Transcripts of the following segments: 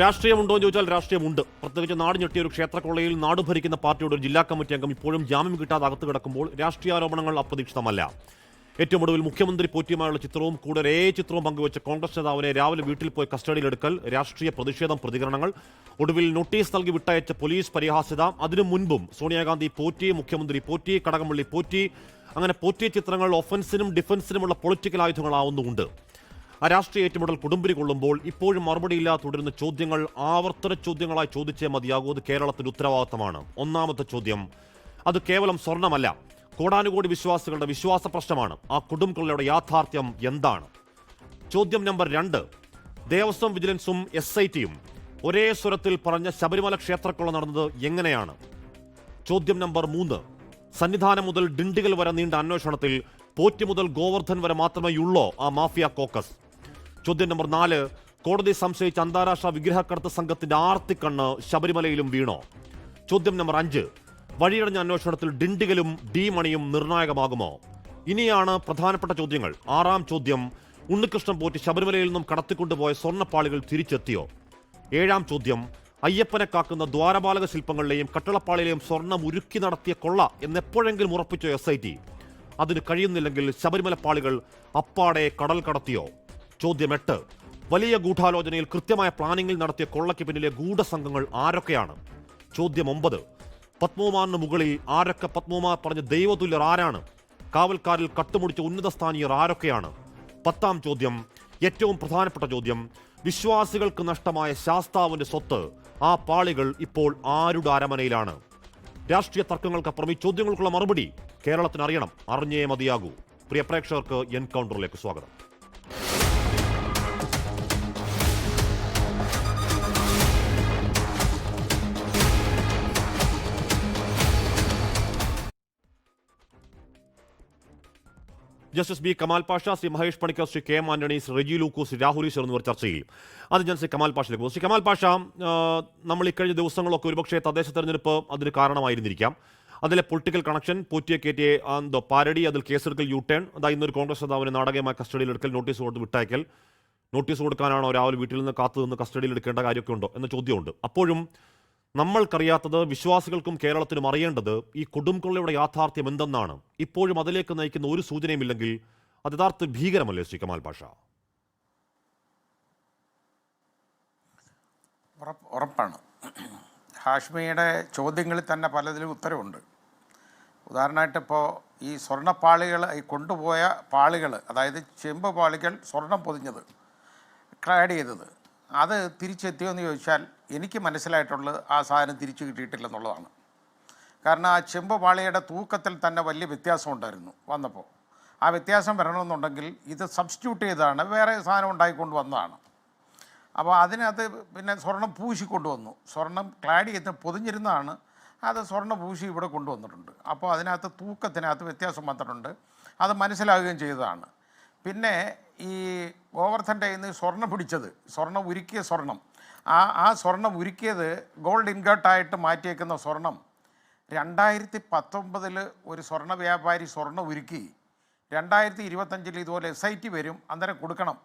രാഷ്ട്രീയമുണ്ടോ എന്ന് ചോദിച്ചാൽ രാഷ്ട്രീയമുണ്ട്. പ്രത്യേകിച്ച് നാട് ഞെട്ടിയ ഒരു ക്ഷേത്രക്കൊള്ളയിൽ നാട് ഭരിക്കുന്ന പാർട്ടിയുടെ ഒരു ജില്ലാ കമ്മിറ്റി അംഗം ഇപ്പോഴും ജാമ്യം കിട്ടാതെ അകത്ത് കിടക്കുമ്പോൾ രാഷ്ട്രീയാരോപണങ്ങൾ അപ്രതീക്ഷിതമല്ല. ഏറ്റവും ഒടുവിൽ മുഖ്യമന്ത്രി പോറ്റിയുമായുള്ള ചിത്രവും കൂടെ ഒരേ ചിത്രവും പങ്കുവെച്ച കോൺഗ്രസ് നേതാവിനെ രാവിലെ വീട്ടിൽ പോയി കസ്റ്റഡിയിലെടുക്കൽ, രാഷ്ട്രീയ പ്രതിഷേധം, പ്രതികരണങ്ങൾ, ഒടുവിൽ നോട്ടീസ് നൽകി വിട്ടയച്ച പോലീസ് പരിഹാസ്യത. അതിനു മുൻപും സോണിയാഗാന്ധി പോറ്റി, മുഖ്യമന്ത്രി പോറ്റി, കടകംപള്ളി പോറ്റി, അങ്ങനെ പോറ്റി ചിത്രങ്ങൾ ഒഫൻസിനും ഡിഫൻസിനുമുള്ള പൊളിറ്റിക്കൽ ആയുധങ്ങളാവുന്നുമുണ്ട്. ആ രാഷ്ട്രീയ ഏറ്റുമുട്ടൽ കൊടുമ്പിരി കൊള്ളുമ്പോൾ ഇപ്പോഴും മറുപടിയില്ലാതെ തുടരുന്ന ചോദ്യങ്ങൾ ആവർത്തന ചോദ്യങ്ങളായി ചോദിച്ചേ മതിയാകൂ. അത് കേരളത്തിന്റെ ഉത്തരവാദിത്തമാണ്. ഒന്നാമത്തെ ചോദ്യം, അത് കേവലം സ്വർണമല്ല, കോടാനുകോടി വിശ്വാസികളുടെ വിശ്വാസ പ്രശ്നമാണ്. ആ കൊടുംകൊള്ളയുടെ യാഥാർത്ഥ്യം എന്താണ്? ചോദ്യം നമ്പർ 2, ദേവസ്വം വിജിലൻസും SITയും ഒരേ സ്വരത്തിൽ പറഞ്ഞ ശബരിമല ക്ഷേത്രക്കൊള്ള നടന്നത് എങ്ങനെയാണ്? ചോദ്യം നമ്പർ 3, സന്നിധാനം മുതൽ ഡിണ്ടിഗൽ വരെ നീണ്ട അന്വേഷണത്തിൽ പോറ്റി മുതൽ ഗോവർദ്ധൻ വരെ മാത്രമേയുള്ളോ ആ മാഫിയ കോക്കസ്? ചോദ്യം നമ്പർ 4, കോടതി സംശയിച്ച അന്താരാഷ്ട്ര വിഗ്രഹക്കടത്ത് സംഘത്തിന്റെ ആർത്തിക്കണ്ണ് ശബരിമലയിലും വീണോ? ചോദ്യം നമ്പർ 5, വഴിയടഞ്ഞ അന്വേഷണത്തിൽ ഡിണ്ടിഗലും ഡി മണിയും നിർണായകമാകുമോ? ഇനിയാണ് പ്രധാനപ്പെട്ട ചോദ്യങ്ങൾ. 6ാം ചോദ്യം, ഉണ്ണികൃഷ്ണൻ പോറ്റി ശബരിമലയിൽ നിന്നും കടത്തിക്കൊണ്ടുപോയ സ്വർണ്ണപ്പാളികൾ തിരിച്ചെത്തിയോ? 7ാം ചോദ്യം, അയ്യപ്പനെ കാക്കുന്ന ദ്വാരപാലക ശില്പങ്ങളിലെയും കട്ടളപ്പാളിയിലെയും സ്വർണം ഉരുക്കി നടത്തിയ കൊള്ള എന്നെപ്പോഴെങ്കിലും ഉറപ്പിച്ചോ SIT? അതിന് കഴിയുന്നില്ലെങ്കിൽ ശബരിമല പാളികൾ അപ്പാടെ കടൽ കടത്തിയോ? ചോദ്യം 8, വലിയ ഗൂഢാലോചനയിൽ കൃത്യമായ പ്ലാനിങ്ങിൽ നടത്തിയ കൊള്ളയ്ക്ക് പിന്നിലെ ഗൂഢസംഘങ്ങൾ ആരൊക്കെയാണ്? ചോദ്യം 9, പത്മകുമാറിന് മുകളിൽ ആരൊക്കെ പത്മകുമാർ പറഞ്ഞ ദൈവതുല്യർ ആരാണ്? കാവൽക്കാരിൽ കട്ടുമുടിച്ച ഉന്നത സ്ഥാനീയർ ആരൊക്കെയാണ്? 10ാം ചോദ്യം, ഏറ്റവും പ്രധാനപ്പെട്ട ചോദ്യം, വിശ്വാസികൾക്ക് നഷ്ടമായ ശാസ്താവിന്റെ സ്വത്ത്, ആ പാളികൾ ഇപ്പോൾ ആരുടെ അരമനയിലാണ്? രാഷ്ട്രീയ തർക്കങ്ങൾക്കപ്പുറം ഈ ചോദ്യങ്ങൾക്കുള്ള മറുപടി കേരളത്തിന് അറിയണം, അറിഞ്ഞേ മതിയാകൂ. പ്രിയ പ്രേക്ഷകർക്ക് എൻകൗണ്ടറിലേക്ക് സ്വാഗതം. Justice B Kamal Pasha, Shri Mahesh Panicker, Shri KM Antony, Shri Reji Lukose, Shri Rahul Easwar എന്നിവർ ചർച്ച ചെയ്യും. അത് ഞാൻ ശ്രീ കമാൽ പാഷയിലേക്ക് പോകും. ശ്രീ കമാൽ പാഷ, നമ്മൾ ഇക്കഴിഞ്ഞ ദിവസങ്ങളൊക്കെ ഒരുപക്ഷെ തദ്ദേശ തെരഞ്ഞെടുപ്പ് അതിന് കാരണമായിരുന്നിരിക്കാം. അതിലെ പൊളിറ്റിക്കൽ കണക്ഷൻ, പോറ്റിയെ കയറ്റിയ പാരഡി, അതിൽ കേസെടുക്കൽ, യു-ടേൺ, അതായത് ഇന്നൊരു കോൺഗ്രസ് നേതാവിനെ നാടകീയമായി കസ്റ്റഡിയിലെടുക്കൽ, നോട്ടീസ് കൊടുത്ത് വിട്ടയക്കൽ. നോട്ടീസ് കൊടുക്കാനാണോ രാവിലെ വീട്ടിൽ നിന്ന് കാത്തു നിന്ന് കസ്റ്റഡിയിൽ എടുക്കേണ്ട കാര്യമൊക്കെ ഉണ്ടോ എന്ന ചോദ്യമുണ്ട്. അപ്പോഴും നമ്മൾക്കറിയാത്തത്, വിശ്വാസികൾക്കും കേരളത്തിനും അറിയേണ്ടത് ഈ കൊടുംകൊള്ളയുടെ യാഥാർത്ഥ്യം എന്തെന്നാണ്. ഇപ്പോഴും അതിലേക്ക് നയിക്കുന്ന ഒരു സൂചനയുമില്ലെങ്കിൽ അത് യഥാർത്ഥ ഭീകരമല്ലേ ശ്രീ കമാൽ പാഷ? ഉറപ്പാണ്. ഹാഷ്മിയുടെ ചോദ്യങ്ങളിൽ തന്നെ പലതിലും ഉത്തരവുണ്ട്. ഉദാഹരണമായിട്ട് ഇപ്പോൾ ഈ സ്വർണ്ണപ്പാളികൾ, ഈ കൊണ്ടുപോയ പാളികൾ, അതായത് ചെമ്പ് പാളികൾ സ്വർണം പൊതിഞ്ഞത്, ക്ലാഡ് ചെയ്തത്, അത് തിരിച്ചെത്തിയോ എന്ന് ചോദിച്ചാൽ എനിക്ക് മനസ്സിലായിട്ടുള്ളത് ആ സാധനം തിരിച്ചു കിട്ടിയിട്ടില്ലെന്നുള്ളതാണ്. കാരണം ആ ചെമ്പ് പാളിയുടെ തൂക്കത്തിൽ തന്നെ വലിയ വ്യത്യാസം ഉണ്ടായിരുന്നു വന്നപ്പോൾ. ആ വ്യത്യാസം വരണമെന്നുണ്ടെങ്കിൽ ഇത് സബ്സ്റ്റിറ്റ്യൂട്ട് ചെയ്താണ്, വേറെ സാധനം ഉണ്ടായിക്കൊണ്ട് വന്നതാണ്. അപ്പോൾ അതിനകത്ത് പിന്നെ സ്വർണം പൂശി കൊണ്ടുവന്നു, സ്വർണം ക്ലാഡ് ചെയ്ത് പൊതിഞ്ഞിരുന്നതാണ്, അത് സ്വർണ്ണം പൂശി ഇവിടെ കൊണ്ടുവന്നിട്ടുണ്ട്. അപ്പോൾ അതിനകത്ത് തൂക്കത്തിനകത്ത് വ്യത്യാസം വന്നിട്ടുണ്ട്, അത് മനസ്സിലാകുകയും ചെയ്തതാണ്. പിന്നെ ഈ ഗോവർദ്ധൻ്റെ കയ്യിൽ നിന്ന് സ്വർണ്ണം പിടിച്ചത്, സ്വർണ്ണം ഉരുക്കിയ സ്വർണം, ആ സ്വർണ്ണം ഉരുക്കിയത് ഗോൾഡ് ഇൻഗട്ടായിട്ട് മാറ്റിയേക്കുന്ന സ്വർണം 2019 ഒരു സ്വർണ്ണ വ്യാപാരി സ്വർണ്ണം ഉരുക്കി 2025 ഇതുപോലെ SIT വരും, അന്നേരം കൊടുക്കണം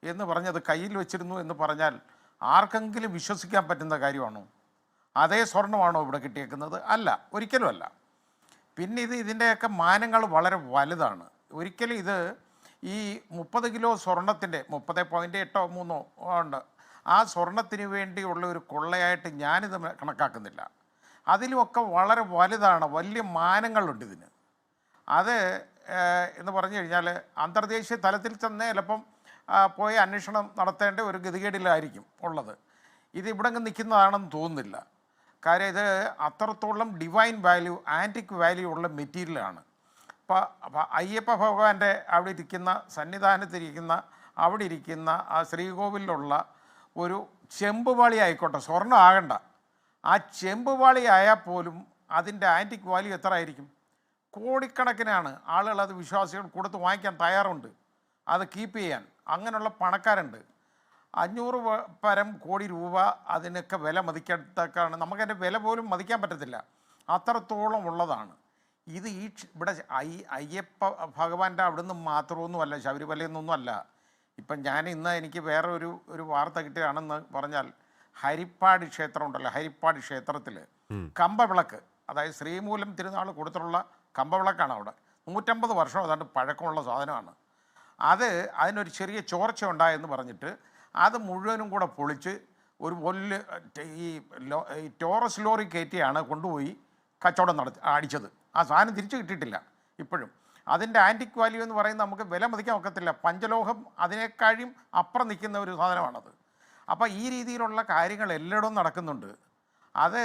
എന്ന് പറഞ്ഞത് കയ്യിൽ വെച്ചിരുന്നു എന്ന് പറഞ്ഞാൽ ആർക്കെങ്കിലും വിശ്വസിക്കാൻ പറ്റുന്ന കാര്യമാണോ? അതേ സ്വർണ്ണമാണോ ഇവിടെ കിട്ടിയേക്കുന്നത്? അല്ല, ഒരിക്കലുമല്ല. പിന്നെ ഇതിൻ്റെയൊക്കെ മാനങ്ങൾ വളരെ വലുതാണ്. ഒരിക്കലും ഇത് ഈ 30 കിലോ സ്വർണത്തിൻ്റെ 30.83 ഉണ്ട്, ആ സ്വർണത്തിന് വേണ്ടിയുള്ള ഒരു കൊള്ളയായിട്ട് ഞാനിത് കണക്കാക്കുന്നില്ല. അതിലുമൊക്കെ വളരെ വലുതാണ്, വലിയ മാനങ്ങളുണ്ട് ഇതിന്. അത് എന്ന് പറഞ്ഞു കഴിഞ്ഞാൽ അന്തർദേശീയ തലത്തിൽ തന്നെ ചിലപ്പം പോയി അന്വേഷണം നടത്തേണ്ട ഒരു ഗതികേടിലായിരിക്കും ഉള്ളത്. ഇത് ഇവിടെ നിൽക്കുന്നതാണെന്ന് തോന്നുന്നില്ല. കാര്യം ഇത് അത്രത്തോളം ഡിവൈൻ വാല്യൂ, ആൻറ്റിക് വാല്യൂ ഉള്ള മെറ്റീരിയലാണ്. അപ്പോൾ അയ്യപ്പ ഭഗവാന്റെ അവിടെ ഇരിക്കുന്ന, സന്നിധാനത്തിരിക്കുന്ന, അവിടെ ഇരിക്കുന്ന ആ ശ്രീകോവിലുള്ള ഒരു ചെമ്പുപാളി ആയിക്കോട്ടെ, സ്വർണ്ണം ആകണ്ട, ആ ചെമ്പുപാളി ആയാൽ പോലും അതിൻ്റെ ആൻറ്റിക് വാല്യൂ എത്ര ആയിരിക്കും? കോടിക്കണക്കിനാണ് ആളുകൾ അത് വിശ്വാസികൾ കൊടുത്ത് വാങ്ങിക്കാൻ തയ്യാറുണ്ട്, അത് കീപ്പ് ചെയ്യാൻ. അങ്ങനെയുള്ള പണക്കാരുണ്ട്. 500 പരം കോടി രൂപ അതിനൊക്കെ വില മതിക്കത്തക്കാണ്. നമുക്കതിൻ്റെ വില പോലും മതിക്കാൻ പറ്റത്തില്ല, അത്രത്തോളം ഉള്ളതാണ്. ഇത് ഇവിടെ അയ്യപ്പ ഭഗവാന്റെ അവിടെ നിന്ന് മാത്രമൊന്നുമല്ല, ശബരിമലയിൽ നിന്നൊന്നും അല്ല. ഇപ്പം ഞാൻ ഇന്ന് എനിക്ക് വേറെ ഒരു വാർത്ത കിട്ടുകയാണെന്ന് പറഞ്ഞാൽ ഹരിപ്പാട് ക്ഷേത്രം ഉണ്ടല്ലോ, ഹരിപ്പാട് ക്ഷേത്രത്തിൽ കമ്പവിളക്ക്, അതായത് ശ്രീമൂലം തിരുനാൾ കൊടുത്തിട്ടുള്ള കമ്പവിളക്കാണ് അവിടെ. 150 വർഷം ഏതാണ്ട് പഴക്കമുള്ള സാധനമാണ് അത്. അതിനൊരു ചെറിയ ചോർച്ച ഉണ്ടായെന്ന് പറഞ്ഞിട്ട് അത് മുഴുവനും കൂടെ പൊളിച്ച് ഒരു വലിയ ഈ ടോറസ് ലോറി കയറ്റിയാണ് കൊണ്ടുപോയി കച്ചവടം അടിച്ചത്. ആ സാധനം തിരിച്ചു കിട്ടിയിട്ടില്ല ഇപ്പോഴും. അതിൻ്റെ ആൻറ്റിക് വാല്യൂ എന്ന് പറയുന്നത് നമുക്ക് വില മതിക്കാൻ ഒക്കത്തില്ല. പഞ്ചലോഹം അതിനേക്കാളും അപ്പുറം നിൽക്കുന്ന ഒരു സാധനമാണത്. അപ്പോൾ ഈ രീതിയിലുള്ള കാര്യങ്ങൾ എല്ലായിടവും നടക്കുന്നുണ്ട്. അത്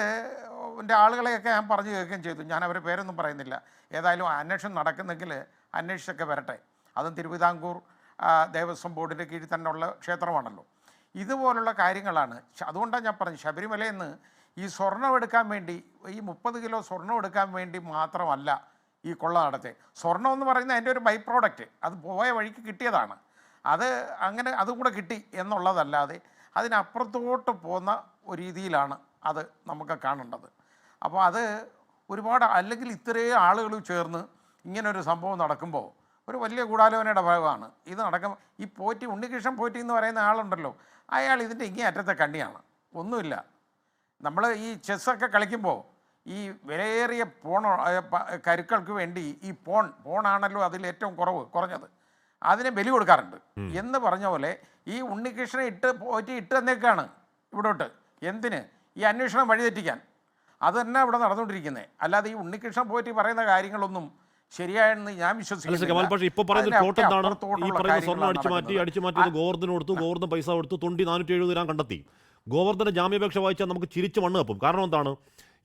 എൻ്റെ ആളുകളെയൊക്കെ ഞാൻ പറഞ്ഞു കേൾക്കുകയും ചെയ്തു. ഞാൻ അവരുടെ പേരൊന്നും പറയുന്നില്ല. ഏതായാലും അന്വേഷണം നടക്കുന്നെങ്കിൽ അന്വേഷിച്ചൊക്കെ വരട്ടെ. അതും തിരുവിതാംകൂർ ദേവസ്വം ബോർഡിൻ്റെ കീഴിൽ തന്നെ ഉള്ള ക്ഷേത്രമാണല്ലോ. ഇതുപോലുള്ള കാര്യങ്ങളാണ്. അതുകൊണ്ടാണ് ഞാൻ പറഞ്ഞു, ശബരിമലയിൽ നിന്ന് ഈ സ്വർണം എടുക്കാൻ വേണ്ടി, ഈ 30 കിലോ സ്വർണം എടുക്കാൻ വേണ്ടി മാത്രമല്ല ഈ കൊള്ള നടത്തി. സ്വർണം എന്ന് പറയുന്നത് അതിൻ്റെ ഒരു ബൈ പ്രോഡക്റ്റ്, അത് പോയ വഴിക്ക് കിട്ടിയതാണ്. അത് അങ്ങനെ അതും കൂടെ കിട്ടി എന്നുള്ളതല്ലാതെ അതിനപ്പുറത്തോട്ട് പോകുന്ന ഒരു രീതിയിലാണ് അത് നമുക്ക് കാണേണ്ടത്. അപ്പോൾ അത് ഒരുപാട്, അല്ലെങ്കിൽ ഇത്രയും ആളുകൾ ചേർന്ന് ഇങ്ങനൊരു സംഭവം നടക്കുമ്പോൾ ഒരു വലിയ ഗൂഢാലോചനയുടെ ഭാഗമാണ് ഇത് നടക്കുമ്പോൾ. ഈ പോറ്റി, ഉണ്ണികൃഷ്ണൻ പോറ്റി എന്ന് പറയുന്ന ആളുണ്ടല്ലോ, അയാൾ ഇതിൻ്റെ ഇങ്ങേ അറ്റത്തെ കണ്ണിയാണ്. ഒന്നുമില്ല. നമ്മൾ ഈ ചെസ്സൊക്കെ കളിക്കുമ്പോൾ ഈ വിലയേറിയ കരുക്കൾക്ക് വേണ്ടി ഈ പോണാണല്ലോ അതിൽ ഏറ്റവും കുറഞ്ഞത്, അതിനെ ബലി കൊടുക്കാറുണ്ട് എന്ന് പറഞ്ഞ പോലെ ഈ ഉണ്ണികൃഷ്ണനെ പോറ്റി ഇട്ട് തന്നേക്കാണ് ഇവിടോട്ട്. എന്തിന്? ഈ അന്വേഷണം വഴിതെറ്റിക്കാൻ. അത് തന്നെ ഇവിടെ നടന്നുകൊണ്ടിരിക്കുന്നത്. അല്ലാതെ ഈ ഉണ്ണികൃഷ്ണൻ പോറ്റി പറയുന്ന കാര്യങ്ങളൊന്നും ശരിയായെന്ന് ഞാൻ വിശ്വസിക്കുന്നു. പക്ഷേ ഇപ്പോൾ പറയുന്ന പ്ലോട്ട് എന്താണ്? ഈ പറയുന്ന സ്വർണ്ണം അടിച്ചു മാറ്റിയത് ഗോവർദ്ധന് കൊടുത്തു. ഗോവർദ്ധൻ പൈസ കൊടുത്തു, 470 ഗ്രാം കണ്ടെത്തി. ഗോവർദ്ധന ജാമ്യാപേക്ഷ വായിച്ചാൽ നമുക്ക് ചിരിച്ച് മണ്ണ് കപ്പും. കാരണം എന്താണ്?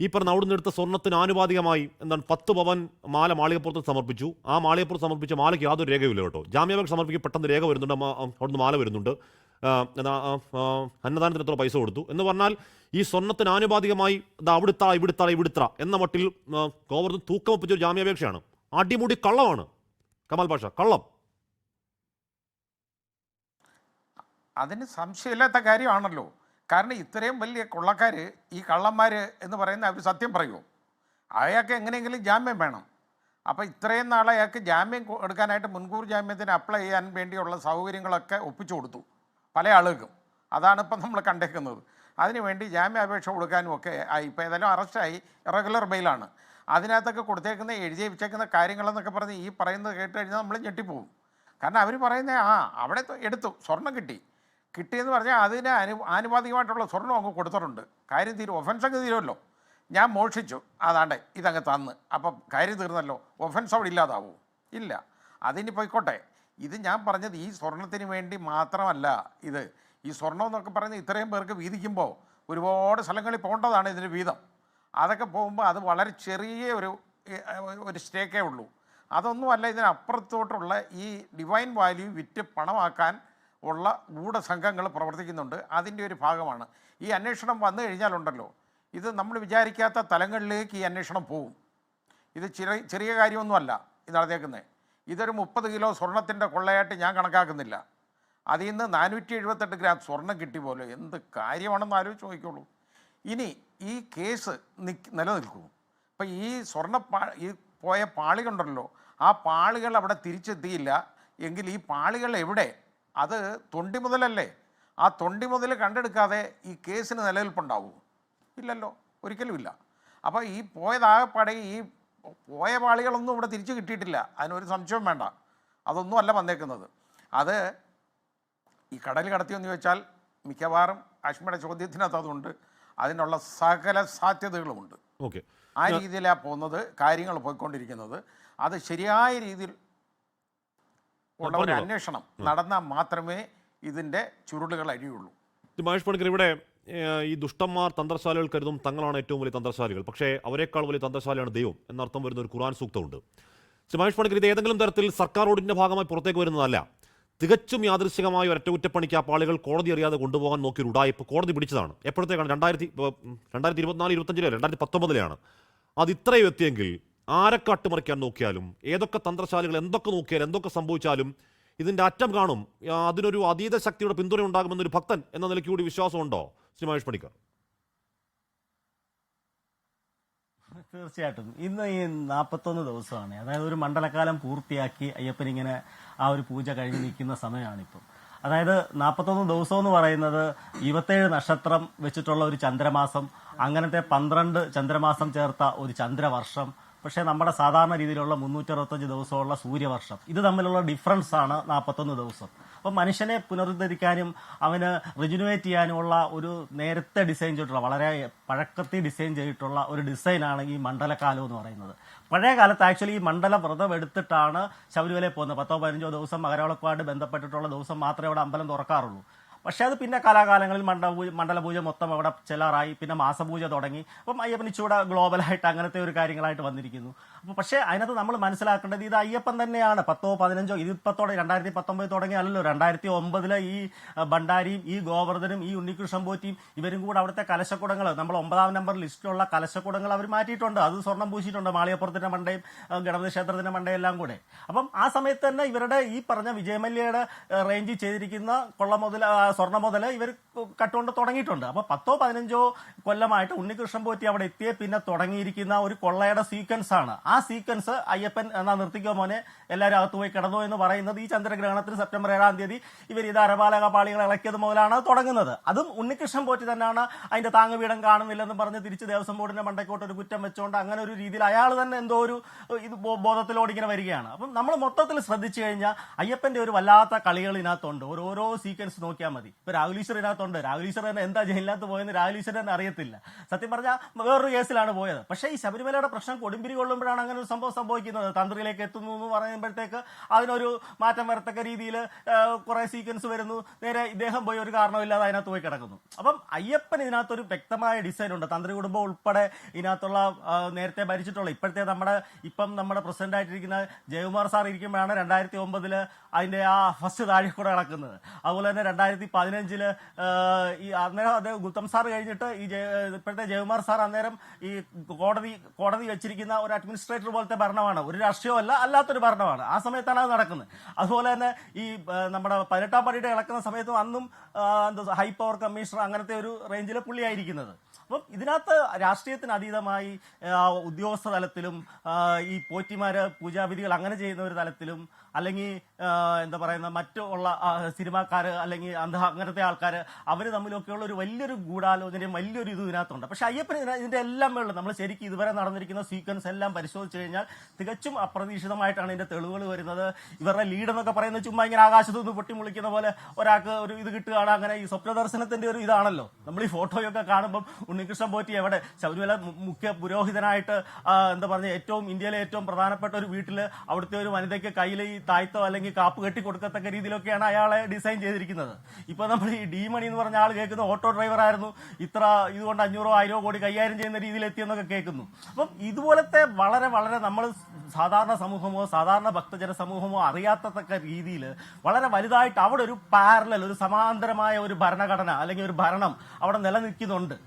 ഈ പറഞ്ഞ അവിടുന്ന് എടുത്ത സ്വർണ്ണത്തിന് ആനുപാതികമായി 10 പവൻ മാല മാളികപ്പുറത്ത് സമർപ്പിച്ചു. ആ മാളികപ്പുറത്ത് സമർപ്പിച്ച മാലയ്ക്ക് യാതൊരു രേഖയില്ല കേട്ടോ. ജാമ്യാപേക്ഷ സമർപ്പിക്കുക പെട്ടെന്ന് രേഖ വരുന്നുണ്ട്, അവിടുന്ന് മാല വരുന്നുണ്ട്. അന്നദാനത്തിന് എത്ര പൈസ കൊടുത്തു എന്ന് പറഞ്ഞാൽ ഈ സ്വർണ്ണത്തിന് ആനുപാതികമായി ഇവിടുത്ത എന്ന മട്ടിൽ ഗോവർദ്ധൻ തൂക്കമൊപ്പിച്ച ഒരു ജാമ്യാപേക്ഷയാണ്. അടിമുടി കള്ളമാണ് കമാൽ പാഷ, കള്ളം. അതിന് സംശയമില്ലാത്ത കാര്യമാണല്ലോ. കാരണം ഇത്രയും വലിയ കൊള്ളക്കാർ, ഈ കള്ളന്മാർ എന്ന് പറയുന്ന അവർ സത്യം പറയുമോ? അയാൾക്ക് എങ്ങനെയെങ്കിലും ജാമ്യം വേണം. അപ്പോൾ ഇത്രയും നാളെ അയാൾക്ക് ജാമ്യം എടുക്കാനായിട്ട് മുൻകൂർ ജാമ്യത്തിന് അപ്ലൈ ചെയ്യാൻ വേണ്ടിയുള്ള സൗകര്യങ്ങളൊക്കെ ഒപ്പിച്ചു കൊടുത്തു പല ആളുകൾക്കും. അതാണ് ഇപ്പം നമ്മൾ കണ്ടേക്കുന്നത്. അതിനുവേണ്ടി ജാമ്യാപേക്ഷ കൊടുക്കാനും ഒക്കെ ആയി. ഇപ്പോൾ ഏതായാലും അറസ്റ്റായി, ഇറഗുലർ ബെയിലാണ്. അതിനകത്തൊക്കെ കൊടുത്തേക്കുന്ന എഴുതി വെച്ചേക്കുന്ന കാര്യങ്ങളെന്നൊക്കെ പറഞ്ഞ് ഈ പറയുന്നത് കേട്ട് കഴിഞ്ഞാൽ നമ്മൾ ഞെട്ടിപ്പോവും. കാരണം അവർ പറയുന്നത് അവിടെ എടുത്തു, സ്വർണം കിട്ടിയെന്ന് പറഞ്ഞാൽ അതിന് ആനുപാതികമായിട്ടുള്ള സ്വർണ്ണം അങ്ങ് കൊടുത്തിട്ടുണ്ട്. കാര്യം തീരും, ഒഫൻസ് അങ്ങ് തീരുമല്ലോ. ഞാൻ മോഷിച്ചു, അതാണ്ട് ഇതങ്ങ് തന്ന്, അപ്പം കാര്യം തീർന്നല്ലോ. ഒഫൻസ് അവിടെ ഇല്ലാതാവൂ? ഇല്ല. അതിന് പോയിക്കോട്ടെ. ഇത് ഞാൻ പറഞ്ഞത് ഈ സ്വർണത്തിന് വേണ്ടി മാത്രമല്ല. ഈ സ്വർണം എന്നൊക്കെ പറയുന്നത് ഇത്രയും പേർക്ക് വീതിക്കുമ്പോൾ ഒരുപാട് സ്ഥലങ്ങളിൽ പോകേണ്ടതാണ് ഇതിന് വീതം. അതൊക്കെ പോകുമ്പോൾ അത് വളരെ ചെറിയ ഒരു സ്റ്റേക്കേ ഉള്ളൂ. അതൊന്നുമല്ല, ഇതിനപ്പുറത്തോട്ടുള്ള ഈ ഡിവൈൻ വാല്യൂ വിറ്റ് പണമാക്കാൻ ഉള്ള ഗൂഢസംഘങ്ങൾ പ്രവർത്തിക്കുന്നുണ്ട്. അതിൻ്റെ ഒരു ഭാഗമാണ് ഈ അന്വേഷണം. വന്നു കഴിഞ്ഞാലുണ്ടല്ലോ, ഇത് നമ്മൾ വിചാരിക്കാത്ത തലങ്ങളിലേക്ക് ഈ അന്വേഷണം പോവും. ഇത് ചെറിയ കാര്യമൊന്നുമല്ല ഇത് നടന്നേക്കുന്നത്. ഇതൊരു 30 കിലോ സ്വർണത്തിൻ്റെ കൊള്ളയായിട്ട് ഞാൻ കണക്കാക്കുന്നില്ല. അതിൽ നിന്ന് 478 ഗ്രാം സ്വർണം കിട്ടി പോലെ എന്ത് കാര്യമാണെന്ന് ആലോചിച്ച് നോക്കിക്കോളൂ. ഇനി ഈ കേസ് നിലനിൽക്കും. അപ്പം ഈ ഈ പോയ പാളികളുണ്ടല്ലോ, ആ പാളികൾ അവിടെ തിരിച്ചെത്തിയില്ല എങ്കിൽ ഈ പാളികൾ എവിടെ? അത് തൊണ്ടി മുതലല്ലേ. ആ തൊണ്ടി മുതൽ കണ്ടെടുക്കാതെ ഈ കേസിന് നിലനിൽപ്പുണ്ടാവുമോ? ഇല്ലല്ലോ, ഒരിക്കലും ഇല്ല. അപ്പോൾ ഈ പോയതാകെപ്പാടെ ഈ പോയ പാളികളൊന്നും ഇവിടെ തിരിച്ചു കിട്ടിയിട്ടില്ല. അതിനൊരു സംശയവും വേണ്ട. അതൊന്നും അല്ല വന്നേക്കുന്നത്. അത് ഈ കടൽ കടത്തിയെന്ന് ചോദിച്ചാൽ മിക്കവാറും അശ്മയുടെ ചോദ്യത്തിനകത്ത് അതുണ്ട്. അതിനുള്ള സകല സാധ്യതകളുമുണ്ട്. ആ രീതിയിലാണ് പോകുന്നത്, കാര്യങ്ങൾ പോയിക്കൊണ്ടിരിക്കുന്നത്. അത് ശരിയായ രീതിയിൽ ഉള്ള ഒരു അന്വേഷണം നടന്നാൽ മാത്രമേ ഇതിൻ്റെ ചുരുളുകൾ അഴിയുള്ളൂ. മഹേഷ് പണിക്കർ, ഇവിടെ ഈ ദുഷ്ടന്മാർ തന്ത്രശാലികൾ കരുതും തങ്ങളാണ് ഏറ്റവും വലിയ തന്ത്രശാലികൾ, പക്ഷേ അവരെക്കാൾ വലിയ തന്ത്രശാലിയാണ് ദൈവം എന്നർത്ഥം വരുന്ന ഒരു ഖുർആൻ സൂക്തമുണ്ട്. മഹേഷ് പണിക്കർ, ഇത് ഏതെങ്കിലും തരത്തിൽ സർക്കാർ ഓഡിറ്റിൻ്റെ ഭാഗമായി പുറത്തേക്ക് വരുന്നതല്ല. തികച്ചും യാദൃശ്ചികമായ ഒരൊറ്റകുറ്റപ്പണിക്ക് ആ പാളികൾ കോടതി അറിയാതെ കൊണ്ടുപോകാൻ നോക്കിയ ഉടായിപ്പ് കോടതി പിടിച്ചതാണ്. എപ്പോഴത്തേക്കാണ്? 2024-25 2019 അത് ഇത്രയും എത്തിയെങ്കിൽ ആരൊക്കെ അട്ടിമറിക്കാൻ നോക്കിയാലും, ഏതൊക്കെ തന്ത്രശാലികൾ എന്തൊക്കെ നോക്കിയാലും, എന്തൊക്കെ സംഭവിച്ചാലും ഇതിൻ്റെ അറ്റം കാണും. അതിനൊരു അതീത ശക്തിയുടെ പിന്തുണ ഉണ്ടാകുമെന്നൊരു ഭക്തൻ എന്ന നിലയ്ക്ക് കൂടി വിശ്വാസമുണ്ടോ ശ്രീ മഹേഷ് പണിക്കർ? തീർച്ചയായിട്ടും. ഇന്ന് ഈ 41 ദിവസമാണ്, അതായത് ഒരു മണ്ഡലകാലം പൂർത്തിയാക്കി അയ്യപ്പൻ ഇങ്ങനെ ആ ഒരു പൂജ കഴിഞ്ഞ് നിൽക്കുന്ന സമയമാണിപ്പം. അതായത് 41 ദിവസം എന്ന് പറയുന്നത് 27 നക്ഷത്രം വെച്ചിട്ടുള്ള ഒരു ചന്ദ്രമാസം, അങ്ങനത്തെ 12 ചന്ദ്രമാസം ചേർത്ത ഒരു ചന്ദ്രവർഷം, പക്ഷേ നമ്മുടെ സാധാരണ രീതിയിലുള്ള 365 ദിവസമുള്ള സൂര്യവർഷം, ഇത് തമ്മിലുള്ള ഡിഫറൻസ് ആണ് 41 ദിവസം. അപ്പം മനുഷ്യനെ പുനരുദ്ധരിക്കാനും അവന് റിജുനുവേറ്റ് ചെയ്യാനുമുള്ള ഒരു നേരത്തെ ഡിസൈൻ ചെയ്തിട്ടുള്ള, വളരെ പഴക്കത്തിൽ ഡിസൈൻ ചെയ്തിട്ടുള്ള ഒരു ഡിസൈനാണ് ഈ മണ്ഡലകാലം എന്ന് പറയുന്നത്. പഴയ കാലത്ത് ആക്ച്വലി ഈ മണ്ഡല വ്രതം എടുത്തിട്ടാണ് ശബരിമലയിൽ പോകുന്നത്. 10-15 ദിവസം മകരവിളക്കുമായിട്ട് ബന്ധപ്പെട്ടിട്ടുള്ള ദിവസം മാത്രമേ അവിടെ അമ്പലം തുറക്കാറുള്ളൂ. പക്ഷേ അത് പിന്നെ കാലാകാലങ്ങളിൽ മണ്ഡലപൂജ മൊത്തം അവിടെ ചെല്ലാറായി, പിന്നെ മാസപൂജ തുടങ്ങി. അപ്പം അയ്യപ്പൻ ഇച്ചിവിടെ ഗ്ലോബലായിട്ട് അങ്ങനത്തെ ഒരു കാര്യങ്ങളായിട്ട് വന്നിരിക്കുന്നു. അപ്പോൾ പക്ഷേ അതിനകത്ത് നമ്മൾ മനസ്സിലാക്കേണ്ടത് ഇത് അയ്യപ്പൻ തന്നെയാണ്. 10-15 ഇതിപ്പത്തോടെ 2019 തുടങ്ങിയല്ലോ, 2009 ഈ ഭണ്ഡാരിയും ഈ ഗോവർദ്ധനും ഈ ഉണ്ണികൃഷ്ണൻ പോറ്റിയും ഇവരും കൂടെ അവിടുത്തെ കലശക്കുടങ്ങൾ, നമ്മൾ 9ാം നമ്പർ ലിസ്റ്റിലുള്ള കലശക്കുടങ്ങൾ അവർ മാറ്റിയിട്ടുണ്ട്. അത് സ്വർണം പൂശിയിട്ടുണ്ട്, മാളികപ്പുറത്തിന്റെ മണ്ടയും ഗണപതി ക്ഷേത്രത്തിന്റെ മണ്ടയും എല്ലാം കൂടെ. അപ്പം ആ സമയത്ത് തന്നെ ഇവരുടെ ഈ പറഞ്ഞ വിജയമല്യയുടെ റേഞ്ചിൽ ചെയ്തിരിക്കുന്ന കൊള്ള മുതൽ സ്വർണ്ണ മുതൽ ഇവർ കട്ടുകൊണ്ട് തുടങ്ങിയിട്ടുണ്ട്. അപ്പോൾ 10-15 കൊല്ലമായിട്ട് ഉണ്ണികൃഷ്ണൻ പോറ്റി അവിടെ എത്തിയ പിന്നെ തുടങ്ങിയിരിക്കുന്ന ഒരു കൊള്ളയുടെ സീക്വൻസ് ആണ്. ആ സീക്വൻസ് അയ്യപ്പൻ എന്നാ നിർത്തിക്കോ മോനെ എല്ലാവരും അകത്ത് പോയി കിടന്നു എന്ന് പറയുന്നത് ഈ ചന്ദ്രഗ്രഹണത്തിന് സെപ്റ്റംബർ 7-ാം തീയതി ഇവർ ഇത് അരപാലക പാളികൾ ഇളക്കിയത് മുതലാണ് തുടങ്ങുന്നത്. അതും ഉണ്ണികൃഷ്ണൻ പോറ്റി തന്നെയാണ് അതിന്റെ താങ്ങുപീഠം കാണുന്നില്ലെന്ന് പറഞ്ഞ് തിരിച്ച് ദേവസ്വം ബോർഡിന്റെ മണ്ടയ്ക്കോട്ട് ഒരു കുറ്റം വെച്ചുകൊണ്ട് അങ്ങനെ ഒരു രീതിയിൽ അയാൾ തന്നെ എന്തോ ഒരു ഇത് ബോധത്തിലോട് ഇങ്ങനെ വരികയാണ്. അപ്പം നമ്മൾ മൊത്തത്തിൽ ശ്രദ്ധിച്ചു കഴിഞ്ഞാൽ അയ്യപ്പന്റെ ഒരു വല്ലാത്ത കളികൾ ഇതിനകത്തുണ്ട്. ഓരോ സീക്വൻസ് നോക്കിയാൽ മതി. ഇപ്പൊ രാഹുൽ ഈശ്വർ ഇതിനകത്തുണ്ട്. രാഹുൽ ഈശ്വർ തന്നെ എന്താ ജയിലിനകത്ത് പോയെന്ന് രാഹുൽ ഈശ്വർ തന്നെ അറിയത്തില്ല. സത്യം പറഞ്ഞാൽ വേറൊരു കേസിലാണ് പോയത്. പക്ഷേ ഈ ശബരിമലയുടെ പ്രശ്നം കൊടുമ്പിരി കൊള്ളുമ്പോഴാണ് അങ്ങനെ ഒരു സംഭവം സംഭവിക്കുന്നത്. തന്ത്രിയിലേക്ക് എത്തുന്നു എന്ന് പറയുമ്പോഴത്തേക്ക് അതിനൊരു മാറ്റം വരത്തക്ക രീതിയിൽ കുറെ സീക്വൻസ് വരുന്നു. നേരെ ഇദ്ദേഹം പോയി ഒരു കാരണമില്ലാതെ അതിനകത്ത് പോയി കിടക്കുന്നു. അപ്പം അയ്യപ്പൻ ഇതിനകത്തൊരു വ്യക്തമായ ഡിസൈൻ ഉണ്ട്. തന്ത്രി കുടുംബം ഉൾപ്പെടെ ഇതിനകത്തുള്ള നേരത്തെ ഭരിച്ചിട്ടുള്ള ഇപ്പോഴത്തെ നമ്മുടെ പ്രസിഡന്റ് ആയിട്ടിരിക്കുന്ന ജയകുമാർ സാർ ഇരിക്കുമ്പോഴാണ് 2009 അതിന്റെ ആ ഫസ്റ്റ് താഴെക്കൂടെ കിടക്കുന്നത്. അതുപോലെ തന്നെ 2015 ഈ അന്നേരം അദ്ദേഹം ഗുപ്തം സാർ കഴിഞ്ഞിട്ട് ഈ ഇപ്പോഴത്തെ ജയകുമാർ സാർ അന്നേരം ഈ കോടതി വെച്ചിരിക്കുന്ന ഒരു അഡ്മിനിസ്ട്രേറ്റർ പോലത്തെ ഭരണമാണ്. ഒരു രാഷ്ട്രീയമല്ല, അല്ലാത്തൊരു ഭരണമാണ്. ആ സമയത്താണ് അത് നടക്കുന്നത്. അതുപോലെ തന്നെ ഈ നമ്മുടെ 18ാം പടിയുടെ ഇളക്കുന്ന സമയത്തും അന്നും ഹൈ പവർ കമ്മീഷണർ അങ്ങനത്തെ ഒരു റേഞ്ചിൽ പുള്ളിയായിരിക്കുന്നത്. അപ്പം ഇതിനകത്ത് രാഷ്ട്രീയത്തിന് അതീതമായി ഉദ്യോഗസ്ഥ തലത്തിലും ഈ പോറ്റിമാര് പൂജാവിധികൾ അങ്ങനെ ചെയ്യുന്ന ഒരു തലത്തിലും അല്ലെങ്കിൽ എന്താ പറയുന്ന മറ്റുള്ള സിനിമാക്കാർ അല്ലെങ്കിൽ അങ്ങനത്തെ ആൾക്കാർ അവർ തമ്മിലൊക്കെയുള്ള ഒരു വലിയൊരു ഗൂഢാലോചനയും വലിയൊരു ഇത് ഇതിനകത്തുണ്ട്. പക്ഷെ അയ്യപ്പൻ ഇതിന്റെ എല്ലാം വേണം നമ്മൾ ശരിക്കും ഇതുവരെ നടന്നിരിക്കുന്ന സീക്വൻസ് എല്ലാം പരിശോധിച്ച് കഴിഞ്ഞാൽ തികച്ചും അപ്രതീക്ഷിതമായിട്ടാണ് ഇതിന്റെ തെളിവുകൾ വരുന്നത്. ഇവരുടെ ലീഡ് എന്നൊക്കെ പറയുന്നത് ചുമ്മാ ഇങ്ങനെ ആകാശത്ത് നിന്ന് പൊട്ടിമുളിക്കുന്ന പോലെ ഒരാൾക്ക് ഒരു ഇത് കിട്ടുകയാണ്. അങ്ങനെ ഈ സ്വപ്ന ദർശനത്തിന്റെ ഒരു ഇതാണല്ലോ നമ്മൾ ഈ ഫോട്ടോയൊക്കെ കാണുമ്പോൾ ഉണ്ണികൃഷ്ണൻ പോറ്റി എവിടെ ശബരിമല മുഖ്യ പുരോഹിതനായിട്ട് എന്താ പറഞ്ഞ ഏറ്റവും ഇന്ത്യയിലെ ഏറ്റവും പ്രധാനപ്പെട്ട ഒരു വീട്ടിൽ അവിടുത്തെ ഒരു വനിതയ്ക്ക് കയ്യിൽ ഈ തായ്ത്തോ അല്ലെങ്കിൽ കാപ്പ് കെട്ടി കൊടുക്കത്തക്ക രീതിയിലൊക്കെയാണ് അയാളെ ഡിസൈൻ ചെയ്തിരിക്കുന്നത്. ഇപ്പൊ നമ്മൾ ഈ ഡി മണി എന്ന് പറഞ്ഞ ആൾ കേൾക്കുന്ന ഓട്ടോ ഡ്രൈവർ ആയിരുന്നു, ഇത്ര ഇതുകൊണ്ട് 500-1000 കോടി കൈകാര്യം ചെയ്യുന്ന രീതിയിൽ എത്തിയെന്നൊക്കെ കേൾക്കുന്നു. അപ്പം ഇതുപോലത്തെ വളരെ വളരെ നമ്മൾ സാധാരണ സമൂഹമോ സാധാരണ ഭക്തജന സമൂഹമോ അറിയാത്തക്ക രീതിയിൽ വളരെ വലുതായിട്ട് അവിടെ ഒരു പാരലൽ ഒരു സമാന്തരമായ ഒരു ഭരണഘടന അല്ലെങ്കിൽ ഒരു ഭരണം അവിടെ നിലനിൽക്കുന്നുണ്ട്.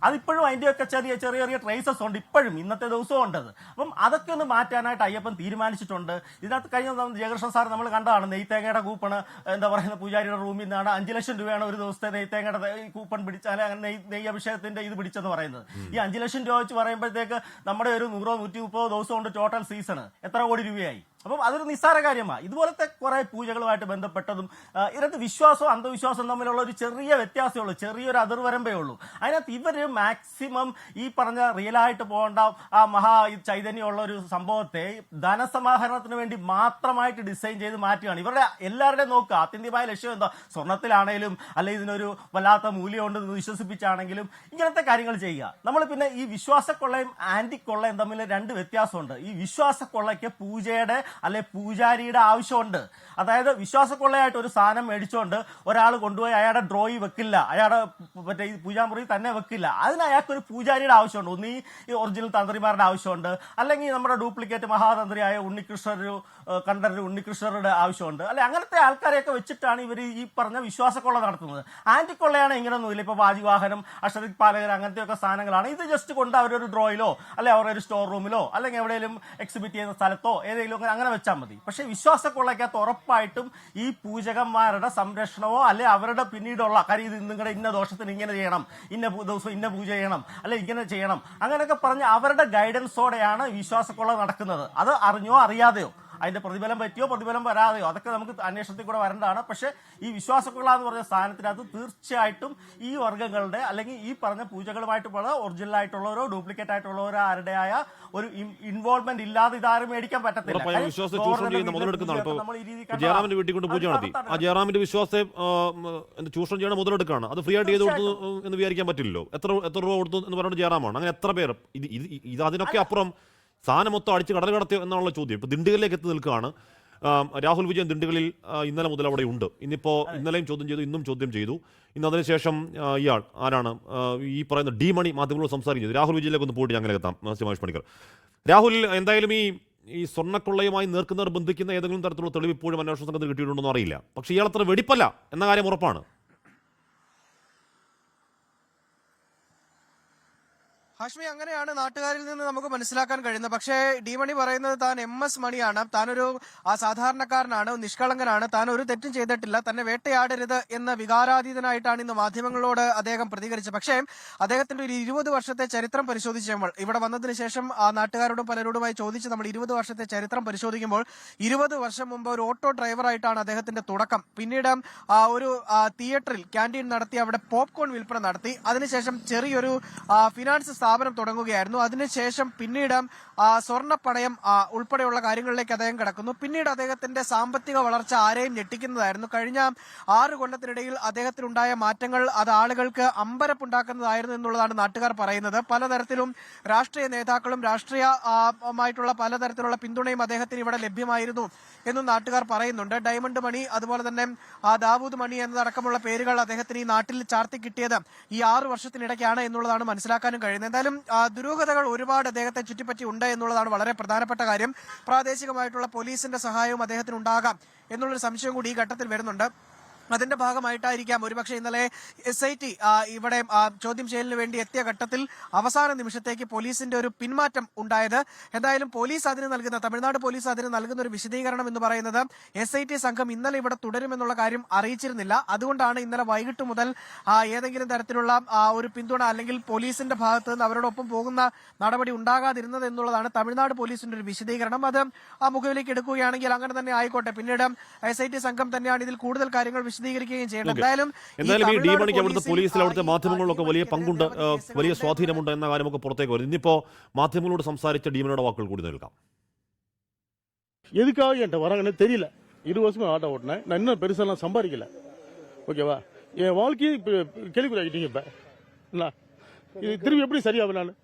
അതിപ്പോഴും അതിന്റെയൊക്കെ ചെറിയ ട്രേസസ് ഉണ്ട്, ഇപ്പോഴും ഇന്നത്തെ ദിവസവും ഉണ്ടത്. അപ്പം അതൊക്കെ ഒന്ന് മാറ്റാനായിട്ട് അയ്യപ്പൻ തീരുമാനിച്ചിട്ടുണ്ട്. ഇതിനകത്ത് കഴിഞ്ഞ ജയകൃഷ്ണൻ സാർ നമ്മൾ കണ്ടതാണ്, നെയ്ത്തേങ്ങയുടെ കൂപ്പണ് എന്താ പറയുന്ന പൂജാരിയുടെ റൂമിൽ നിന്നാണ് 5 ലക്ഷം രൂപയാണ് ഒരു ദിവസത്തെ നെയ്ത്തേങ്ങയുടെ കൂപ്പൺ പിടിച്ചാൽ അങ്ങനെ നെയ്യ് അഭിഷേകത്തിന്റെ ഇത് പിടിച്ചെന്ന് പറയുന്നത്. ഈ 5 ലക്ഷം രൂപ വെച്ച് പറയുമ്പോഴത്തേക്ക് നമ്മുടെ ഒരു 100-130 ദിവസം കൊണ്ട് ടോട്ടൽ സീസൺ എത്ര കോടി രൂപയായി? അപ്പം അതൊരു നിസ്സാര കാര്യമാണ്. ഇതുപോലത്തെ കുറെ പൂജകളുമായിട്ട് ബന്ധപ്പെട്ടതും ഇതിനകത്ത് വിശ്വാസവും അന്ധവിശ്വാസവും തമ്മിലുള്ള ഒരു ചെറിയ വ്യത്യാസമേ ഉള്ളൂ, ചെറിയൊരു അതിർവരമ്പേ ഉള്ളൂ. അതിനകത്ത് ഇവര് മാക്സിമം ഈ പറഞ്ഞ റിയലായിട്ട് പോകേണ്ട ആ ചൈതന്യമുള്ള ഒരു സംഭവത്തെ ധനസമാഹരണത്തിന് വേണ്ടി മാത്രമായിട്ട് ഡിസൈൻ ചെയ്ത് മാറ്റുകയാണ്. ഇവരുടെ എല്ലാവരുടെയും നോക്കുക ആത്യന്തികമായ ലക്ഷ്യം എന്താ? സ്വർണത്തിലാണേലും അല്ലെങ്കിൽ ഇതിനൊരു വല്ലാത്ത മൂല്യമുണ്ട് വിശ്വസിപ്പിച്ചാണെങ്കിലും ഇങ്ങനത്തെ കാര്യങ്ങൾ ചെയ്യുക. നമ്മൾ പിന്നെ ഈ വിശ്വാസക്കൊള്ളയും ആന്റി കൊള്ളയും തമ്മിൽ 2 വ്യത്യാസമുണ്ട്. ഈ വിശ്വാസക്കൊള്ളയ്ക്ക് പൂജയുടെ അല്ലെ പൂജാരിയുടെ ആവശ്യമുണ്ട്. അതായത് വിശ്വാസക്കൊള്ളയായിട്ട് ഒരു സാധനം മേടിച്ചുകൊണ്ട് ഒരാൾ കൊണ്ടുപോയി അയാളുടെ ഡ്രോയി വെക്കില്ല, അയാളുടെ മറ്റേ ഈ പൂജാമുറി തന്നെ വെക്കില്ല. അതിന് അയാൾക്കൊരു പൂജാരിയുടെ ആവശ്യമുണ്ട്. ഒന്നീ ഈ ഒറിജിനൽ തന്ത്രിമാരുടെ ആവശ്യമുണ്ട്, അല്ലെങ്കിൽ നമ്മുടെ ഡ്യൂപ്ലിക്കേറ്റ് മഹാതന്ത്രിയായ ഉണ്ണികൃഷ്ണരുടെ ആവശ്യമുണ്ട്, അല്ലെ അങ്ങനത്തെ ആൾക്കാരെയൊക്കെ വെച്ചിട്ടാണ് ഇവർ ഈ പറഞ്ഞ വിശ്വാസക്കൊള്ള നടത്തുന്നത്. ആന്റിക്കൊള്ളയാണ് ഇങ്ങനൊന്നുമില്ല. ഇപ്പൊ വാജിവാഹനം, അഷ്ടദിക് പാലകർ അങ്ങനത്തെയൊക്കെ സാധനങ്ങളാണ്. ഇത് ജസ്റ്റ് കൊണ്ട് അവരൊരു ഡ്രോയിലോ അല്ലെ അവരുടെ ഒരു സ്റ്റോർ റൂമിലോ അല്ലെങ്കിൽ എവിടെയെങ്കിലും എക്സിബിറ്റ് ചെയ്യുന്ന സ്ഥലത്തോ ഏതെങ്കിലും അങ്ങനെ വെച്ചാൽ മതി. പക്ഷെ വിശ്വാസക്കൊള്ളയ്ക്കകത്ത് ഉറപ്പായിട്ടും ഈ പൂജകന്മാരുടെ സംരക്ഷണമോ അല്ലെ അവരുടെ പിന്നീടുള്ള കാര്യം, ഇത് നിങ്ങളുടെ ഇന്ന ദോഷത്തിന് ഇങ്ങനെ ചെയ്യണം, ഇന്ന ദിവസം ഇന്ന പൂജ ചെയ്യണം, അല്ലെ ഇങ്ങനെ ചെയ്യണം, അങ്ങനെയൊക്കെ പറഞ്ഞ് അവരുടെ ഗൈഡൻസോടെയാണ് വിശ്വാസക്കൊള്ള നടക്കുന്നത്. അത് അറിഞ്ഞോ അറിയാതെയോ അതിന്റെ പ്രതിഫലം പറ്റിയോ പ്രതിഫലം വരാതെയോ അതൊക്കെ നമുക്ക് അന്വേഷണത്തിൽ കൂടെ വരേണ്ടതാണ്. പക്ഷേ ഈ വിശ്വാസക്കൊള്ള എന്ന് പറഞ്ഞ സ്ഥാനത്തിനകത്ത് തീർച്ചയായിട്ടും ഈ വർഗ്ഗങ്ങളുടെ അല്ലെങ്കിൽ ഈ പറഞ്ഞ പൂജകളുമായിട്ടുള്ള ഒറിജിനൽ ആയിട്ടുള്ളവരോ ഡ്യൂപ്ലിക്കേറ്റ് ആയിട്ടുള്ളവരോ ആരുടെയായ ഒരു ഇൻവോൾവ്മെന്റ് ഇല്ലാതെ ഇതാരും മേടിക്കാൻ പറ്റത്തില്ല. വിശ്വാസത്തെ ചൂഷണം ചെയ്യുന്ന മുതലെടുക്കുന്നതാണ്. ഇപ്പോൾ ജയറാമിന്റെ വീട്ടിൽ കൊണ്ട് പൂജ നടത്തി, ആ ജയറാമിന്റെ വിശ്വാസത്തെ ചൂഷണം ചെയ്യണ മുതലെടുക്കുകയാണ്. അത് ഫ്രീ ആയിട്ട് ചെയ്ത് കൊടുത്തു എന്ന് വിചാരിക്കാൻ പറ്റില്ലല്ലോ. എത്ര രൂപ കൊടുത്തു എന്ന് പറയുന്നത് ജയറാമാണ്. അങ്ങനെ എത്ര പേർ ഇത് അതിനൊക്കെ അപ്പുറം സാധനം മൊത്തം അടിച്ച് കടൽ കടത്തിയോ എന്നുള്ള ചോദ്യം. ഇപ്പൊ ദിണ്ടുകളിലേക്ക് എത്തി നിൽക്കുകയാണ് രാഹുൽ വിജയൻ. ദിണ്ടുകളിൽ ഇന്നലെ മുതൽ അവിടെ ഉണ്ട്. ഇന്നലെയും ചോദ്യം ചെയ്തു, ഇന്നും ചോദ്യം ചെയ്തു. ഇന്ന് അതിനുശേഷം ഇയാൾ ആരാണ് ഈ പറയുന്ന ഡി മണി മാധ്യമങ്ങളോട് സംസാരിക്കുന്നത്. രാഹുൽ വിജയനിലേക്ക് ഒന്ന് പോയിട്ട് ഞങ്ങൾ എത്താം. മഹേഷ് പണിക്കർ, രാഹുൽ, എന്തായാലും ഈ സ്വർണ്ണക്കൊള്ളയുമായി നേർക്കുന്നവർ ബന്ധിക്കുന്ന ഏതെങ്കിലും തരത്തിലുള്ള തെളിവ് ഇപ്പോഴും അന്വേഷണ സംഘത്തിന് കിട്ടിയിട്ടുണ്ടെന്ന് അറിയില്ല. പക്ഷേ ഇയാൾ അത്ര വെടിപ്പല്ല എന്ന കാര്യം ഉറപ്പാണ്. ഹാഷ്മി, അങ്ങനെയാണ് നാട്ടുകാരിൽ നിന്ന് നമുക്ക് മനസ്സിലാക്കാൻ കഴിയുന്നത്. പക്ഷേ ഡി മണി പറയുന്നത് താൻ MS മണിയാണ്, താനൊരു സാധാരണക്കാരനാണ്, നിഷ്കളങ്കനാണ്, താൻ ഒരു തെറ്റും ചെയ്തിട്ടില്ല, തന്നെ വേട്ടയാടരുത് എന്ന വികാരാതീതനായിട്ടാണ് ഇന്ന് മാധ്യമങ്ങളോട് അദ്ദേഹം പ്രതികരിച്ചത്. പക്ഷേ അദ്ദേഹത്തിന്റെ ഒരു 20 വർഷത്തെ ചരിത്രം പരിശോധിച്ച് നമ്മൾ ഇവിടെ വന്നതിന് ശേഷം നാട്ടുകാരോടും പലരോടുമായി ചോദിച്ച് നമ്മൾ 20 വർഷത്തെ ചരിത്രം പരിശോധിക്കുമ്പോൾ 20 വർഷം മുമ്പ് ഒരു ഓട്ടോ ഡ്രൈവറായിട്ടാണ് അദ്ദേഹത്തിന്റെ തുടക്കം. പിന്നീട് ഒരു തിയേറ്ററിൽ ക്യാൻറ്റീൻ നടത്തി അവിടെ പോപ്കോൺ വിൽപ്പന നടത്തി. അതിനുശേഷം ചെറിയൊരു ഫിനാൻസ് സ്ഥാപനം തുടങ്ങുകയായിരുന്നു. അതിനുശേഷം പിന്നീട് സ്വർണ്ണപ്പണയം ഉൾപ്പെടെയുള്ള കാര്യങ്ങളിലേക്ക് അദ്ദേഹം കടക്കുന്നു. പിന്നീട് അദ്ദേഹത്തിന്റെ സാമ്പത്തിക വളർച്ച ആരെയും ഞെട്ടിക്കുന്നതായിരുന്നു. കഴിഞ്ഞ 6 കൊല്ലത്തിനിടയിൽ അദ്ദേഹത്തിനുണ്ടായ മാറ്റങ്ങൾ അത് ആളുകൾക്ക് അമ്പരപ്പുണ്ടാക്കുന്നതായിരുന്നു എന്നുള്ളതാണ് നാട്ടുകാർ പറയുന്നത്. പലതരത്തിലും രാഷ്ട്രീയ നേതാക്കളും രാഷ്ട്രീയമായിട്ടുള്ള പലതരത്തിലുള്ള പിന്തുണയും അദ്ദേഹത്തിന് ഇവിടെ ലഭ്യമായിരുന്നു എന്നും നാട്ടുകാർ പറയുന്നുണ്ട്. ഡയമണ്ട് മണി, അതുപോലെ തന്നെ ദാവൂദ് മണി എന്നതടക്കമുള്ള പേരുകൾ അദ്ദേഹത്തിന് ഈ നാട്ടിൽ ചാർത്തി കിട്ടിയത് ഈ 6 വർഷത്തിനിടയ്ക്കാണ് എന്നുള്ളതാണ് മനസ്സിലാക്കാനും കഴിയുന്നത്. എന്തായാലും ദുരൂഹതകൾ ഒരുപാട് അദ്ദേഹത്തെ ചുറ്റിപ്പറ്റി ഉണ്ട് എന്നുള്ളതാണ് വളരെ പ്രധാനപ്പെട്ട കാര്യം. പ്രാദേശികമായിട്ടുള്ള പോലീസിന്റെ സഹായവും അദ്ദേഹത്തിന് ഉണ്ടാകാം എന്നുള്ളൊരു സംശയം കൂടി ഈ ഘട്ടത്തിൽ വരുന്നുണ്ട്. അതിന്റെ ഭാഗമായിട്ടായിരിക്കാം ഒരുപക്ഷെ ഇന്നലെ SIT ഇവിടെ ചോദ്യം ചെയ്യലിന് വേണ്ടി എത്തിയ ഘട്ടത്തിൽ അവസാന നിമിഷത്തേക്ക് പോലീസിന്റെ ഒരു പിന്മാറ്റം ഉണ്ടായത്. എന്തായാലും തമിഴ്നാട് പോലീസ് അതിന് നൽകുന്ന ഒരു വിശദീകരണം എന്ന് പറയുന്നത് SIT സംഘം ഇന്നലെ ഇവിടെ തുടരുമെന്നുള്ള കാര്യം അറിയിച്ചിരുന്നില്ല. അതുകൊണ്ടാണ് ഇന്നലെ വൈകിട്ട് മുതൽ ഏതെങ്കിലും തരത്തിലുള്ള ഒരു പിന്തുണ അല്ലെങ്കിൽ പോലീസിന്റെ ഭാഗത്ത് നിന്ന് അവരോടൊപ്പം പോകുന്ന നടപടി ഉണ്ടാകാതിരുന്നത് എന്നുള്ളതാണ് തമിഴ്നാട് പോലീസിന്റെ ഒരു വിശദീകരണം. അത് മുഖവിലേക്ക് എടുക്കുകയാണെങ്കിൽ അങ്ങനെ തന്നെ ആയിക്കോട്ടെ. പിന്നീട് SIT സംഘം തന്നെയാണ് ഇതിൽ കൂടുതൽ കാര്യങ്ങൾ വിശദീകരിക്കുകയും ചെയ്യണം. എന്തായാലും ഈ ഡി മണിക്ക് അവിടുത്തെ പോലീസിൽ അവിടുത്തെ മാധ്യമങ്ങളിലൊക്കെ വലിയ പങ്കുണ്ട്, വലിയ സ്വാധീനമുണ്ട് എന്ന കാര്യമൊക്കെ പുറത്തേക്ക് വരും. ഇന്നിപ്പോ മാധ്യമങ്ങളോട് സംസാരിച്ച ഡി മണിയുടെ വാക്കുകൾ കൂടി നൽകാം. எதுக்காக என்கிட்ட வராங்கன்னு தெரியல. 20 வருஷமா ஆட்டோ ஓட்டினேன். நான் இன்னும் பெருசாலாம் சம்பாதிக்கல. ஓகேவா? என் வாழ்க்கையை கேள்விக்குள்ளாக்கிட்டீங்க. இப்ப என்ன இது திரும்பி எப்படி சரியாகும்? நான்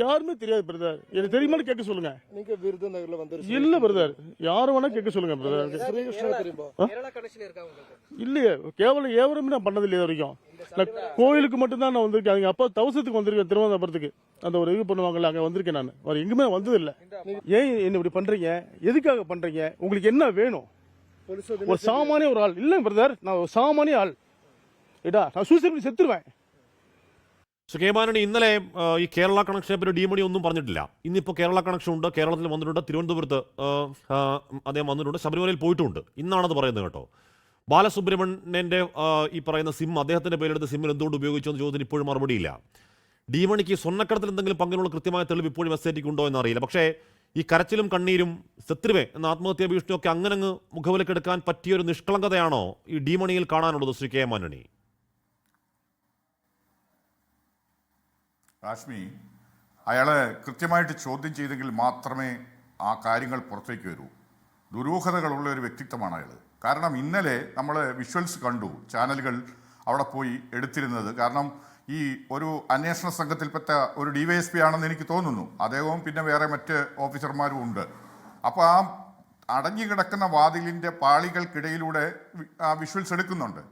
யாருமே தெரியாது பிரதர். எனக்கு தெரியுமான்னு கேட்க சொல்லுங்க. நீங்க விருதுநகர்ல வந்து இல்ல பிரதர், யாரும் வேணா கேட்க சொல்லுங்க பிரதர். இல்லையே, கேவலம் ஏவரமே நான் பண்ணது இல்லையா வரைக்கும். நான் கோயிலுக்கு மட்டும்தான் நான் வந்திருக்கேன். அவங்க அப்பா தவசத்துக்கு வந்திருக்கேன், திருவனந்தபுரத்துக்கு. அந்த ஒரு இது பண்ணுவாங்கல்ல, அங்க வந்திருக்கேன். நான் வேற எங்குமே வந்தது இல்ல. ஏன் என்ன இப்படி பண்றீங்க? எதுக்காக பண்றீங்க? உங்களுக்கு என்ன வேணும்? ஒரு சாமானிய ஒரு ஆள் இல்ல பிரதர், நான் ஒரு சாமானிய ஆள். ஏடா, நான் சூசைட் பண்ணி செத்துருவேன். സുഖേമാനണി, ഇന്നലെ ഈ കേരള കണക്ഷനെ പറ്റി ഡി മണി ഒന്നും പറഞ്ഞിട്ടില്ല. ഇന്നിപ്പോൾ കേരള കണക്ഷൻ ഉണ്ട്, കേരളത്തിൽ വന്നിട്ടുണ്ട്, തിരുവനന്തപുരത്ത് അദ്ദേഹം വന്നിട്ടുണ്ട്, ശബരിമലയിൽ പോയിട്ടുമുണ്ട്. ഇന്നാണത് പറയുന്നത് കേട്ടോ. ബാലസുബ്രഹ്മണ്യന്റെ ഈ പറയുന്ന സിം, അദ്ദേഹത്തിന്റെ പേരെടുത്ത സിമ്മിൽ എന്തുകൊണ്ട് ഉപയോഗിച്ചു എന്ന ചോദ്യത്തിന് ഇപ്പോഴും മറുപടിയില്ല. ഡി മണിക്ക് സ്വർണ്ണക്കടത്തിൽ എന്തെങ്കിലും പങ്കിനുള്ള കൃത്യമായ തെളിവ് ഇപ്പോഴും SITക്ക് ഉണ്ടോ എന്നറിയില്ല. പക്ഷേ ഈ കരച്ചിലും കണ്ണീരും ശത്രുവേ എന്ന ആത്മഹത്യാ ഭീഷണിയൊക്കെ അങ്ങനെ മുഖവിലക്കെടുക്കാൻ പറ്റിയൊരു നിഷ്കളങ്കതയാണോ ഈ ഡി മണിയിൽ കാണാനുള്ളത്, ശ്രീ കെ മാനണി? കാശ്മി അയാളെ കൃത്യമായിട്ട് ചോദ്യം ചെയ്തെങ്കിൽ മാത്രമേ ആ കാര്യങ്ങൾ പുറത്തേക്ക് വരൂ. ദുരൂഹതകളുള്ള ഒരു വ്യക്തിത്വമാണ് അയാൾ. കാരണം ഇന്നലെ നമ്മൾ വിഷ്വൽസ് കണ്ടു, ചാനലുകൾ അവിടെ പോയി എടുത്തിരുന്നത്. കാരണം ഈ ഒരു അന്വേഷണ സംഘത്തിൽപ്പെട്ട ഒരു DYSP ആണെന്ന് എനിക്ക് തോന്നുന്നു. അദ്ദേഹവും പിന്നെ വേറെ മറ്റ് ഓഫീസർമാരും ഉണ്ട്. അപ്പോൾ ആ അടഞ്ഞു കിടക്കുന്ന വാതിലിൻ്റെ പാളികൾക്കിടയിലൂടെ ആ വിഷ്വൽസ് എടുക്കുന്നുണ്ട്.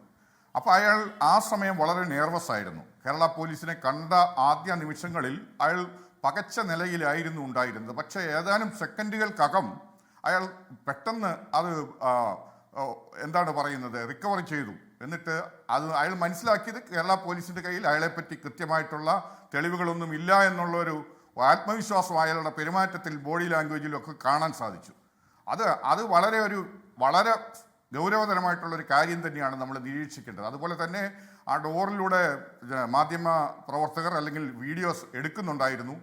അപ്പോൾ അയാൾ ആ സമയം വളരെ നെർവസ് ആയിരുന്നു. കേരള പോലീസിനെ കണ്ട ആദ്യ നിമിഷങ്ങളിൽ അയാൾ പകച്ച നിലയിലായിരുന്നു ഉണ്ടായിരുന്നത്. പക്ഷേ ഏതാനും സെക്കൻഡുകൾക്കകം അയാൾ പെട്ടെന്ന് അത് എന്താണ് പറയുന്നത് റിക്കവർ ചെയ്തു. എന്നിട്ട് അയാൾ മനസ്സിലാക്കിയത് കേരള പോലീസിൻ്റെ കയ്യിൽ അയാളെപ്പറ്റി കൃത്യമായിട്ടുള്ള തെളിവുകളൊന്നും ഇല്ല എന്നുള്ളൊരു ആത്മവിശ്വാസം അയാളുടെ പെരുമാറ്റത്തിൽ, ബോഡി ലാംഗ്വേജിലും ഒക്കെ കാണാൻ സാധിച്ചു. അത് വളരെ ഗൗരവതരമായിട്ടുള്ളൊരു കാര്യം തന്നെയാണ് നമ്മൾ നിരീക്ഷിക്കേണ്ടത്. അതുപോലെ തന്നെ ആ ഡോറിലൂടെ മാധ്യമ പ്രവർത്തകർ അല്ലെങ്കിൽ വീഡിയോസ് എടുക്കുന്നുണ്ടായിരുന്നു.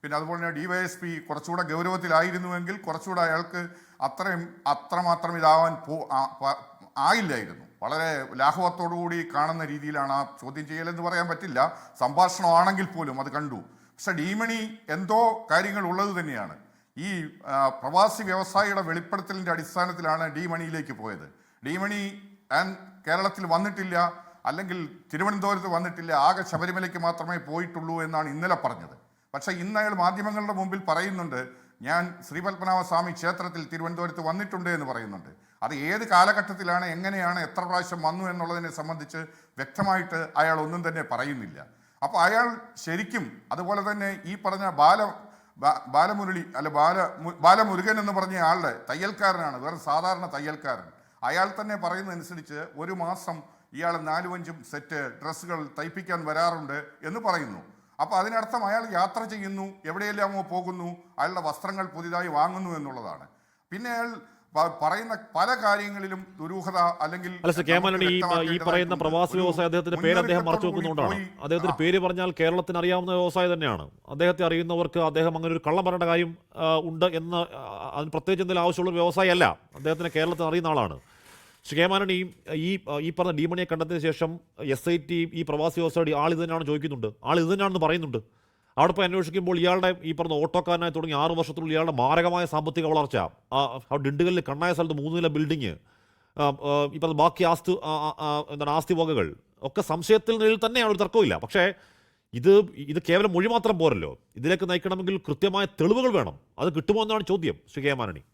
പിന്നെ അതുപോലെ തന്നെ DYSP കുറച്ചുകൂടെ ഗൗരവത്തിലായിരുന്നുവെങ്കിൽ കുറച്ചുകൂടെ അയാൾക്ക് അത്രമാത്രം ഇതാവാൻ ആയില്ലായിരുന്നു. വളരെ ലാഘവത്തോടുകൂടി കാണുന്ന രീതിയിലാണ് ആ ചോദ്യം ചെയ്യലെന്ന് പറയാൻ പറ്റില്ല, സംഭാഷണമാണെങ്കിൽ പോലും അത് കണ്ടു. പക്ഷെ ഡീമണി എന്തോ കാര്യങ്ങൾ ഉള്ളത് തന്നെയാണ്. ഈ പ്രവാസി വ്യവസായിയുടെ വെളിപ്പെടുത്തലിൻ്റെ അടിസ്ഥാനത്തിലാണ് ഡീമണിയിലേക്ക് പോയത്. ഡീമണി കേരളത്തിൽ വന്നിട്ടില്ല, അല്ലെങ്കിൽ തിരുവനന്തപുരത്ത് വന്നിട്ടില്ല, ആകെ ശബരിമലയ്ക്ക് മാത്രമേ പോയിട്ടുള്ളൂ എന്നാണ് ഇന്നലെ പറഞ്ഞത്. പക്ഷേ ഇന്ന് അയാൾ മാധ്യമങ്ങളുടെ മുമ്പിൽ പറയുന്നുണ്ട്, ഞാൻ ശ്രീപത്മനാഭസ്വാമി ക്ഷേത്രത്തിൽ തിരുവനന്തപുരത്ത് വന്നിട്ടുണ്ട് എന്ന് പറയുന്നുണ്ട്. അത് ഏത് കാലഘട്ടത്തിലാണ്, എങ്ങനെയാണ്, എത്ര പ്രാവശ്യം വന്നു എന്നുള്ളതിനെ സംബന്ധിച്ച് വ്യക്തമായിട്ട് അയാൾ ഒന്നും തന്നെ പറയുന്നില്ല. അപ്പോൾ അയാൾ ശരിക്കും അതുപോലെ തന്നെ ഈ പറഞ്ഞ ബാലമുരുകൻ എന്ന് പറഞ്ഞ ആളുടെ തയ്യൽക്കാരനാണ്, വേറെ സാധാരണ തയ്യൽക്കാരൻ. അയാൾ തന്നെ പറയുന്നതനുസരിച്ച് ഒരു മാസം ഇയാൾ 4-5 സെറ്റ് ഡ്രസ്സുകൾ തയ്പ്പിക്കാൻ വരാറുണ്ട് എന്ന് പറയുന്നു. അപ്പോൾ അതിനർത്ഥം അയാൾ യാത്ര ചെയ്യുന്നു, എവിടെയെല്ലാമോ പോകുന്നു, അയാളുടെ വസ്ത്രങ്ങൾ പുതിയതായി വാങ്ങുന്നു എന്നുള്ളതാണ്. പിന്നെ അയാൾ പറയുന്ന പല കാര്യങ്ങളിലും ദുരൂഹത അല്ലെങ്കിൽ ഈ പറയുന്ന പ്രവാസി വ്യവസായ അദ്ദേഹത്തിന്റെ പേര് അദ്ദേഹം മറച്ചു വെക്കുന്നുകൊണ്ടാണ്. അദ്ദേഹത്തിന്റെ പേര് പറഞ്ഞാൽ കേരളത്തിന് അറിയാവുന്ന വ്യവസായം തന്നെയാണ്. അദ്ദേഹത്തെ അറിയുന്നവർക്ക് അദ്ദേഹം അങ്ങനെ ഒരു കള്ളം പറയേണ്ട കാര്യം ഉണ്ട് എന്ന് അതിന് പ്രത്യേകിച്ച് എന്തെങ്കിലും ആവശ്യമുള്ള ഒരു വ്യവസായമല്ല, അദ്ദേഹത്തിന് കേരളത്തിന് അറിയുന്ന ആളാണ്. ശ്രീ കെ മാനണി, ഈ പറഞ്ഞ ഡീമണിയെ കണ്ടതിന് ശേഷം SIT ഈ പ്രവാസി വ്യവസായ ആൾ ഇത് തന്നെയാണ് ചോദിക്കുന്നുണ്ട്, ആൾ ഇത് തന്നെയാണെന്ന് പറയുന്നുണ്ട്. അവിടെ പോയി അന്വേഷിക്കുമ്പോൾ ഇയാളുടെ ഈ പറഞ്ഞ ഓട്ടോക്കാരനായി തുടങ്ങി 6 വർഷത്തിനുള്ളിൽ ഇയാളുടെ മാരകമായ സാമ്പത്തിക വളർച്ച, ഡിണ്ടുകളിൽ കണ്ണായ സ്ഥലത്ത് 3 നില ബിൽഡിങ്, ഈ പറഞ്ഞ ബാക്കി ആസ്തി വകകൾ ഒക്കെ സംശയത്തിൽ നിലയിൽ തന്നെയാണ്, ഒരു തർക്കമില്ല. പക്ഷേ ഇത് കേവലം മൊഴി മാത്രം പോരല്ലോ, ഇതിലേക്ക് നയിക്കണമെങ്കിൽ കൃത്യമായ തെളിവുകൾ വേണം. അത് കിട്ടുമോ എന്നാണ് ചോദ്യം, ശ്രീ കെ മാനണി.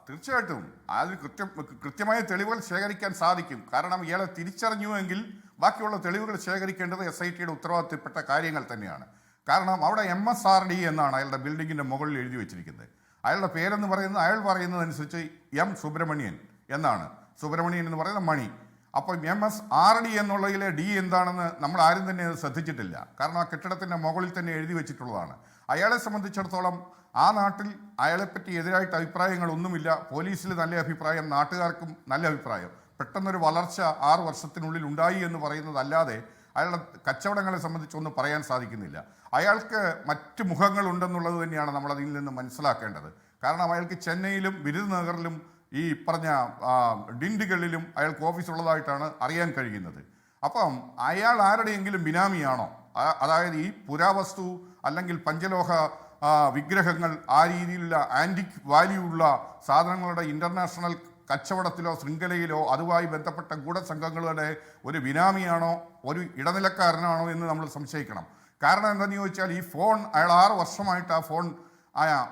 തീർച്ചയായിട്ടും അതിന് കൃത്യമായ തെളിവുകൾ ശേഖരിക്കാൻ സാധിക്കും. കാരണം ഇയാളെ തിരിച്ചറിഞ്ഞുവെങ്കിൽ ബാക്കിയുള്ള തെളിവുകൾ ശേഖരിക്കേണ്ടത് SITയുടെ ഉത്തരവാദിത്തപ്പെട്ട കാര്യങ്ങൾ തന്നെയാണ്. കാരണം അവിടെ MSRD എന്നാണ് അയാളുടെ ബിൽഡിങ്ങിൻ്റെ മുകളിൽ എഴുതി വെച്ചിരിക്കുന്നത്. അയാളുടെ പേരെന്ന് പറയുന്നത്, അയാൾ പറയുന്നതനുസരിച്ച് M സുബ്രഹ്മണ്യൻ എന്നാണ്. സുബ്രഹ്മണ്യൻ എന്ന് പറയുന്ന മണി. അപ്പം MSRD എന്നുള്ളതിലെ D എന്താണെന്ന് നമ്മൾ ആരും തന്നെ ശ്രദ്ധിച്ചിട്ടില്ല. കാരണം ആ കെട്ടിടത്തിൻ്റെ മുകളിൽ തന്നെ എഴുതി വെച്ചിട്ടുള്ളതാണ്. അയാളെ സംബന്ധിച്ചിടത്തോളം ആ നാട്ടിൽ അയാളെപ്പറ്റി എതിരായിട്ട് അഭിപ്രായങ്ങളൊന്നുമില്ല. പോലീസിൽ നല്ല അഭിപ്രായം, നാട്ടുകാർക്കും നല്ല അഭിപ്രായം. പെട്ടെന്നൊരു വളർച്ച 6 വർഷത്തിനുള്ളിൽ ഉണ്ടായി എന്ന് പറയുന്നതല്ലാതെ അയാളുടെ കച്ചവടങ്ങളെ സംബന്ധിച്ചൊന്നും പറയാൻ സാധിക്കുന്നില്ല. അയാൾക്ക് മറ്റ് മുഖങ്ങളുണ്ടെന്നുള്ളത് തന്നെയാണ് നമ്മൾ അതിൽ നിന്ന് മനസ്സിലാക്കേണ്ടത്. കാരണം അയാൾക്ക് ചെന്നൈയിലും വിരുദ്നഗറിലും ഈ പറഞ്ഞ ഡിണ്ടുകളിലും അയാൾക്ക് ഓഫീസുള്ളതായിട്ടാണ് അറിയാൻ കഴിയുന്നത്. അപ്പം അയാൾ ആരുടെയെങ്കിലും ബിനാമിയാണോ? അതായത് ഈ പുരാവസ്തു അല്ലെങ്കിൽ പഞ്ചലോഹ വിഗ്രഹങ്ങൾ, ആ രീതിയിലുള്ള ആൻറ്റിക് വാല്യൂ ഉള്ള സാധനങ്ങളുടെ ഇൻ്റർനാഷണൽ കച്ചവടത്തിലോ ശൃംഖലയിലോ അതുമായി ബന്ധപ്പെട്ട ഗൂഢസംഘങ്ങളുടെ ഒരു ബിനാമിയാണോ, ഒരു ഇടനിലക്കാരനാണോ എന്ന് നമ്മൾ സംശയിക്കണം. കാരണം എന്താണെന്ന് ചോദിച്ചാൽ ഈ ഫോൺ അയാൾ 6 വർഷമായിട്ട് ആ ഫോൺ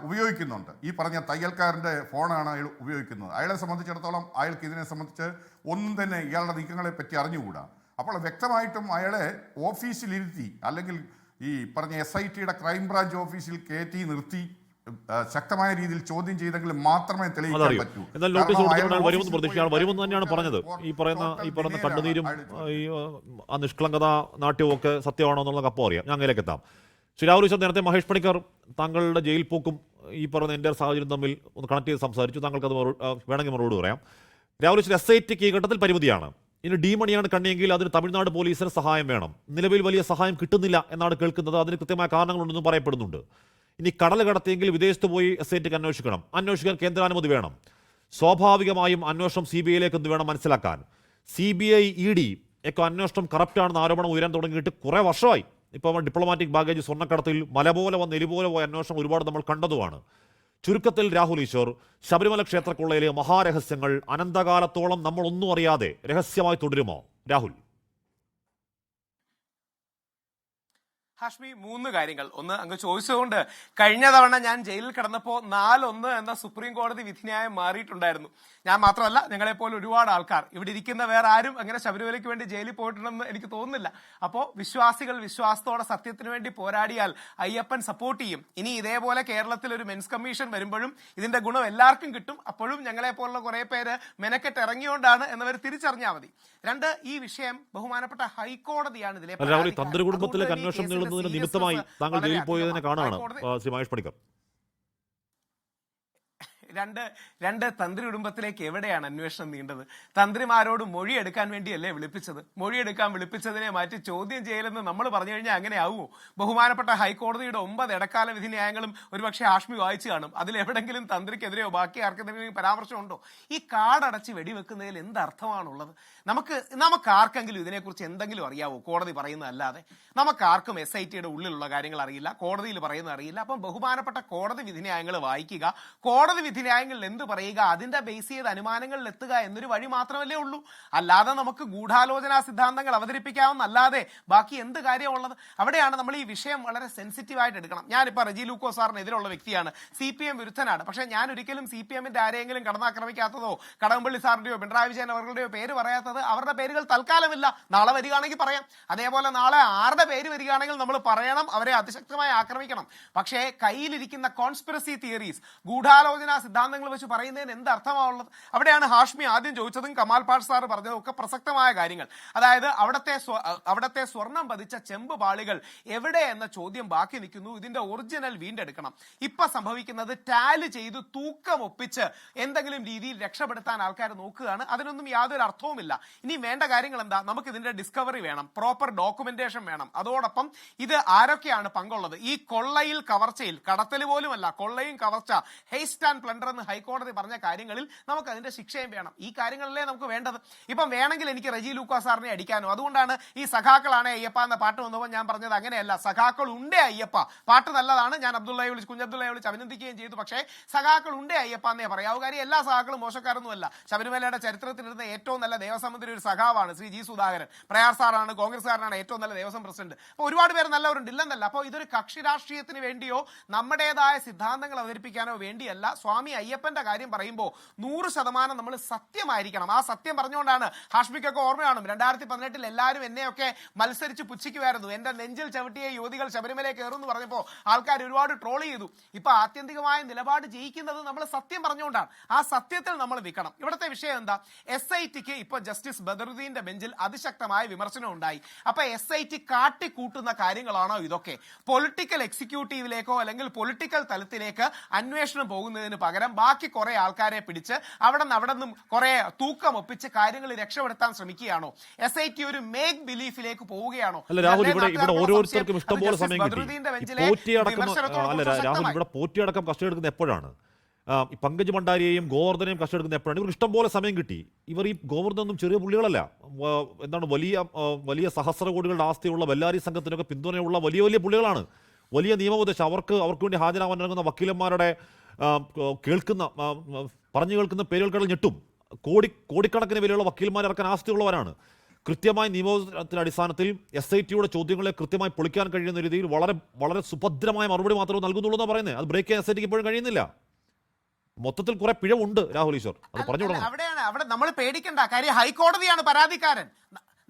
ഉപയോഗിക്കുന്നുണ്ട്. ഈ പറഞ്ഞ തയ്യൽക്കാരൻ്റെ ഫോണാണ് അയാൾ ഉപയോഗിക്കുന്നത്. അയാളെ സംബന്ധിച്ചിടത്തോളം അയാൾക്ക് ഇതിനെ സംബന്ധിച്ച് ഒന്നും തന്നെ ഇയാളുടെ നീക്കങ്ങളെ പറ്റി അറിഞ്ഞുകൂടാ. അപ്പോൾ വ്യക്തമായിട്ടും അയാളെ ഓഫീസിലിരുത്തി, അല്ലെങ്കിൽ ഈ പറഞ്ഞ SITയുടെ ക്രൈംബ്രാഞ്ച് ഓഫീസിൽ കയറ്റി നിർത്തി ശക്തമായ രീതിയിൽ ചോദ്യം ചെയ്തെങ്കിൽ മാത്രമേ തെളിയിക്കാൻ പറ്റൂ. എന്നാൽ നോട്ടീസ് വരുമെന്ന് പ്രതീക്ഷയാണ്, വരുമെന്ന് തന്നെയാണ് പറഞ്ഞത്. ഈ പറയുന്ന കണ്ണുനീരും ആ നിഷ്കളങ്കത നാട്യവും ഒക്കെ സത്യമാണോ എന്നുള്ളത് അപ്പോൾ അറിയാം. ഞാൻ അങ്ങനെയൊക്കെ എത്താം. ശ്രീ രാഹുൽ ഈശ്വർ, നേരത്തെ മഹേഷ് പണിക്കർ താങ്കളുടെ ജയിൽ പോക്കും ഈ പറഞ്ഞ എൻ്റെ സാഹചര്യം തമ്മിൽ ഒന്ന് കണക്ട് ചെയ്ത് സംസാരിച്ചു. താങ്കൾക്ക് അത് വേണമെങ്കിൽ മറുപടി പറയാം. രാഹുൽ ഈശ്വർ, SITക്ക് ഈ ഘട്ടത്തിൽ പരിമിതിയാണ്. ഇനി ഡീമണിയാണ് കണ്ണിയെങ്കിൽ അതിന് തമിഴ്നാട് പോലീസിന് സഹായം വേണം. നിലവിൽ വലിയ സഹായം കിട്ടുന്നില്ല എന്നാണ് കേൾക്കുന്നത്. അതിന് കൃത്യമായ കാരണങ്ങളുണ്ടെന്നും പറയപ്പെടുന്നുണ്ട്. ഇനി കടൽ കടത്തിയെങ്കിൽ വിദേശത്ത് പോയി SITക്ക് അന്വേഷിക്കാൻ കേന്ദ്രാനുമതി വേണം. സ്വാഭാവികമായും അന്വേഷണം CBIയിലേക്ക് എന്ത് വേണം മനസ്സിലാക്കാൻ. CBI ED ഒക്കെ അന്വേഷണം കറപ്റ്റാണെന്ന് ആരോപണം ഉയരാൻ തുടങ്ങിയിട്ട് കുറേ വർഷമായി. ഇപ്പോൾ ഡിപ്ലോമാറ്റിക് ബാഗേജ് സ്വർണ്ണക്കടത്തിൽ മല പോലെ വന്ന് എലിപോലെ പോയ അന്വേഷണം ഒരുപാട് നമ്മൾ കണ്ടതുമാണ്. ചുരുക്കത്തിൽ രാഹുൽ ഈശ്വർ, ശബരിമല ക്ഷേത്രക്കൊള്ളയിലെ മഹാരഹസ്യങ്ങൾ അനന്തകാലത്തോളം നമ്മൾ ഒന്നും അറിയാതെ രഹസ്യമായി തുടരുമോ? രാഹുൽ. ഹാഷ്മി, 3 കാര്യങ്ങൾ. ഒന്ന്, അങ്ങ് ചോദിച്ചുകൊണ്ട് കഴിഞ്ഞ തവണ ഞാൻ ജയിലിൽ കിടന്നപ്പോൾ 4-1 എന്ന സുപ്രീം കോടതി വിധിന്യായം മാറിയിട്ടുണ്ടായിരുന്നു. ഞാൻ മാത്രമല്ല, ഞങ്ങളെപ്പോലെ ഒരുപാട് ആൾക്കാർ, ഇവിടെ ഇരിക്കുന്ന വേറെ ആരും അങ്ങനെ ശബരിമലയ്ക്ക് വേണ്ടി ജയിലിൽ പോയിട്ടുണ്ടെന്ന് എനിക്ക് തോന്നുന്നില്ല. അപ്പോൾ വിശ്വാസികൾ വിശ്വാസത്തോടെ സത്യത്തിന് വേണ്ടി പോരാടിയാൽ അയ്യപ്പൻ സപ്പോർട്ട് ചെയ്യും. ഇനി ഇതേപോലെ കേരളത്തിൽ ഒരു മെൻസ് കമ്മീഷൻ വരുമ്പോഴും ഇതിന്റെ ഗുണം എല്ലാവർക്കും കിട്ടും. അപ്പോഴും ഞങ്ങളെപ്പോലുള്ള കുറെ പേര് മെനക്കെട്ട് ഇറങ്ങിയോണ്ടാണ് എന്നവർ തിരിച്ചറിഞ്ഞാൽ മതി. 2, ഈ വിഷയം ബഹുമാനപ്പെട്ട ഹൈക്കോടതിയാണ് ഇതിലെ തന്ത്രകുടുംബത്തിലേക്ക് അന്വേഷണം നീളുന്നതിന് നിമിത്തമായി താങ്കൾ ജയിലിൽ പോയതിനെ കാണാണ് ശ്രീ മഹേഷ് പണിക്കർ. രണ്ട് തന്ത്രി കുടുംബത്തിലേക്ക് എവിടെയാണ് അന്വേഷണം നീണ്ടത്? തന്ത്രിമാരോട് മൊഴിയെടുക്കാൻ വേണ്ടിയല്ലേ വിളിപ്പിച്ചത്? മൊഴിയെടുക്കാൻ വിളിപ്പിച്ചതിനെ മാറ്റി ചോദ്യം ചെയ്യലെന്ന് നമ്മൾ പറഞ്ഞു കഴിഞ്ഞാൽ അങ്ങനെ ആവുമോ? ബഹുമാനപ്പെട്ട ഹൈക്കോടതിയുടെ 9 ഇടക്കാല വിധി ന്യായങ്ങളും ഒരുപക്ഷെ ഹാഷ്മി വായിച്ചു കാണും. അതിലെവിടെങ്കിലും തന്ത്രിക്കെതിരെയോ ബാക്കി ആർക്കെതിരെയും പരാമർശമുണ്ടോ? ഈ കാടടച്ച് വെടിവെക്കുന്നതിൽ എന്തർത്ഥമാണുള്ളത്? നമുക്ക് ആർക്കെങ്കിലും ഇതിനെക്കുറിച്ച് എന്തെങ്കിലും അറിയാവോ? കോടതി പറയുന്നതല്ലാതെ നമുക്കാർക്കും SITയുടെ ഉള്ളിലുള്ള കാര്യങ്ങൾ അറിയില്ല, കോടതിയിൽ പറയുന്നത് അറിയില്ല. അപ്പം ബഹുമാനപ്പെട്ട കോടതി വിധിന്യായങ്ങൾ വായിക്കുക, കോടതി വിധിന്യായങ്ങളിൽ എന്ത് പറയുക, അതിന്റെ ബേസ് ചെയ്ത് അനുമാനങ്ങളിൽ എത്തുക എന്നൊരു വഴി മാത്രമല്ലേ ഉള്ളൂ. അല്ലാതെ നമുക്ക് ഗൂഢാലോചനാ സിദ്ധാന്തങ്ങൾ അവതരിപ്പിക്കാവുന്നല്ലാതെ ബാക്കി എന്ത് കാര്യമുള്ളത്? അവിടെയാണ് നമ്മൾ ഈ വിഷയം വളരെ സെൻസിറ്റീവ് ആയിട്ട് എടുക്കണം. ഞാനിപ്പോൾ റെജി ലൂക്കോ സാറിനെതിരുള്ള വ്യക്തിയാണ്, CPM വിരുദ്ധനാണ്. പക്ഷെ ഞാൻ ഒരിക്കലും CPMന്റെ ആരെങ്കിലും കടന്നാക്രമിക്കാത്തതോ കടകംപള്ളി സാറിന്റെയോ പിണറായി വിജയൻ അവരുടെയോ പേര് പറയാത്തത് അവരുടെ പേരുകൾ തൽക്കാലമില്ല. നാളെ വരികയാണെങ്കിൽ പറയാം. അതേപോലെ നാളെ ആരുടെ പേര് വരികയാണെങ്കിൽ നമ്മൾ പറയണം, അവരെ അതിശക്തമായി ആക്രമിക്കണം. പക്ഷേ കയ്യിലിരിക്കുന്ന കോൺസ്പിറസി തിയറീസ്, ഗൂഢാലോചന സിദ്ധാന്തങ്ങൾ വെച്ച് പറയുന്നതിന് എന്ത് അർത്ഥമാണുള്ളത്? അവിടെയാണ് ഹാഷ്മി ആദ്യം ചോദിച്ചതും കമാൽ പാഷ് സാർ പറഞ്ഞതും ഒക്കെ പ്രസക്തമായ കാര്യങ്ങൾ. അതായത് അവിടത്തെ സ്വർണം പതിച്ച ചെമ്പ് പാളികൾ എവിടെ എന്ന ചോദ്യം ബാക്കി നിൽക്കുന്നു. ഇതിന്റെ ഒറിജിനൽ വീണ്ടെടുക്കണം. ഇപ്പൊ സംഭവിക്കുന്നത് ടാല് ചെയ്ത് തൂക്കം ഒപ്പിച്ച് എന്തെങ്കിലും രീതിയിൽ രക്ഷപ്പെടുത്താൻ ആൾക്കാർ നോക്കുകയാണ്. അതിനൊന്നും യാതൊരു അർത്ഥവുമില്ല. ഇനി വേണ്ട കാര്യങ്ങൾ എന്താ? നമുക്ക് ഇതിന്റെ ഡിസ്കവറി വേണം, പ്രോപ്പർ ഡോക്യുമെന്റേഷൻ വേണം. അതോടൊപ്പം ഇത് ആരൊക്കെയാണ് പങ്കുള്ളത്? ഈ കൊള്ളയിൽ കവർച്ചയിൽ, കടത്തൽ പോലുമല്ല, കൊള്ളയും കവർച്ച, ഹേസ്റ്റ് ആൻഡ് പ്ലണ്ടർ എന്ന് ഹൈക്കോടതി പറഞ്ഞ കാര്യങ്ങളിൽ നമുക്ക് അതിന്റെ ശിക്ഷയും വേണം. ഈ കാര്യങ്ങളല്ലേ നമുക്ക് വേണ്ടത്. ഇപ്പം വേണമെങ്കിൽ എനിക്ക് റെജി ലൂക്കോ സാറിനെ അടിക്കാനോ, അതുകൊണ്ടാണ് ഈ സഖാക്കളാണ് അയ്യപ്പ എന്ന പാട്ട് വന്നപ്പോൾ ഞാൻ പറഞ്ഞത് അങ്ങനെയല്ല. സഖാക്കൾ ഉണ്ടേ അയ്യപ്പ പാട്ട് നല്ലതാണ്, ഞാൻ കുഞ്ഞബ്ദുള്ളയെ വിളിച്ച് അഭിനന്ദിക്കുകയും ചെയ്തു. പക്ഷേ സഖാക്കൾ ഉണ്ടേ അയ്യപ്പ എന്നേ പറയാവൂ. കാര്യം എല്ലാ സഖാക്കളും മോശക്കാരൊന്നുമല്ല. ശബരിമലയുടെ ചരിത്രത്തിലിരുന്ന ഏറ്റവും നല്ല ദേവസ്വം മന്ത്രി ഒരു സഖാവാണ്, ശ്രീ ജി സുധാകരൻ. പ്രയാർ സാറാണ്, കോൺഗ്രസ്സുകാരനാണ് ഏറ്റവും നല്ല ദേവസ്വം പ്രസിഡന്റ്. അപ്പോൾ ഒരുപാട് പേര് നല്ലവരുണ്ട്, ഇല്ലെന്നല്ല. അപ്പോൾ ഇതൊരു കക്ഷി രാഷ്ട്രീയത്തിന് വേണ്ടിയോ നമ്മുടേതായ സിദ്ധാന്തങ്ങൾ അവതരിപ്പിക്കാനോ വേണ്ടിയല്ല. സ്വാമി അയ്യപ്പന്റെ കാര്യം പറയുമ്പോൾ 100% നമ്മൾ സത്യമായിരിക്കണം. ആ സത്യം പറഞ്ഞുകൊണ്ടാണ്, ഹാഷ്മിക്കൊക്കെ ഓർമ്മ കാണും, 2018 എല്ലാവരും എന്നെയൊക്കെ മത്സരിച്ച് പുച്ഛിക്കുമായിരുന്നു. എന്റെ നെഞ്ചിൽ ചവിട്ടിയ യുവതികൾ ശബരിമലയെ കയറും എന്ന് പറഞ്ഞപ്പോൾ ആൾക്കാർ ഒരുപാട് ട്രോൾ ചെയ്തു. ഇപ്പൊ ആത്യന്തികമായ നിലപാട് ജയിക്കുന്നത് നമ്മൾ സത്യം പറഞ്ഞുകൊണ്ടാണ്. ആ സത്യത്തിൽ നമ്മൾ നിൽക്കണം. ഇവിടുത്തെ വിഷയം എന്താ? SITക്ക് ഇപ്പൊ ജസ്റ്റിസ് ബദറുദ്ദീന്റെ ബെഞ്ചിൽ അതിശക്തമായ വിമർശനം ഉണ്ടായി. അപ്പൊ SIT കാട്ടിക്കൂട്ടുന്ന കാര്യങ്ങളാണോ ഇതൊക്കെ? പൊളിറ്റിക്കൽ എക്സിക്യൂട്ടീവിലേക്കോ അല്ലെങ്കിൽ പൊളിറ്റിക്കൽ തലത്തിലേക്ക് അന്വേഷണം പോകുന്നതിന് പകരം ബാക്കി കുറെ ആൾക്കാരെ പിടിച്ച് അവിടെ നിന്നും കുറെ തൂക്കം ഒപ്പിച്ച് കാര്യങ്ങൾ രക്ഷപ്പെടുത്താൻ ശ്രമിക്കുകയാണോ? SIT ഒരു മേക്ക് ബിലീഫിലേക്ക് പോവുകയാണോ? അല്ല രാഹുൽ, ഇവിടെ ഓരോരുത്തർക്കും ഇഷ്ടംപോലെ സമയം കിട്ടി. രാഹുൽ, ഇവിടെ പോറ്റിയടക്കം കസ്റ്റഡിയെടുക്കുന്ന എപ്പോഴാണ്? ഈ പങ്കജ് ഭണ്ഡാരിയെയും ഗോവർദ്ധനെയും കസ്റ്റഡിയെടുക്കുന്ന എപ്പോഴാണ്? ഇവർക്ക് ഇഷ്ടംപോലെ സമയം കിട്ടി. ഇവർ ഈ ഗോവർദ്ധനൊന്നും ചെറിയ പുള്ളികളല്ല. എന്താണ്, വലിയ സഹസ്ര കോടികളുടെ ആസ്തിയുള്ള ബെല്ലാരി സംഘത്തിനൊക്കെ പിന്തുണയുള്ള വലിയ വലിയ പുള്ളികളാണ്. വലിയ നിയമോപദേശം. അവർക്ക് വേണ്ടി ഹാജരാവാൻ ഇറങ്ങുന്ന വക്കീലന്മാരുടെ പറഞ്ഞു കേൾക്കുന്ന പേരുകൾക്കിടയിൽ ഞെട്ടും. കോടിക്കണക്കിന് വിലയുള്ള വക്കീൽമാർ ഇറക്കാൻ ആസ്തിയുള്ളവരാണ്. കൃത്യമായ നിയമത്തിന്റെ അടിസ്ഥാനത്തിൽ SITയുടെ ചോദ്യങ്ങളെ കൃത്യമായി പൊളിക്കാൻ കഴിയുന്ന രീതിയിൽ വളരെ വളരെ സുഭദ്രമായ മറുപടി മാത്രമേ നൽകുന്നുള്ളൂ എന്നാണ് പറയുന്നത്. അത് ബ്രേക്ക് ചെയ്യാൻ SITക്ക് ഇപ്പോഴും കഴിയുന്നില്ല. മൊത്തത്തിൽ കുറെ പിഴവുണ്ട് രാഹുൽ ഈശ്വർ, അത് പറഞ്ഞു തുടങ്ങണം. അവിടെ നമ്മൾ പേടിക്കേണ്ട കാര്യം ഹൈക്കോടതിയാണ് പരാതിക്കാരൻ.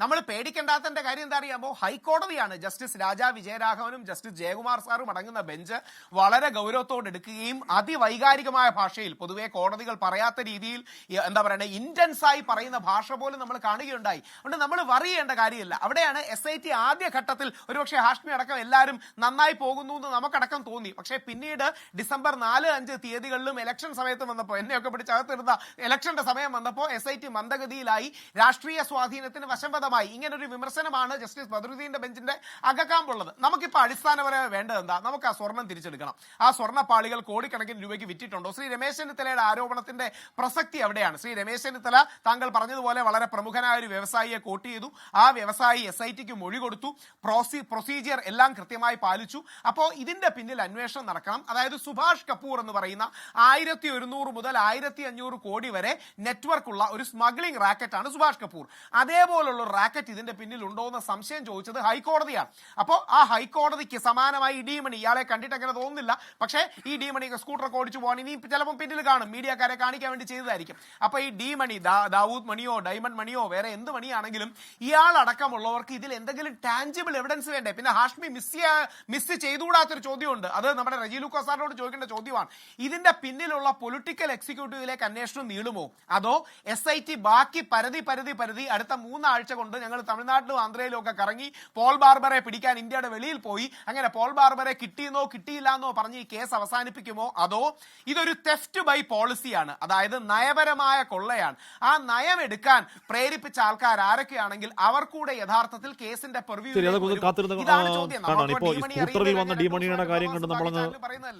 നമ്മൾ പേടിക്കേണ്ടാത്തതിന്റെ കാര്യം എന്താ അറിയാമോ? ഹൈക്കോടതിയാണ്. ജസ്റ്റിസ് രാജാ വിജയരാഘവനും ജസ്റ്റിസ് ജയകുമാർ സാറും അടങ്ങുന്ന ബെഞ്ച് വളരെ ഗൗരവത്തോടെ എടുക്കുകയും അതിവൈകാരികമായ ഭാഷയിൽ, പൊതുവെ കോടതികൾ പറയാത്ത രീതിയിൽ, എന്താ പറയുക, ഇന്റൻസായി പറയുന്ന ഭാഷ പോലും നമ്മൾ കാണുകയുണ്ടായി. അതുകൊണ്ട് നമ്മൾ വറി ചെയ്യേണ്ട കാര്യമില്ല. അവിടെയാണ് SIT ആദ്യ ഘട്ടത്തിൽ ഒരുപക്ഷെ ഹാഷ്മി അടക്കം എല്ലാവരും നന്നായി പോകുന്നു എന്ന് നമുക്കടക്കം തോന്നി. പക്ഷേ പിന്നീട് ഡിസംബർ 4-5 തീയതികളിലും ഇലക്ഷൻ സമയത്ത് വന്നപ്പോൾ, എന്നെയൊക്കെ പിടിച്ചകത്തിരുന്ന ഇലക്ഷന്റെ സമയം വന്നപ്പോൾ SIT മന്ദഗതിയിലായി, രാഷ്ട്രീയ സ്വാധീനത്തിന് വശംവദ ഇങ്ങനൊരു വിമർശനമാണ് ജസ്റ്റിസ് ബദറുദ്ദീന്റെ ബെഞ്ചിന്റെ അകക്കാമ്പുള്ളത്. നമുക്കിപ്പോൾ അടിസ്ഥാനപരമായി വേണ്ടത് എന്താ? നമുക്ക് ആ സ്വർണം തിരിച്ചെടുക്കണം. ആ സ്വർണ്ണപ്പാളികൾ കോടിക്കണക്കിന് രൂപയ്ക്ക് വിറ്റിട്ടുണ്ടോ? ശ്രീ രമേശ് ചെന്നിത്തലയുടെ ആരോപണത്തിന്റെ പ്രസക്തി എവിടെയാണ്? ശ്രീ രമേശ് ചെന്നിത്തല താങ്കൾ പറഞ്ഞതുപോലെ വളരെ പ്രമുഖനായ ഒരു വ്യവസായിയെ കോട്ട് ചെയ്തു. ആ വ്യവസായി SITക്ക് മൊഴി കൊടുത്തു. പ്രൊസീജിയർ എല്ലാം കൃത്യമായി പാലിച്ചു. അപ്പോൾ ഇതിന്റെ പിന്നിൽ അന്വേഷണം നടക്കണം. അതായത് സുഭാഷ് കപൂർ എന്ന് പറയുന്ന 1100 മുതൽ 1500 കോടി വരെ നെറ്റ്വർക്കുള്ള ഒരു സ്മഗ്ലിംഗ് റാക്കറ്റാണ് സുഭാഷ് കപൂർ. അതേപോലുള്ള റാക്കറ്റ് ഇതിന്റെ പിന്നിൽ ഉണ്ടോ എന്ന് സംശയം ചോദിച്ചത് ഹൈക്കോടതിയാണ്. അപ്പോൾ ആ ഹൈക്കോടതിക്ക് സമാനമായി ഡി മണി, ഇയാളെ കണ്ടിട്ട് അങ്ങനെ തോന്നുന്നില്ല, പക്ഷേ ഈ ഡി മണി സ്കൂട്ടറൊക്കെ ഓടിച്ചു പോകാൻ ഇനി ചിലപ്പോൾ പിന്നിൽ കാണും, മീഡിയക്കാരെ കാണിക്കാൻ വേണ്ടി ചെയ്തതായിരിക്കും. അപ്പൊ ഈ ഡി മണി, ദാവൂദ് മണിയോ ഡയമണ്ട് മണിയോ വേറെ എന്ത് മണിയാണെങ്കിലും ഇയാളടക്കമുള്ളവർക്ക് ഇതിൽ എന്തെങ്കിലും ടാഞ്ചിബിൾ എവിഡൻസ് വേണ്ടേ? പിന്നെ ഹാഷ്മി മിസ് ചെയ്തുകൂടാത്തൊരു ചോദ്യമുണ്ട്. അത് നമ്മുടെ റെജി ലൂക്കോ സാറിനോട് ചോദിക്കേണ്ട ചോദ്യമാണ്. ഇതിന്റെ പിന്നിലുള്ള പൊളിറ്റിക്കൽ എക്സിക്യൂട്ടീവിലേക്ക് അന്വേഷണം നീളുമോ? അതോ SIT ബാക്കി പരതി അടുത്ത 3 ആഴ്ച കൊണ്ട് ഞങ്ങൾ തമിഴ്നാട്ടിലും ആന്ധ്രയിലും ഒക്കെ കറങ്ങി പോൾ ബാർബറെ പിടിക്കാൻ ഇന്ത്യയുടെ വെളിയിൽ പോയി. അങ്ങനെ പോൾ ബാർബറെ കിട്ടിയെന്നോ കിട്ടിയില്ല എന്നോ പറഞ്ഞ് ഈ കേസ് അവസാനിപ്പിക്കുമോ, അതോ ഇതൊരു തെഫ്റ്റ് ബൈ പോളിസിയാണ്, അതായത് നയപരമായ കൊള്ളയാണ്, ആ നയം എടുക്കാൻ പ്രേരിപ്പിച്ച ആൾക്കാർ ആരൊക്കെയാണെങ്കിൽ അവർ കൂടെ യഥാർത്ഥത്തിൽ കേസിന്റെ ഇതാണ് ചോദ്യം. ഇപ്പോൾ സ്കൂട്ടറിൽ വന്ന ഡിമണിയുടെ കാര്യം കണ്ട് നമ്മളങ്ങ്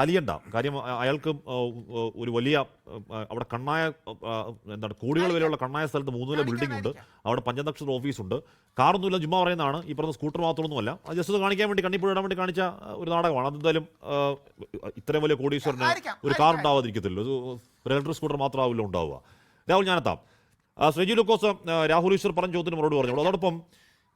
അലിയണ്ട. കാര്യം അയാൾക്ക് ഒരു വലിയ അവിടെ കണ്ണായ എന്താണ് കോടികൾ വിലയുള്ള കണ്ണായ സ്ഥലത്ത് 3 നില ബിൽഡിംഗ് ഉണ്ട്, അവിടെ പഞ്ചനക്ഷത്ര ഓഫീസുണ്ട്, കാറൊന്നുമില്ല, ചുമ്മാ പറയുന്നതാണ്. ഈ പറഞ്ഞ സ്കൂട്ടർ മാത്രമൊന്നുമല്ല, അത് ജസ്റ്റ് കാണിക്കാൻ വേണ്ടി കണ്ണിപ്പോയി ഇടാൻ വേണ്ടി കാണിച്ച ഒരു നാടകമാണ്. അതെന്തായാലും ഇത്രയും വലിയ കോടീശ്വരന് ഒരു കാർ ഉണ്ടാവാതിരിക്കത്തില്ല, ഒരു ഇലക്ട്രിക് സ്കൂട്ടർ മാത്രമാവില്ല ഉണ്ടാവുക. രാഹുൽ ഞാനെത്താം. ശ്രീജി ലൂക്കോസ് രാഹുൽ ഈശ്വർ പറഞ്ഞ ചോദ്യത്തിന് മറുപടി പറഞ്ഞോളൂ. അതോടൊപ്പം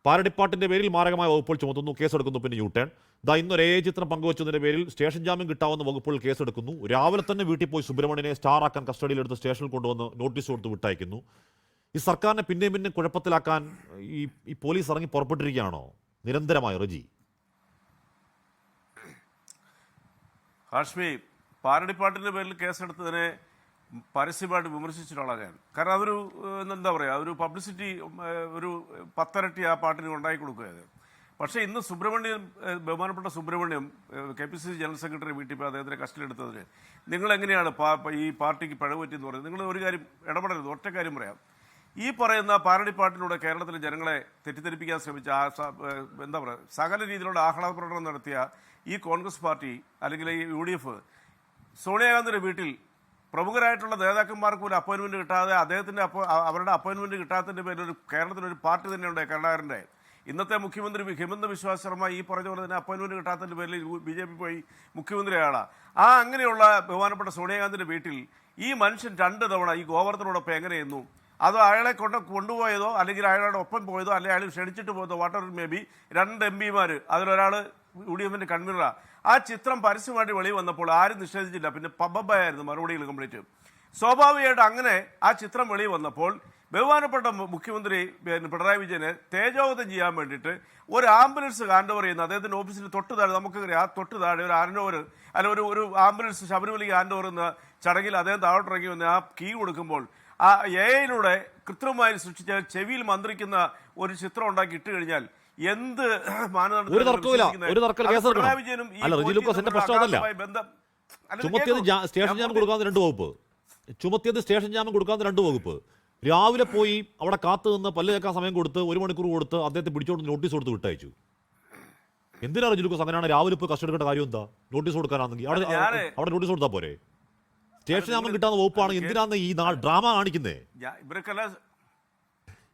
പാരഡിപ്പാട്ടിന്റെ പേരിൽ മാരകമായ വകുപ്പുകൾ ചുമത്തുന്നു, കേസെടുക്കുന്നു, പിന്നെ യൂട്ടേൺ. ഇന്നൊരു ചിത്രം പങ്കുവച്ചതിന്റെ പേരിൽ സ്റ്റേഷൻ ജാമ്യം കിട്ടാവുന്ന വകുപ്പുകൾ കേസെടുക്കുന്നു. രാവിലെ തന്നെ വീട്ടിൽ പോയി സുബ്രഹ്മണ്യനെ സ്റ്റാറാക്കാൻ കസ്റ്റഡിയിലെടുത്ത് സ്റ്റേഷനിൽ കൊണ്ടുവന്ന് നോട്ടീസ് കൊടുത്ത് വിട്ടയക്കുന്നു. ഈ സർക്കാരിനെ പിന്നെയും കുഴപ്പത്തിലാക്കാൻ ഈ പോലീസ് ഇറങ്ങി പുറപ്പെട്ടിരിക്കുകയാണോ നിരന്തരമായി റജി? ഹാഷ്മി, പാരഡിപ്പാട്ടിന്റെ പേരിൽ കേസെടുത്തതിനെ പരസ്യമായിട്ട് വിമർശിച്ചിട്ടുള്ള ഞാൻ. കാരണം അതൊരു എന്താ പറയുക, ഒരു പബ്ലിസിറ്റി ഒരു 10 ഇരട്ടി ആ പാട്ടിന് ഉണ്ടാക്കി കൊടുക്കുകയത്. പക്ഷേ ഇന്ന് ബഹുമാനപ്പെട്ട സുബ്രഹ്മണ്യം KPCC ജനറൽ സെക്രട്ടറി വീട്ടിൽ പോയി അദ്ദേഹത്തിനെ കസ്റ്റഡിയിലെടുത്തതിന് നിങ്ങൾ എങ്ങനെയാണ് ഈ പാർട്ടിക്ക് പിഴവ് പറ്റിയെന്ന് പറയുന്നത്? നിങ്ങൾ ഒരു കാര്യം ഇടപെടരുത്. ഒറ്റ കാര്യം പറയാം. ഈ പറയുന്ന പാരഡിപ്പാട്ടിലൂടെ കേരളത്തിലെ ജനങ്ങളെ തെറ്റിദ്ധരിപ്പിക്കാൻ ശ്രമിച്ച എന്താ പറയുക, സകല രീതിയിലുള്ള ആഹ്ലാദ പ്രകടനം നടത്തിയ ഈ കോൺഗ്രസ് പാർട്ടി അല്ലെങ്കിൽ ഈ UDF സോണിയാഗാന്ധിയുടെ വീട്ടിൽ പ്രമുഖരായിട്ടുള്ള നേതാക്കന്മാർക്ക് ഒരു അപ്പോയിൻമെന്റ് കിട്ടാതെ അവരുടെ അപ്പോയിൻമെന്റ് കിട്ടാത്തതിന്റെ പേരിൽ കേരളത്തിലൊരു പാർട്ടി തന്നെയുണ്ട് കരുണാകരന്റെ. ഇന്നത്തെ മുഖ്യമന്ത്രി ഹിമന്ത ബിശ്വ ശർമ്മ ഈ പറഞ്ഞ പോലെ തന്നെ അപ്പോയിൻമെന്റ് കിട്ടാത്തതിന്റെ പേരിൽ BJP പോയി മുഖ്യമന്ത്രിയാണ്. അങ്ങനെയുള്ള ബഹുമാനപ്പെട്ട സോണിയാഗാന്ധിയുടെ വീട്ടിൽ ഈ മനുഷ്യൻ 2 തവണ ഈ ഗോവർദ്ധനോടൊപ്പം എങ്ങനെയെന്നു, അതോ അയാളെ കൊണ്ടുപോയതോ അല്ലെങ്കിൽ അയാളുടെ ഒപ്പം പോയതോ അല്ലെങ്കിൽ അയാൾ ക്ഷണിച്ചിട്ട് പോയതോ വാട്ടർ മേ ബി 2 MP-മാർ, അതിലൊരാൾ UDF-ന്റെ കൺവീനറാണ്. ആ ചിത്രം പരസ്യമായിട്ട് വെളിയിൽ വന്നപ്പോൾ ആരും നിഷേധിച്ചില്ല. പിന്നെ പബ്ബായിരുന്നു മറുപടികൾ കംപ്ലീറ്റ്. സ്വാഭാവികമായിട്ട് അങ്ങനെ ആ ചിത്രം വെളിയിൽ വന്നപ്പോൾ ബഹുമാനപ്പെട്ട മുഖ്യമന്ത്രി പിണറായി വിജയനെ തേജോവധം ചെയ്യാൻ വേണ്ടിയിട്ട് ഒരു ആംബുലൻസ് ഹാൻഡ് ഓവർ ചെയ്യുന്ന അദ്ദേഹത്തിന്റെ ഓഫീസിന് തൊട്ട് താഴെ, നമുക്കറിയാം, ആ തൊട്ട് താഴെ ഒരു ഹാൻഡ് ഓവർ അല്ല ഒരു ആംബുലൻസ് ശബരിമലയ്ക്ക് ഹാൻഡ് ഓവർ എന്ന ചടങ്ങിൽ അദ്ദേഹം താഴോട്ടിറങ്ങി വന്ന് ആ കീ കൊടുക്കുമ്പോൾ ആ AI-യിലൂടെ കൃത്രിമമായി സൃഷ്ടിച്ച ചെവിയിൽ മന്ത്രിക്കുന്ന ഒരു ചിത്രം ഉണ്ടാക്കി ഇട്ട് കഴിഞ്ഞാൽ എന്ത് ചുമത്തിയത് സ്റ്റേഷൻ ജാമ്യം കൊടുക്കാവുന്ന 2 വകുപ്പ്. രാവിലെ പോയി അവിടെ കാത്തു നിന്ന് പല്ല് കേൾക്കാൻ സമയം കൊടുത്ത് 1 മണിക്കൂർ കൊടുത്ത് അദ്ദേഹത്തെ പിടിച്ചോണ്ട് നോട്ടീസ് കൊടുത്ത് വിട്ടയച്ചു. എന്തിനാ റജി ലൂക്കോസ് അങ്ങനെയാണ് രാവിലെ പോയി കസ്റ്റഡിയെടുക്കേണ്ട കാര്യം എന്താ? നോട്ടീസ് കൊടുക്കാനാണെങ്കിൽ അവിടെ നോട്ടീസ് കൊടുത്താൽ പോരെ? സ്റ്റേഷൻ ജാമ്യം കിട്ടാവുന്ന വകുപ്പാണ്. എന്തിനാണ് ഈ ഡ്രാമ കാണിക്കുന്നേ?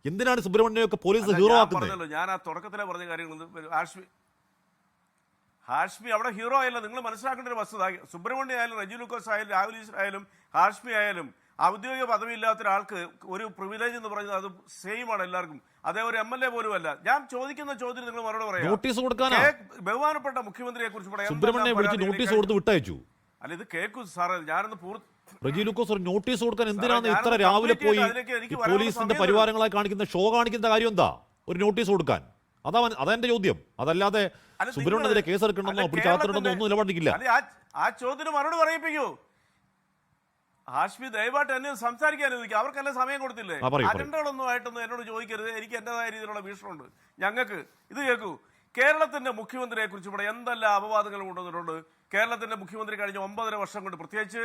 എന്തിനാണ് സുബ്രഹ്മണ്യൊക്കെ പോലീസ് ഹീറോ ആക്കുന്നത്? ഞാൻ ആ തുടക്കത്തിലെ പറഞ്ഞ കാര്യങ്ങൾ ഹാഷ്മി അവിടെ ഹീറോ ആയല്ലോ. നിങ്ങൾ മനസ്സിലാക്കേണ്ട ഒരു വസ്തുത, സുബ്രഹ്മണ്യം ആയാലും റജി ലൂക്കോസ് ആയാലും രാഹുൽ ഈശ്വർ ആയാലും ഹാഷ്മി ആയാലും ഔദ്യോഗിക പദവി ഇല്ലാത്ത ഒരാൾക്ക് ഒരു പ്രിവിലേജ് എന്ന് പറയുന്നത് അത് സെയിം ആണ് എല്ലാവർക്കും. അതേ ഒരു MLA പോലും അല്ല. ഞാൻ ചോദിക്കുന്ന ചോദ്യത്തിന് നിങ്ങൾ മറുപടി പറയാം. നോട്ടീസ് കൊടുക്കാനാ ബഹുമാനപ്പെട്ട മുഖ്യമന്ത്രിയെ കുറിച്ച് നോട്ടീസ് കൊടുത്ത് വിട്ടയച്ചു. അല്ല, ഇത് കേൾക്കൂ സാറേ, ഞാനൊന്ന് റജി ലൂക്കോസ് ഒരു നോട്ടീസ് കൊടുക്കാൻ എന്തിനാണ് ഇത്ര രാവിലെ പോയി പോലീസിന്റെ പരിവാരങ്ങളായി കാണിക്കുന്ന ഷോ കാണിക്കുന്ന കാര്യം എന്താ? ഒരു നോട്ടീസ് കൊടുക്കാൻ അതെന്റെ ചോദ്യം. അതല്ലാതെ സുബ്രഹ്മണ്യത്തിലെ കേസെടുക്കണമെന്നോ പിടിച്ചാത്തിട്ടുണ്ടെന്നോ ഒന്നും നിലപാടിക്കില്ല. ആ ചോദ്യത്തിന് മറുപടി പറയിപ്പിക്കൂ. ഹാഷ്മി ദയവായിട്ട് എന്നെ സംസാരിക്കാൻ അനുവദിക്കുക. അവർക്കെല്ലാം സമയം കൊടുത്തില്ലേ? അജണ്ടകളൊന്നും ആയിട്ടൊന്നും എന്നോട് ചോദിക്കരുത്. എനിക്ക് എന്റേതായ രീതിയിലുള്ള ഭീഷണമുണ്ട് ഞങ്ങൾക്ക്. ഇത് കേൾക്കൂ. കേരളത്തിന്റെ മുഖ്യമന്ത്രിയെ കുറിച്ച് ഇവിടെ എന്തെല്ലാം അപവാദങ്ങൾ കൊണ്ടുവന്നിട്ടുണ്ട്. കേരളത്തിന്റെ മുഖ്യമന്ത്രി കഴിഞ്ഞ 9.5 വർഷം കൊണ്ട്, പ്രത്യേകിച്ച്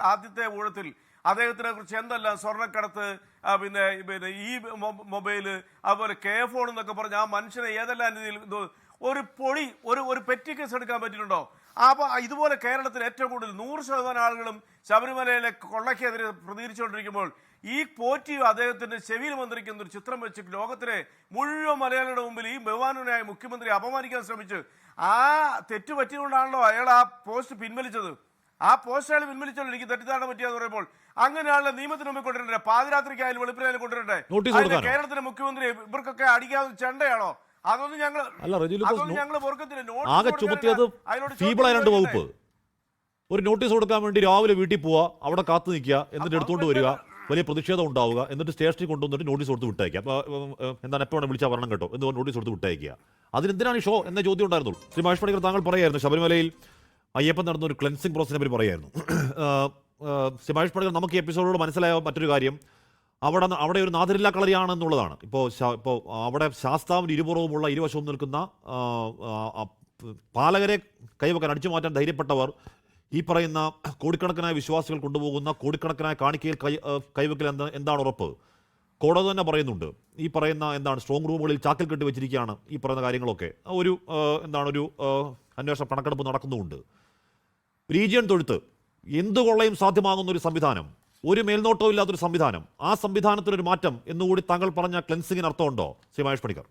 ആദ്യത്തെ ഊഴത്തിൽ അദ്ദേഹത്തിനെ കുറിച്ച് എന്തെല്ലാം സ്വർണ്ണക്കടത്ത്, പിന്നെ ഈ മൊബൈല്, അതുപോലെ ഫോൺ എന്നൊക്കെ പറഞ്ഞ ആ മനുഷ്യനെ ഏതെല്ലാം രീതിയിൽ ഒരു പൊടി ഒരു പെറ്റി കേസ് എടുക്കാൻ പറ്റിയിട്ടുണ്ടോ? അപ്പൊ ഇതുപോലെ കേരളത്തിൽ ഏറ്റവും കൂടുതൽ 100% ആളുകളും ശബരിമലയിലെ കൊള്ളയ്ക്കെതിരെ പ്രതികരിച്ചുകൊണ്ടിരിക്കുമ്പോൾ ഈ പോറ്റിയും അദ്ദേഹത്തിന്റെ ചെവിയിൽ മന്ത്രിക്കുന്ന ഒരു ചിത്രം വെച്ച് ലോകത്തിലെ മുഴുവൻ മലയാളികളുടെ മുമ്പിൽ ഈ ബഹുമാനനായ മുഖ്യമന്ത്രി അപമാനിക്കാൻ ശ്രമിച്ച് ആ തെറ്റു പറ്റിയതുകൊണ്ടാണല്ലോ അയാൾ ആ പോസ്റ്റ് പിൻവലിച്ചത്. ആ പോസ്റ്റ് അയാൾ പിൻവലിച്ചോളൂ. എനിക്ക് തെറ്റിദ്ധാരണ പറ്റിയെന്ന് പറയുമ്പോൾ അങ്ങനെയാണല്ലോ നിയമത്തിന് മുമ്പിൽ കൊണ്ടുവരണ്ടേ? പാതിരാത്രിക്കായാലും വെളുപ്പിനായാലും കൊണ്ടുവരണ്ടേ? കേരളത്തിലെ മുഖ്യമന്ത്രി ഇവർക്കൊക്കെ അടിക്കാവുന്ന ചെണ്ടയാണോ? അതൊന്നും ഞങ്ങൾ ആകെ ചുമത്തിയത് ഫീബിളായ 2 വകുപ്പ്. ഒരു നോട്ടീസ് കൊടുക്കാൻ വേണ്ടി രാവിലെ വീട്ടിൽ പോവുക, അവിടെ കാത്തു നിൽക്കുക, എന്നിട്ട് എടുത്തുകൊണ്ട് വരിക, വലിയ പ്രതിഷേധം ഉണ്ടാവുക, എന്നിട്ട് സ്റ്റേഷനിൽ കൊണ്ടുവന്നിട്ട് നോട്ടീസ് കൊടുത്ത് വിട്ടയക്കുക. എന്താണ് എപ്പോൾ വേണം വിളിച്ചാൽ വരണം കേട്ടോ എന്ന് പറഞ്ഞ് നോട്ടീസ് കൊടുത്ത് വിട്ടയക്കുക. അതിനെന്തിനാണ് ഈ ഷോ എന്ന ചോദ്യം ഉണ്ടായിരുന്നുള്ളൂ. ശ്രീ മഹേഷ് പണിക്കർ, താങ്കൾ പറയായിരുന്നു ശബരിമലയിൽ അയ്യപ്പൻ നടന്ന ഒരു ക്ലെൻസിംഗ് പ്രോസസിനെ പറ്റി പറയായിരുന്നു. ശ്രീ മഹേഷ് പണിക്കർ, നമുക്ക് ഈ എപ്പിസോഡോട് മനസ്സിലായ മറ്റൊരു കാര്യം, അവിടെ ഒരു നാദിരില്ല കളരിയാണ് എന്നുള്ളതാണ്. ഇപ്പോൾ അവിടെ ശാസ്താവിൻ്റെ ഇരുപുറവുമുള്ള ഇരുവശവും നിൽക്കുന്ന പാലകരെ കൈവക്കാൻ അടിച്ചു മാറ്റാൻ ധൈര്യപ്പെട്ടവർ ഈ പറയുന്ന കോടിക്കണക്കിനായ വിശ്വാസികൾ കൊണ്ടുപോകുന്ന കോടിക്കണക്കിനായ കാണിക്കയിൽ കൈവയ്ക്കൽ എന്താണ് ഉറപ്പ്? കോടതി തന്നെ പറയുന്നുണ്ട്. ഈ പറയുന്ന എന്താണ് സ്ട്രോങ് റൂമുകളിൽ ചാക്കിൽ കെട്ടി വെച്ചിരിക്കുകയാണ് ഈ പറയുന്ന കാര്യങ്ങളൊക്കെ. ഒരു ഒരു അന്വേഷണ കണക്കെടുപ്പ് നടക്കുന്നുമുണ്ട്. റീജിയൻ തൊഴുത്ത് എന്തു കൊള്ളയും സാധ്യമാകുന്ന ഒരു സംവിധാനം, ഒരു മേൽനോട്ടവും ഇല്ലാത്തൊരു സംവിധാനം, ആ സംവിധാനത്തിനൊരു മാറ്റം എന്നുകൂടി താങ്കൾ പറഞ്ഞ ക്ലെൻസിങ്ങിന് അർത്ഥമുണ്ടോ ശ്രീ മഹേഷ് പണിക്കർ?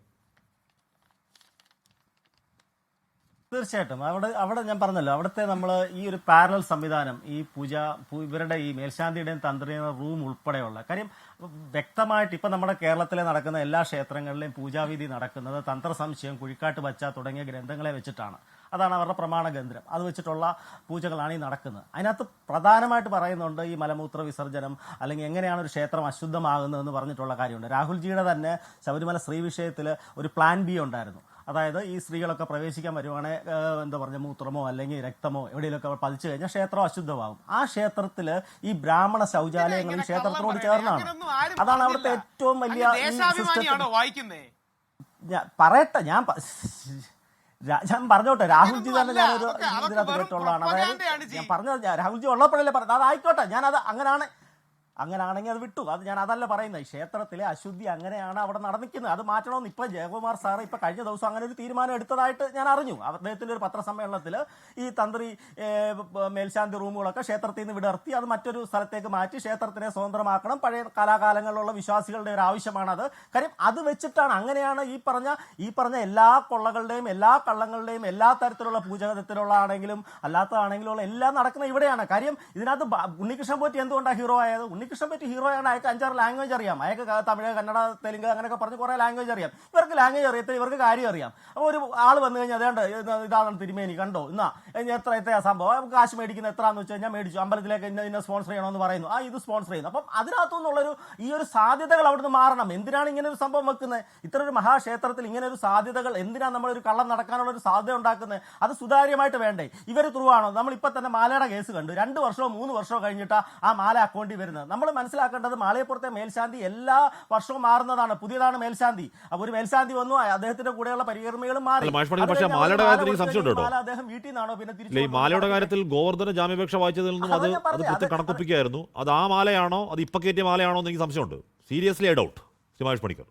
തീർച്ചയായിട്ടും അവിടെ ഞാൻ പറഞ്ഞല്ലോ, അവിടുത്തെ നമ്മൾ ഈ ഒരു പാരലൽ സംവിധാനം, ഈ ഇവരുടെ ഈ മേൽശാന്തിയുടെയും തന്ത്രിയുടെയും റൂം ഉൾപ്പെടെയുള്ള കാര്യം വ്യക്തമായിട്ട് ഇപ്പം നമ്മുടെ കേരളത്തിലെ നടക്കുന്ന എല്ലാ ക്ഷേത്രങ്ങളിലെയും പൂജാവിധി നടക്കുന്നത് തന്ത്രസംശയം, കുഴിക്കാട്ട് വച്ച തുടങ്ങിയ ഗ്രന്ഥങ്ങളെ വെച്ചിട്ടാണ്. അതാണ് അവരുടെ പ്രമാണ ഗ്രന്ഥം. അത് വെച്ചിട്ടുള്ള പൂജകളാണ് ഈ നടക്കുന്നത്. അതിനകത്ത് പ്രധാനമായിട്ട് പറയുന്നുണ്ട് ഈ മലമൂത്ര വിസർജനം അല്ലെങ്കിൽ എങ്ങനെയാണ് ഒരു ക്ഷേത്രം അശുദ്ധമാകുന്നതെന്ന് പറഞ്ഞിട്ടുള്ള കാര്യമുണ്ട്. രാഹുൽജിയുടെ തന്നെ ശബരിമല സ്ത്രീ വിഷയത്തിൽ ഒരു പ്ലാൻ ബി ഉണ്ടായിരുന്നു. അതായത് ഈ സ്ത്രീകളൊക്കെ പ്രവേശിക്കാൻ വരുവാണെങ്കിൽ എന്താ പറയുക, മൂത്രമോ അല്ലെങ്കിൽ രക്തമോ എവിടെയെങ്കിലുമൊക്കെ പതിച്ചു കഴിഞ്ഞാൽ ക്ഷേത്രം അശുദ്ധമാകും. ആ ക്ഷേത്രത്തിൽ ഈ ബ്രാഹ്മണ ശൗചാലയങ്ങളും ക്ഷേത്രത്തിനോട് ചേർന്നാണ്. അതാണ് അവിടുത്തെ ഏറ്റവും വലിയ പറയട്ടെ, ഞാൻ പറഞ്ഞോട്ടെ, രാഹുൽജി തന്നെ ഞാനൊരു ഇതിനകത്ത് കേട്ടുള്ളതാണ്. അതായത് ഞാൻ പറഞ്ഞത് രാഹുൽജി ഉള്ളപ്പോഴല്ലേ പറഞ്ഞത്. അതായിക്കോട്ടെ, ഞാനത് അങ്ങനെയാണെങ്കിൽ അത് വിട്ടു. അത് ഞാൻ അതല്ല പറയുന്നത്. ക്ഷേത്രത്തിലെ അശുദ്ധി അങ്ങനെയാണ് അവിടെ നടന്നിരിക്കുന്നത്. അത് മാറ്റണമെന്ന് ഇപ്പം ജയകുമാർ സാറ് ഇപ്പം കഴിഞ്ഞ ദിവസം അങ്ങനെ ഒരു തീരുമാനം എടുത്തതായിട്ട് ഞാൻ അറിഞ്ഞു. അദ്ദേഹത്തിൻ്റെ ഒരു പത്രസമ്മേളനത്തിൽ ഈ തന്ത്രി മേൽശാന്തി റൂമുകളൊക്കെ ക്ഷേത്രത്തിൽ നിന്ന് വിടർത്തി അത് മറ്റൊരു സ്ഥലത്തേക്ക് മാറ്റി ക്ഷേത്രത്തിനെ സ്വതന്ത്രമാക്കണം, പഴയ കലാകാലങ്ങളിലുള്ള വിശ്വാസികളുടെ ഒരു ആവശ്യമാണത്. കാര്യം അത് വെച്ചിട്ടാണ്, അങ്ങനെയാണ് ഈ പറഞ്ഞ എല്ലാ കൊള്ളകളുടെയും എല്ലാ കള്ളങ്ങളുടെയും എല്ലാ തരത്തിലുള്ള പൂജകത്തിലുള്ള ആണെങ്കിലും അല്ലാത്തതാണെങ്കിലും എല്ലാം നടക്കുന്ന ഇവിടെയാണ്. കാര്യം ഇതിനകത്ത് ഉണ്ണികൃഷ്ണൻ പോറ്റി എന്തുകൊണ്ടാണ് ഹീറോ ആയത്? ഉണ്ണികൃഷ്ണൻ പറ്റി ഹീറോയാണ്. അയാൾക്ക് 5-6 ലാംഗ്വേജ് അറിയാം. അയാൾക്ക് തമിഴ്, കന്നഡ, തെലുങ്ക് അങ്ങനെയൊക്കെ പറഞ്ഞ് കുറേ ലാംഗ്വേജ് അറിയാം. ഇവർക്ക് ലാംഗ്വേജ് അറിയത്തില്ല, ഇവർക്ക് കാര്യം അറിയാം. അപ്പോൾ ഒരു ആൾ വന്നു കഴിഞ്ഞാൽ അതേണ്ട ഇതാണ് തിരുമേനി കണ്ടോ, എന്നാ എത്രയാ സംഭവം, കാശ് മേടിക്കുന്ന എത്രയാണെന്ന് വെച്ച് കഴിഞ്ഞാൽ മേടിച്ചു, അമ്പലത്തിലേക്ക് ഇന്ന സ്പോൺസർ ചെയ്യണമെന്ന് പറയുന്നു, ഇത് സ്പോൺസർ ചെയ്യുന്നു. അപ്പം അതിനകത്തുനിന്നുള്ളൊരു ഈ ഒരു സാധ്യതകൾ അവിടുന്ന് മാറണം. എന്തിനാണ് ഇങ്ങനെ ഒരു സംഭവം വെക്കുന്നത്? ഇത്ര ഒരു മഹാക്ഷേത്രത്തിൽ ഇങ്ങനെ ഒരു സാധ്യതകൾ എന്തിനാണ് നമ്മളൊരു കള്ളം നടക്കാനുള്ള ഒരു സാധ്യത ഉണ്ടാക്കുന്നത്? അത് സുതാര്യമായിട്ട് വേണ്ടേ? ഇവർ ത്രൂ ആണോ? നമ്മളിപ്പോൾ തന്നെ മാലയുടെ കേസ് കണ്ടു. 2 വർഷമോ 3 വർഷമോ കഴിഞ്ഞിട്ടാ ആ മാല അക്കൗണ്ടിൽ വരുന്നത്. നമ്മൾ മനസ്സിലാക്കേണ്ടത് മാലയപ്പുറത്തെ മേൽശാന്തി എല്ലാ വർഷവും മാറുന്നതാണ്. പുതിയതാണ് മേൽശാന്തി. അപ്പോൾ ഒരു മേൽശാന്തി വന്നു, അദ്ദേഹത്തിന്റെ കൂടെയുള്ള പരികർമ്മികളും മാറി. പക്ഷേ മാലയുടെ കാര്യത്തിൽ സംശയമുണ്ട് കേട്ടോ. അദ്ദേഹം വീട്ടിൽ നിന്നാണോ പിന്നെ തിരിച്ചു? മാലയുടെ കാര്യത്തിൽ ഗോവർദ്ധന ജാമ്യാപേക്ഷ വായിച്ചതിൽ നിന്നും അത് കൃത്യം കണക്കൊപ്പിക്കുകയായിരുന്നു. അത് ആ മാലയാണോ അത് ഇപ്പൊ കയറ്റിയ മാലയാണോ എന്ന് എനിക്ക് സംശയമുണ്ട്. Seriously I doubt Mahesh Panicker.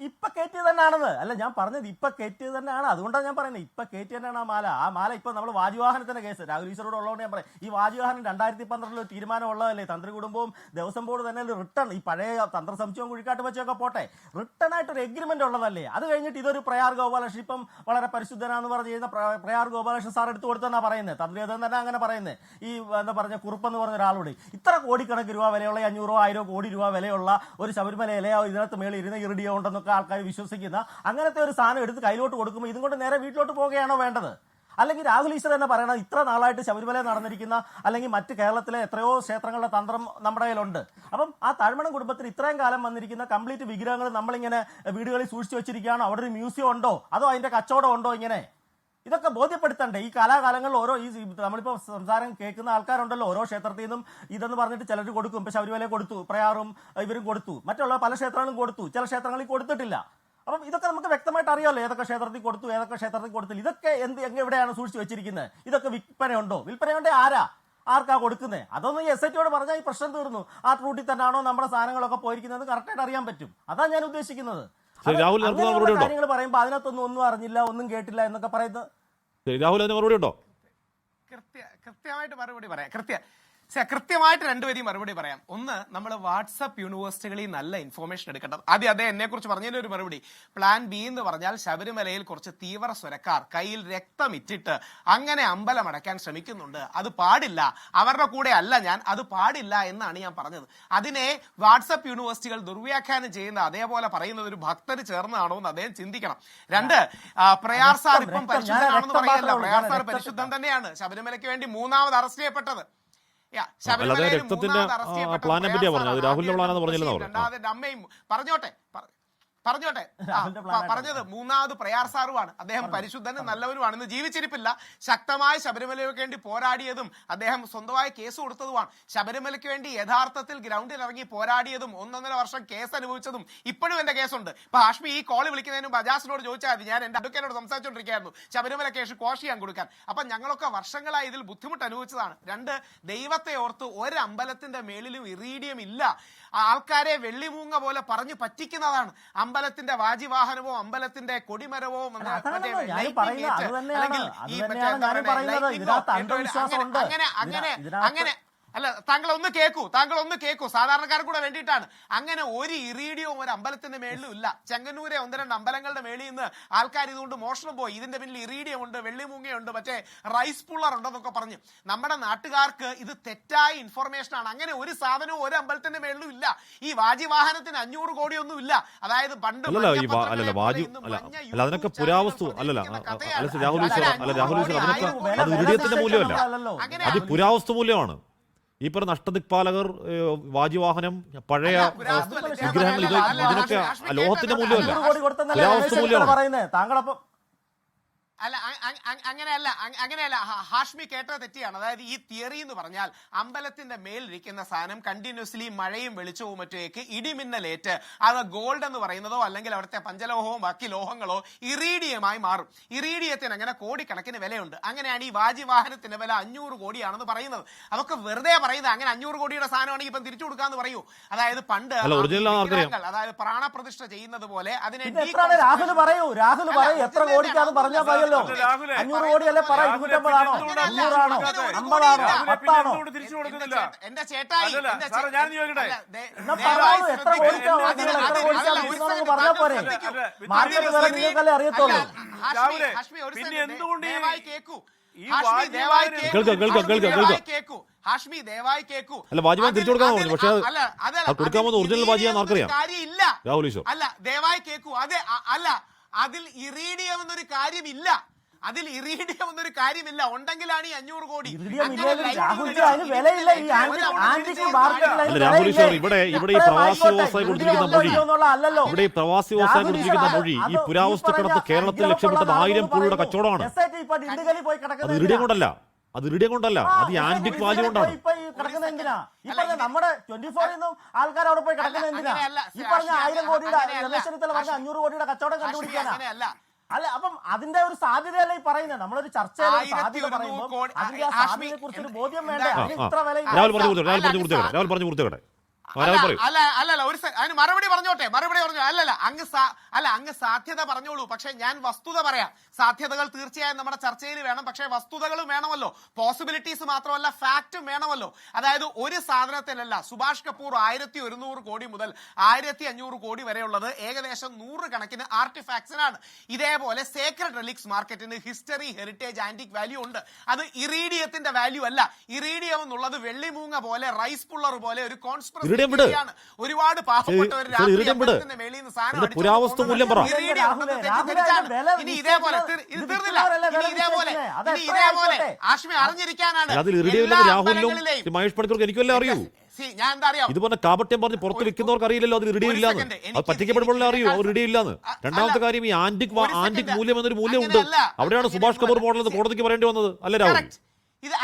ഇപ്പൊ കയറ്റിയത് തന്നെയാണെന്ന് അല്ല ഞാൻ പറഞ്ഞത്, ഇപ്പൊ കയറ്റിയത് തന്നെയാണ്. അതുകൊണ്ടാണ് ഞാൻ പറയുന്നത് ഇപ്പൊ കയറ്റി തന്നെയാണ് ആ മാല. ഇപ്പൊ നമ്മൾ വാജുവാഹനത്തിന്റെ കേസ് രാഹുൽ ഈശ്വരോട് ഉള്ളതുകൊണ്ട് ഞാൻ പറയാം, ഈ വാജുവാഹനം 2012 തീരുമാനം ഉള്ളതല്ലേ. തന്ത്രി കുടുംബവും ദേവസ്വം ബോർഡ് തന്നെ റിട്ടേൺ, ഈ പഴയ തന്ത്രസംശയവും കുഴിക്കാട്ട് വെച്ചൊക്കെ പോട്ടെ, റിട്ടേൺ ആയിട്ട് ഒരു എഗ്രിമെന്റ് ഉള്ളതല്ലേ. അത് കഴിഞ്ഞിട്ട് ഇതൊരു പ്രയാർ ഗോപാലകൃഷ്ണൻ ഇപ്പം വളരെ പരിശുദ്ധനാന്ന് പറഞ്ഞു ചെയ്യുന്ന പ്രയാർ ഗോപാലകൃഷ്ണൻ സാർ എടുത്തു കൊടുത്തെന്നാ പറയുന്നത്. തന്ത്രി അത് തന്നെ അങ്ങനെ പറയുന്നത്. ഈ എന്താ പറഞ്ഞ കുറുപ്പെന്ന് പറഞ്ഞ ഒരാളോട് ഇത്ര കോടിക്കണക്കിന് രൂപ വിലയുള്ള 500-1000 കോടി രൂപ വിലയുള്ള ഒരു ശബരിമലയിലെ ഇതിനകത്ത് മേളിൽ ഇരുന്ന ഇറിഡിയോ ഉണ്ടെന്നൊക്കെ ആൾക്കാർ വിശ്വസിക്കുന്ന അങ്ങനത്തെ ഒരു സാധനം എടുത്ത് കയ്യിലോട്ട് കൊടുക്കുമ്പോൾ ഇതും കൊണ്ട് നേരെ വീട്ടിലോട്ട് പോവുകയാണോ വേണ്ടത്? അല്ലെങ്കിൽ രാഹുൽ ഈശ്വർ തന്നെ പറയണം, ഇത്ര നാളായിട്ട് ശബരിമലയിൽ നടന്നിരിക്കുന്ന അല്ലെങ്കിൽ മറ്റ് കേരളത്തിലെ എത്രയോ ക്ഷേത്രങ്ങളുടെ തന്ത്രം നമ്മുടെ കയ്യിലുണ്ട്. അപ്പം ആ താഴ്മണം കുടുംബത്തിൽ ഇത്രയും കാലം വന്നിരിക്കുന്ന കംപ്ലീറ്റ് വിഗ്രഹങ്ങൾ നമ്മളിങ്ങനെ വീടുകളിൽ സൂക്ഷിച്ചു വെച്ചിരിക്കുകയാണോ? അവിടെ ഒരു മ്യൂസിയം ഉണ്ടോ? അതോ അതിന്റെ കച്ചവടം ഉണ്ടോ? ഇങ്ങനെ ഇതൊക്കെ ബോധ്യപ്പെടുത്തണ്ടേ? ഈ കാലാകാലങ്ങളിൽ ഓരോ നമ്മളിപ്പോൾ സംസാരം കേൾക്കുന്ന ആൾക്കാരുണ്ടല്ലോ, ഓരോ ക്ഷേത്രത്തിൽ നിന്നും ഇതെന്ന് പറഞ്ഞിട്ട് ചിലർ കൊടുക്കും. ഇപ്പം ശബരിമല കൊടുത്തു, പ്രയാറും ഇവരും കൊടുത്തു, മറ്റുള്ള പല ക്ഷേത്രങ്ങളും കൊടുത്തു, ചില ക്ഷേത്രങ്ങളിൽ കൊടുത്തിട്ടില്ല. അപ്പം ഇതൊക്കെ നമുക്ക് വ്യക്തമായിട്ട് അറിയാമല്ലോ, ഏതൊക്കെ ക്ഷേത്രത്തിൽ കൊടുത്തു, ഏതൊക്കെ ക്ഷേത്രത്തിൽ കൊടുത്തില്ല. ഇതൊക്കെ എവിടെയാണ് സൂക്ഷിച്ചു വെച്ചിരിക്കുന്നത്? ഇതൊക്കെ വിൽപ്പനയുണ്ടോ? വിൽപ്പനയുണ്ടേ ആർക്കാ കൊടുക്കുന്നത്? അതൊന്നും SITയോട് പറഞ്ഞാൽ ഈ പ്രശ്നം തീർന്നു. ആ റൂട്ടിൽ തന്നെയാണോ നമ്മുടെ സാധനങ്ങളൊക്കെ പോയിരിക്കുന്നത് കറക്റ്റായിട്ട് അറിയാൻ പറ്റും. അതാണ് ഞാൻ ഉദ്ദേശിക്കുന്നത്. കാര്യങ്ങൾ പറയുമ്പോൾ അതിനകത്തൊന്നും അറിഞ്ഞില്ല, ഒന്നും കേട്ടില്ല എന്നൊക്കെ പറയുന്നത്. രാഹുൽ അതിന് മറുപടി ഉണ്ടോ? കൃത്യമായിട്ട് മറുപടി പറയാം. കൃത്യമായിട്ട് രണ്ടുപേരെയും മറുപടി പറയാം. ഒന്ന്, നമ്മൾ വാട്സപ്പ് യൂണിവേഴ്സിറ്റികളിൽ നല്ല ഇൻഫോർമേഷൻ എടുക്കേണ്ടത്. ആദ്യം അദ്ദേഹം എന്നെ കുറിച്ച് പറഞ്ഞതിന്റെ ഒരു മറുപടി. പ്ലാൻ ബി എന്ന് പറഞ്ഞാൽ ശബരിമലയിൽ കുറച്ച് തീവ്ര സ്വരക്കാർ കയ്യിൽ രക്തമിറ്റിട്ട് അങ്ങനെ അമ്പലം അടയ്ക്കാൻ ശ്രമിക്കുന്നുണ്ട്. അത് പാടില്ല, അവരുടെ കൂടെ അല്ല ഞാൻ, അത് പാടില്ല എന്നാണ് ഞാൻ പറഞ്ഞത്. അതിനെ വാട്സപ്പ് യൂണിവേഴ്സിറ്റികൾ ദുർവ്യാഖ്യാനം ചെയ്യുന്ന അതേപോലെ പറയുന്നത് ഒരു ഭക്തർ ചേർന്നതാണോ എന്ന് അദ്ദേഹം ചിന്തിക്കണം. 2, പ്രയാർ സാർ ഇപ്പം പരിശുദ്ധനാണെന്ന് പറയല്ല, പ്രയാർ സാർ പരിശുദ്ധം തന്നെയാണ്. ശബരിമലയ്ക്ക് വേണ്ടി 3ാമത് അറസ്റ്റ് ചെയ്യപ്പെട്ടത്. രക്തത്തിന്റെ പ്ലാനെ പറ്റിയാ പറഞ്ഞത്, രാഹുലിന്റെ പ്ലാനെന്ന് പറഞ്ഞില്ലെന്നാ അമ്മയും പറഞ്ഞോട്ടെ. പറഞ്ഞോട്ടെ. രാഹുലിന്റെ plan പറഞ്ഞത് മൂന്നാമത് പ്രയാർ സാറുമാണ്. അദ്ദേഹം പരിശുദ്ധനും നല്ലവരുമാണ്. ഇന്ന് ജീവിച്ചിരിപ്പില്ല. ശക്തമായ ശബരിമലയ്ക്ക് വേണ്ടി പോരാടിയതും അദ്ദേഹം സ്വന്തമായി കേസ് കൊടുത്തതുമാണ്. ശബരിമലയ്ക്ക് വേണ്ടി യഥാർത്ഥത്തിൽ ഗ്രൗണ്ടിൽ ഇറങ്ങി പോരാടിയതും 1.5 വർഷം കേസ് അനുഭവിച്ചതും ഇപ്പോഴും എന്റെ കേസുണ്ട്. ഇപ്പൊ ഹാഷ്മി ഈ കോള് വിളിക്കുന്നതിനും ബജാസിനോട് ചോദിച്ചാൽ മതി. ഞാൻ എന്റെ അഡ്വക്കേറ്റിനോട് സംസാരിച്ചുകൊണ്ടിരിക്കുകയായിരുന്നു ശബരിമല കേസ് കോഷ് ചെയ്യാൻ കൊടുക്കാൻ. അപ്പൊ ഞങ്ങളൊക്കെ വർഷങ്ങളായി ഇതിൽ ബുദ്ധിമുട്ട് അനുഭവിച്ചതാണ്. 2, ദൈവത്തെ ഓർത്ത് ഒരു അമ്പലത്തിന്റെ മേളിലും ഇറീഡിയം ഇല്ല. ആൾക്കാരെ വെള്ളിമൂങ്ങ പോലെ പറഞ്ഞു പറ്റിക്കുന്നതാണ്. അമ്പലത്തിന്റെ വാജിവാഹനമോ അമ്പലത്തിന്റെ കൊടിമരവോ അങ്ങനെ അല്ല, താങ്കൾ ഒന്ന് കേൾക്കൂ. സാധാരണക്കാർക്ക് കൂടെ വേണ്ടിയിട്ടാണ്. അങ്ങനെ ഒരു ഇറീഡിയവും ഒരു അമ്പലത്തിന്റെ മേളിലും ഇല്ല. ചെങ്ങന്നൂരെ 1-2 അമ്പലങ്ങളുടെ മേളിൽ നിന്ന് ആൾക്കാർ ഇതുകൊണ്ട് മോഷണം പോയി. ഇതിന്റെ പിന്നിൽ ഇറീഡിയം ഉണ്ട്, വെള്ളിമൂങ്ങയുണ്ട്, മറ്റേ റൈസ് പുള്ളർ ഉണ്ടെന്നൊക്കെ പറഞ്ഞ് നമ്മുടെ നാട്ടുകാർക്ക് ഇത് തെറ്റായ ഇൻഫർമേഷൻ ആണ്. അങ്ങനെ ഒരു സാധനവും ഒരു അമ്പലത്തിന്റെ മേളിലും ഇല്ല. ഈ വാജിവാഹനത്തിന് 500 കോടിയൊന്നും ഇല്ല. അതായത് പണ്ട് അതിനൊക്കെ പുരാവസ്തു അല്ലല്ല രാഹുൽ അതിനൊക്കെ അത് ഇറിഡിയത്തിന്റെ മൂല്യമല്ല, അത് പുരാവസ്തു മൂല്യമാണ്. ഈ പറഞ്ഞ അഷ്ടദിക്പാലകർ, വാജിവാഹനം, പഴയ വിഗ്രഹങ്ങൾ, ഇതിനൊക്കെ ലോഹത്തിന്റെ മൂല്യമല്ല, പുരാവസ്തു മൂല്യമാണ്. അങ്ങനെയല്ല ഹാഷ്മി കേട്ടത് തെറ്റിയാണ്. അതായത് ഈ തിയറി എന്ന് പറഞ്ഞാൽ അമ്പലത്തിന്റെ മേലിരിക്കുന്ന സാധനം കണ്ടിന്യൂസ്ലി മഴയും വെളിച്ചവും മറ്റേക്ക് ഇടിമിന്നലേറ്റ് അത് ഗോൾഡ് എന്ന് പറയുന്നതോ അല്ലെങ്കിൽ അവിടുത്തെ പഞ്ചലോഹവും ബാക്കി ലോഹങ്ങളോ ഇറീഡിയമായി മാറും. ഇറീഡിയത്തിന് അങ്ങനെ കോടിക്കണക്കിന് വിലയുണ്ട്. അങ്ങനെയാണ് ഈ വാജിവാഹനത്തിന്റെ വില 500 കോടിയാണെന്ന് പറയുന്നത്. അതൊക്കെ വെറുതെ പറയുന്നത്. അങ്ങനെ 500 കോടിയുടെ സാധനമാണെങ്കിൽ ഇപ്പം തിരിച്ചു കൊടുക്കാന്ന് പറയൂ. അതായത് പണ്ട് അതായത് പ്രാണപ്രതിഷ്ഠ ചെയ്യുന്നത് പോലെ അതിനെ രാഹുൽ പറയൂ എത്ര കോടിക്കാന്ന് പറഞ്ഞാൽ 500 കോടിയല്ലേ പറ. 250 ആണോ, 100 ആണോ, 50 ആണോ, 10 ആണോ? എന്റെ ചേട്ടായി എത്ര കോടിക്കാ പറഞ്ഞാൽ പോരെ? മാർക്കറ്റ് വില നിങ്ങൾക്കല്ലേ അറിയത്തുള്ളൂ. പിന്നെ എന്തുകൊണ്ട് ഹാഷ്മി ദയവായി കേക്കൂ. അല്ല, വാജിമാൻ തിരിച്ചു കൊടുക്കാൻ പറഞ്ഞു. പക്ഷേ കൊടുക്കാൻ പോകുന്ന ഒറിജിനൽ വാജിയാന്ന് ആർക്കറിയാം? രാഹുൽ ഈശ്വർ അല്ല, ദയവായി കേക്കൂ. അതെ, അല്ല, അതിൽ ഇറീഡിയം എന്നൊരു കാര്യമില്ല. ഉണ്ടെങ്കിലാണ് ഈ 500 കോടി. രാഹുൽ ഈശ്വർ, ഇവിടെ ഈ പ്രവാസി വ്യവസായി കൊടുത്തിരിക്കുന്ന മൊഴി, ഈ പുരാവസ്തു കടത്ത് കേരളത്തിൽ ലക്ഷ്യമിട്ടത് 1000 കോടിയുടെ കച്ചവടമാണ്. അത് ഇറിഡിയം കൊണ്ടല്ല, അത് ആന്റിക് വാല്യൂ കൊണ്ടാണ്. നമ്മുടെ 24 ആൾക്കാർ അവിടെ പോയി കിടക്കുന്നത് എന്തിനാ? ഈ പറഞ്ഞ 1000 കോടിയുടെ 500 കോടിയുടെ കച്ചവടം കണ്ടുപിടിക്കാനാ. അല്ല, അപ്പം അതിന്റെ ഒരു സാധ്യതയല്ല ഈ പറയുന്നത്. നമ്മളൊരു ചർച്ചയിൽ സാധ്യത പറയുമ്പോൾ അതിന്റെ ആ സാധ്യതയെ കുറിച്ചൊരു ബോധ്യം വേണ്ടേ? ഇത്ര വില രാഹുൽ പറഞ്ഞു പൂർത്തിയാക്കട്ടെ. അല്ലല്ല, അതിന് മറുപടി പറഞ്ഞോട്ടെ. അങ്ങ് സാധ്യത പറഞ്ഞോളൂ. പക്ഷെ ഞാൻ വസ്തുത പറയാം. സാധ്യതകൾ തീർച്ചയായും നമ്മുടെ ചർച്ചയിൽ വേണം. പക്ഷെ വസ്തുതകളും വേണമല്ലോ, പോസിബിലിറ്റീസ് മാത്രമല്ല ഫാക്റ്റും വേണമല്ലോ. അതായത് ഒരു സാധനത്തിലല്ല. സുഭാഷ് കപൂർ 1100 കോടി മുതൽ 1500 കോടി വരെയുള്ളത് ഏകദേശം 100 കണക്കിന് ആർട്ടിഫാക്ട്സിനാണ്. ഇതേപോലെ സേക്രഡ് റിലിക്സ് മാർക്കറ്റിന് ഹിസ്റ്ററി, ഹെറിറ്റേജ്, ആന്റിക് വാല്യൂ ഉണ്ട്. അത് ഇറീഡിയത്തിന്റെ വാല്യൂ അല്ല. ഇറീഡിയം എന്നുള്ളത് വെള്ളിമൂങ്ങ പോലെ, റൈസ് പുള്ളർ പോലെ ഒരു കോൺസ്പിറസി. ഒരുപാട് പാവപ്പെട്ടവർ പുരാവസ്തു മൂല്യം പറ. ഇനി ഇതേപോലെ ആഷ്മി അറിഞ്ഞിരിക്കാനാണ്. രാഹുലിനും മഹേഷ് പണിക്കർക്ക് എനിക്കല്ലേ അറിയൂ. ഞാൻ എന്താ അറിയാം, ഇതുപോലെ കാപട്യം പറഞ്ഞ് പുറത്ത് വെക്കുന്നവർക്ക് അറിയില്ലല്ലോ അത് ഇറിഡിയം ഇല്ലാന്ന്. അത് പറ്റിക്കപ്പെടുമ്പോഴേ അറിയൂ അവർ ഇറിഡിയം ഇല്ലാന്ന്. രണ്ടാമത്തെ കാര്യം, ഈ ആന്റിക് മൂല്യം എന്നൊരു മൂല്യം ഉണ്ട്. അവിടെയാണ് സുഭാഷ് കപൂർ മോഡൽ എന്ന് കോടതിക്ക് പറയേണ്ടി വന്നത്, അല്ലേ രാഹുൽ? ഇത്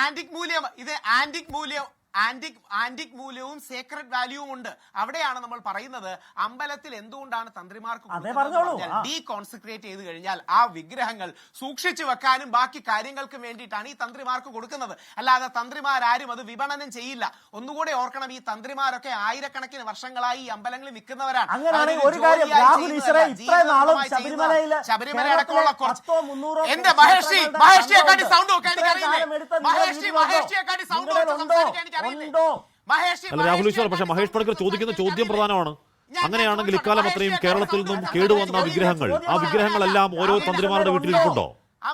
ആന്റിക് മൂല്യവും സേക്രഡ് വാല്യൂവും ഉണ്ട്. അവിടെയാണ് നമ്മൾ പറയുന്നത് അമ്പലത്തിൽ എന്തുകൊണ്ടാണ് തന്ത്രിമാർക്ക് ഡീകോൺസെക്രേറ്റ് ചെയ്ത് കഴിഞ്ഞാൽ ആ വിഗ്രഹങ്ങൾ സൂക്ഷിച്ചു വെക്കാനും ബാക്കി കാര്യങ്ങൾക്കും വേണ്ടിയിട്ടാണ് ഈ തന്ത്രിമാർക്ക് കൊടുക്കുന്നത്. അല്ലാതെ തന്ത്രിമാരും അത് വിപണനം ചെയ്യില്ല. ഒന്നുകൂടെ ഓർക്കണം, ഈ തന്ത്രിമാരൊക്കെ ആയിരക്കണക്കിന് വർഷങ്ങളായി ഈ അമ്പലങ്ങളിൽ നിൽക്കുന്നവരാണ്. ശബരിമല അടക്കമുള്ള കുറച്ച് എന്റെ മഹേഷിയെക്കാട്ടി സൗണ്ട് വെക്കാൻ എനിക്കറിയില്ലേ? മഹേഷിയെക്കാട്ടി സൗണ്ട് സംസാരിക്കാൻ അല്ല രാഹുൽ ഈശ്വർ, പക്ഷെ മഹേഷ് പണിക്കർ ചോദിക്കുന്ന ചോദ്യം പ്രധാനമാണ്. അങ്ങനെയാണെങ്കിൽ ഇക്കാലം അത്രയും കേരളത്തിൽ നിന്നും കേടുവന്ന വിഗ്രഹങ്ങൾ, ആ വിഗ്രഹങ്ങളെല്ലാം ഓരോ തന്ത്രിമാരുടെ വീട്ടിലിരിപ്പുണ്ടോ?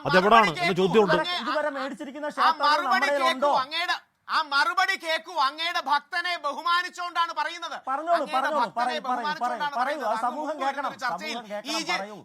അതെവിടാണ് എന്ന ചോദ്യമുണ്ട്. ഇതുവരെ മേടിച്ചിരിക്കുന്ന ക്ഷേത്രങ്ങൾ ആ മറുപടി കേൾക്കൂ. അങ്ങയുടെ ഭക്തനെ ബഹുമാനിച്ചുകൊണ്ടാണ് പറയുന്നത്. പറഞ്ഞോളൂ, അങ്ങയുടെ പറഞ്ഞോളൂ, ഭക്തനെ പറയൂ, ബഹുമാനിച്ചുകൊണ്ടാണ് പറയൂ, പറയുന്നത്. അത് സമൂഹം അങ്ങ് കേൾക്കണം, ഒരു ചർച്ചയിൽ സമൂഹം കേൾക്കണം, പറയൂ.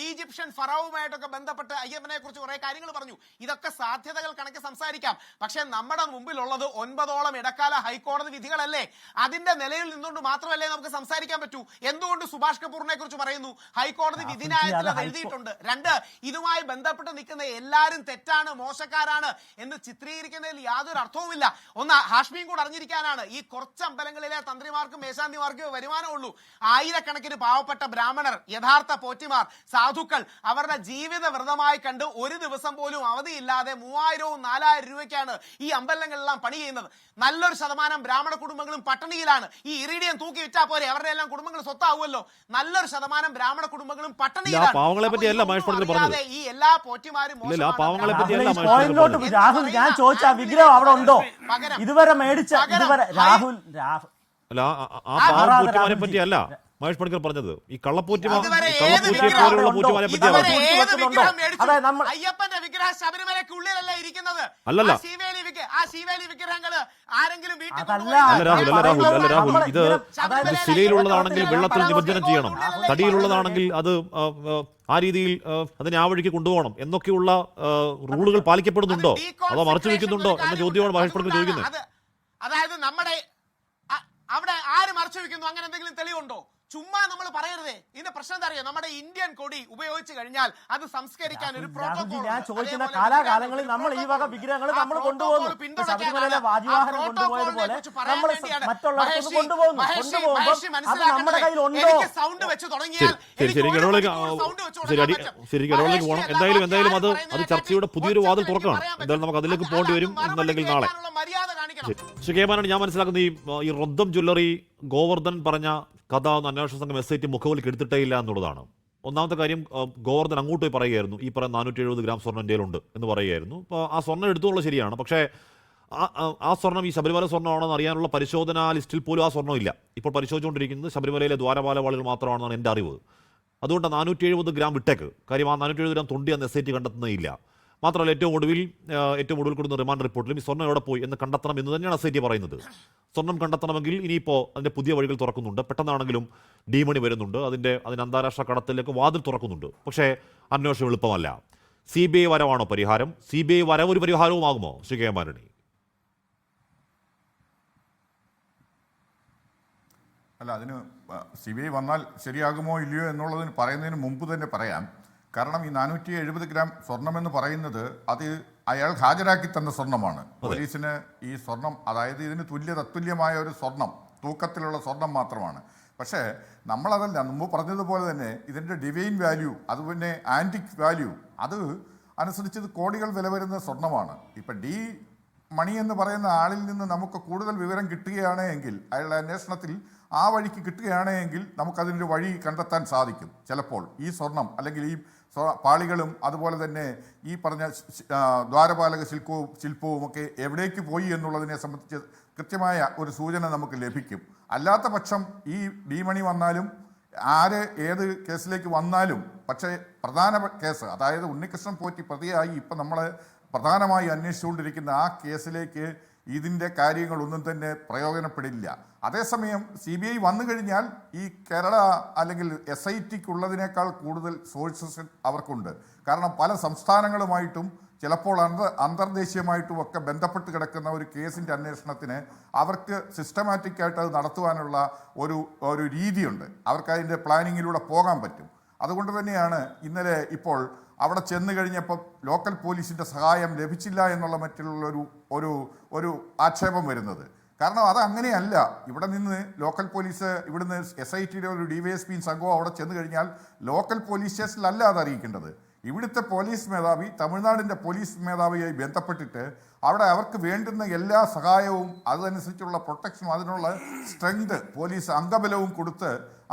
ഈജിപ്ഷ്യൻ ഫറവുമായിട്ടൊക്കെ ബന്ധപ്പെട്ട് അയ്യപ്പനെ കുറിച്ച് കുറെ കാര്യങ്ങൾ പറഞ്ഞു. ഇതൊക്കെ സാധ്യതകൾ കണക്ക് സംസാരിക്കാം. പക്ഷെ നമ്മുടെ മുമ്പിലുള്ളത് 9ഓളം ഇടക്കാല ഹൈക്കോടതി വിധികളല്ലേ? അതിന്റെ നിലയിൽ നിന്നുകൊണ്ട് മാത്രമല്ലേ നമുക്ക് സംസാരിക്കാൻ പറ്റൂ. എന്തുകൊണ്ട് സുഭാഷ് കപൂറിനെ കുറിച്ച് പറയുന്നു? ഹൈക്കോടതി വിധിന്യായത്തിൽ അത് എഴുതിയിട്ടുണ്ട്. 2, ഇതുമായി ബന്ധപ്പെട്ട് നിൽക്കുന്ന എല്ലാവരും തെറ്റാണ്, മോശക്കാരാണ് എന്ന് ചിത്രീകരിക്കുന്നതിൽ യാതൊരു അർത്ഥവുമില്ല. ഒന്ന് ഹാഷ്മിയും കൂടെ അറിഞ്ഞിരിക്കാനാണ്, ഈ കുറച്ച് അമ്പലങ്ങളിലെ തന്ത്രിമാർക്കും മേശാന്തിമാർക്കും വരുമാനമുള്ളൂ. ആയിരക്കണക്കിന് പാവപ്പെട്ട ബ്രാഹ്മണർ, യഥാർത്ഥ പോറ്റിമാർ, സാധുക്കൾ അവരുടെ ജീവിത വ്രതമായി കണ്ട് ഒരു ദിവസം പോലും അവധിയില്ലാതെ 3000-വും 4000 രൂപയ്ക്കാണ് ഈ അമ്പലങ്ങളെല്ലാം പണി ചെയ്യുന്നത്. നല്ലൊരു ശതമാനം ബ്രാഹ്മണ കുടുംബങ്ങളും പട്ടിണിയിലാണ്. ഈ ഇറിഡിയം തൂക്കി വിറ്റാ പോരെ, അവരുടെ എല്ലാം കുടുംബങ്ങൾ സ്വത്താവുമല്ലോ. നല്ലൊരു ശതമാനം ബ്രാഹ്മണ കുടുംബങ്ങളും പട്ടിണിയിലാണ്. പാവങ്ങളെ പറ്റിയല്ല മഹേഷ് പണിക്കർ പറഞ്ഞത്. ഈ എല്ലാ പോറ്റിമാരും പാവങ്ങളെ പറ്റിയല്ല രാഹുൽ, ഞാൻ ചോദിച്ച വിഗ്രഹം അവിടെ ഉണ്ടോ? ഇതുവരെ മേടിച്ച രാഹുൽ അല്ല, ആ പാവം പോറ്റുമാരെ പറ്റിയല്ല മഹേഷ് പണിക്കർ പറഞ്ഞത്. ഈ കള്ളപ്പോറ്റിയെ പോലുള്ള പോറ്റുമാരെ പറ്റിയാണ്. അയ്യപ്പന്റെ വിഗ്രഹം ശബരിമലയ്ക്കുള്ളിലല്ല ഇരിക്കുന്നത്. അല്ലല്ല ആ ശിവേലി വിഗ്രഹങ്ങള് ആരെങ്കിലും വീട്ടിൽ രാഹുൽ, ഇത് ശിലയിലുള്ളതാണെങ്കിൽ വെള്ളത്തിൽ നിമജ്ജനം ചെയ്യണം, തടിയിലുള്ളതാണെങ്കിൽ അത് ആ രീതിയിൽ അതിനെ ആ വഴിക്ക് കൊണ്ടുപോകണം എന്നൊക്കെയുള്ള റൂളുകൾ പാലിക്കപ്പെടുന്നുണ്ടോ അതോ മറച്ചു വെക്കുന്നുണ്ടോ എന്ന ചോദ്യമാണ് മഹേഷ് പണിക്കർ ചോദിക്കുന്നത്. അതായത് നമ്മുടെ അവിടെ ആര് മറച്ചു വെക്കുന്നു? അങ്ങനെ എന്തെങ്കിലും തെളിവുണ്ടോ? ചുമ്മാ നമ്മൾ പറയരുതേ. ഇതിന്റെ പ്രശ്നം എന്താ അറിയോ? നമ്മുടെ ഇന്ത്യൻ കൊടി ഉപയോഗിച്ച് കഴിഞ്ഞാൽ അത് സംസ്കരിക്കാൻ ഒരു പ്രോട്ടോകോൾ. ഞാൻ ചോദിക്കുന്ന കാലാകാലങ്ങളിൽ നമ്മൾ ഈ വക വിഗ്രഹങ്ങൾ നമ്മൾ കൊണ്ടുപോകുന്നു. ശബരിമലയിലെ വാജിവാഹനം കൊണ്ടുപോയതുപോലെ നമ്മൾ മറ്റുള്ളവർക്ക് കൊണ്ടുപോകുന്നു. അത് നമ്മുടെ കയ്യിൽ ഉണ്ടോ? സൗണ്ട് വെച്ച് തുടങ്ങിയാൽ ശരിക്കും ഇടവേളയിലേക്ക് പോകണം. എന്തായാലും അത് ചർച്ചയുടെ പുതിയൊരു വാതിൽ തുറക്കണം. എന്തായാലും നമുക്ക് അതിലേക്ക് പോകേണ്ടി വരും, ഇന്നല്ലെങ്കിൽ നാളെ. ശ്രീ കെ മാനാണ് ഞാൻ മനസ്സിലാക്കുന്നത് ഈ റൊദ്ദം ജ്വല്ലറി ഗോവർദ്ധൻ പറഞ്ഞ കഥ അന്വേഷണ സംഘം SIT മുഖവിലേക്ക് എടുത്തിട്ടേ ഇല്ല എന്നുള്ളതാണ്. ഒന്നാമത്തെ കാര്യം, ഗോവർദ്ധൻ അങ്ങോട്ട് പോയി പറയുകയായിരുന്നു ഈ പറയുന്ന 470 ഗ്രാം സ്വർണ്ണം എൻ്റെ കയ്യിലുണ്ട് എന്ന് പറയുകയായിരുന്നു. അപ്പോൾ ആ സ്വർണ്ണം എടുത്തുള്ളത് ശരിയാണ്. പക്ഷേ ആ സ്വർണ്ണം ഈ ശബരിമല സ്വർണ്ണമാണെന്ന് അറിയാനുള്ള പരിശോധനാ ലിസ്റ്റിൽ പോലും ആ സ്വർണ്ണം ഇല്ല. ഇപ്പോൾ പരിശോധിച്ചുകൊണ്ടിരിക്കുന്നത് ശബരിമലയിലെ ദ്വാരപാലവാളികൾ മാത്രമാണെന്നാണ് എൻ്റെ അറിവ്. അതുകൊണ്ട് 470 ഗ്രാം വിട്ടേക്ക്. കാര്യം ആ 470 ഗ്രാം തൊണ്ടി അന്ന് SIT കണ്ടെത്തുന്നതില്ല. മാത്രമല്ല ഏറ്റവും ഒടുവിൽ കൊടുക്കുന്ന റിമാൻഡ് റിപ്പോർട്ടിലും ഈ സ്വർണ്ണം എവിടെ പോയി എന്ന് കണ്ടെത്തണം എന്ന് തന്നെയാണ് SIT പറയുന്നത്. സ്വർണ്ണം കണ്ടെത്തണമെങ്കിൽ ഇനിയിപ്പോൾ അതിൻ്റെ പുതിയ വഴികൾ തുറക്കുന്നുണ്ട്. പെട്ടെന്നാണെങ്കിലും ഡീമണി വരുന്നുണ്ട്, അതിന് അന്താരാഷ്ട്ര കടത്തിലേക്ക് വാതിൽ തുറക്കുന്നുണ്ട്. പക്ഷേ അന്വേഷണം എളുപ്പമല്ല. CBI വരവാണോ പരിഹാരം? CBI വരവ് ഒരു പരിഹാരവുമാകുമോ ശ്രീ കെ മാരണി? അല്ല, അതിന് CBI വന്നാൽ ശരിയാകുമോ ഇല്ലയോ എന്നുള്ളതിന് പറയുന്നതിന് മുമ്പ് തന്നെ പറയാം. കാരണം ഈ 470 ഗ്രാം സ്വർണമെന്ന് പറയുന്നത് അത് അയാൾ ഹാജരാക്കി തന്ന സ്വർണ്ണമാണ്. പോലീസിന് ഈ സ്വർണം, അതായത് ഇതിന് തത്തുല്യമായ ഒരു സ്വർണം, തൂക്കത്തിലുള്ള സ്വർണം മാത്രമാണ്. പക്ഷേ നമ്മളതല്ല, മുമ്പ് പറഞ്ഞതുപോലെ തന്നെ ഇതിൻ്റെ ഡിവൈൻ വാല്യൂ, അത് പിന്നെ ആൻറ്റിക് വാല്യൂ, അത് അനുസരിച്ച് ഇത് കോടികൾ വില വരുന്ന സ്വർണ്ണമാണ്. ഇപ്പം ഡി മണി എന്ന് പറയുന്ന ആളിൽ നിന്ന് നമുക്ക് കൂടുതൽ വിവരം കിട്ടുകയാണ് എങ്കിൽ, അയാളുടെ അന്വേഷണത്തിൽ ആ വഴിക്ക് കിട്ടുകയാണ് എങ്കിൽ നമുക്കതിൻ്റെ വഴി കണ്ടെത്താൻ സാധിക്കും. ചിലപ്പോൾ ഈ സ്വർണം അല്ലെങ്കിൽ ഈ പാളികളും അതുപോലെ തന്നെ ഈ പറഞ്ഞ ദ്വാരപാലക ശില്പവും ഒക്കെ എവിടേക്ക് പോയി എന്നുള്ളതിനെ സംബന്ധിച്ച് കൃത്യമായ ഒരു സൂചന നമുക്ക് ലഭിക്കും. അല്ലാത്ത പക്ഷം ഈ ഡി മണി വന്നാലും ഏത് കേസിലേക്ക് വന്നാലും, പക്ഷേ പ്രധാന കേസ്, അതായത് ഉണ്ണികൃഷ്ണൻ പോറ്റി പ്രതിയായി ഇപ്പം നമ്മൾ പ്രധാനമായി അന്വേഷിച്ചുകൊണ്ടിരിക്കുന്ന ആ കേസിലേക്ക് ഇതിൻ്റെ കാര്യങ്ങളൊന്നും തന്നെ പ്രയോജനപ്പെടില്ല. അതേസമയം CBI വന്നു കഴിഞ്ഞാൽ ഈ കേരള അല്ലെങ്കിൽ SITക്കുള്ളതിനേക്കാൾ കൂടുതൽ സോഴ്സസ് അവർക്കുണ്ട്. കാരണം പല സംസ്ഥാനങ്ങളുമായിട്ടും ചിലപ്പോൾ അന്തർദേശീയമായിട്ടും ഒക്കെ ബന്ധപ്പെട്ട് കിടക്കുന്ന ഒരു കേസിൻ്റെ അന്വേഷണത്തിന് അവർക്ക് സിസ്റ്റമാറ്റിക്കായിട്ട് അത് നടത്തുവാനുള്ള ഒരു രീതിയുണ്ട്. അവർക്ക് അതിൻ്റെ പ്ലാനിങ്ങിലൂടെ പോകാൻ പറ്റും. അതുകൊണ്ട് തന്നെയാണ് ഇന്നലെ ഇപ്പോൾ അവിടെ ചെന്ന് കഴിഞ്ഞപ്പോൾ ലോക്കൽ പോലീസിൻ്റെ സഹായം ലഭിച്ചില്ല എന്നുള്ള മറ്റുള്ള ഒരു ആക്ഷേപം വരുന്നത്. കാരണം അത് അങ്ങനെയല്ല. ഇവിടെ നിന്ന് ലോക്കൽ പോലീസ്, ഇവിടുന്ന് SITയുടെ ഒരു DYSP സംഘവും അവിടെ ചെന്ന് കഴിഞ്ഞാൽ ലോക്കൽ പോലീസ് സ്റ്റേഷനിലല്ല അത് അറിയിക്കേണ്ടത്. ഇവിടുത്തെ പോലീസ് മേധാവി തമിഴ്നാടിൻ്റെ പോലീസ് മേധാവിയായി ബന്ധപ്പെട്ടിട്ട് അവിടെ അവർക്ക് വേണ്ടുന്ന എല്ലാ സഹായവും അതനുസരിച്ചുള്ള പ്രൊട്ടക്ഷനും അതിനുള്ള സ്ട്രെങ്ത്, പോലീസ് അംഗബലവും കൊടുത്ത്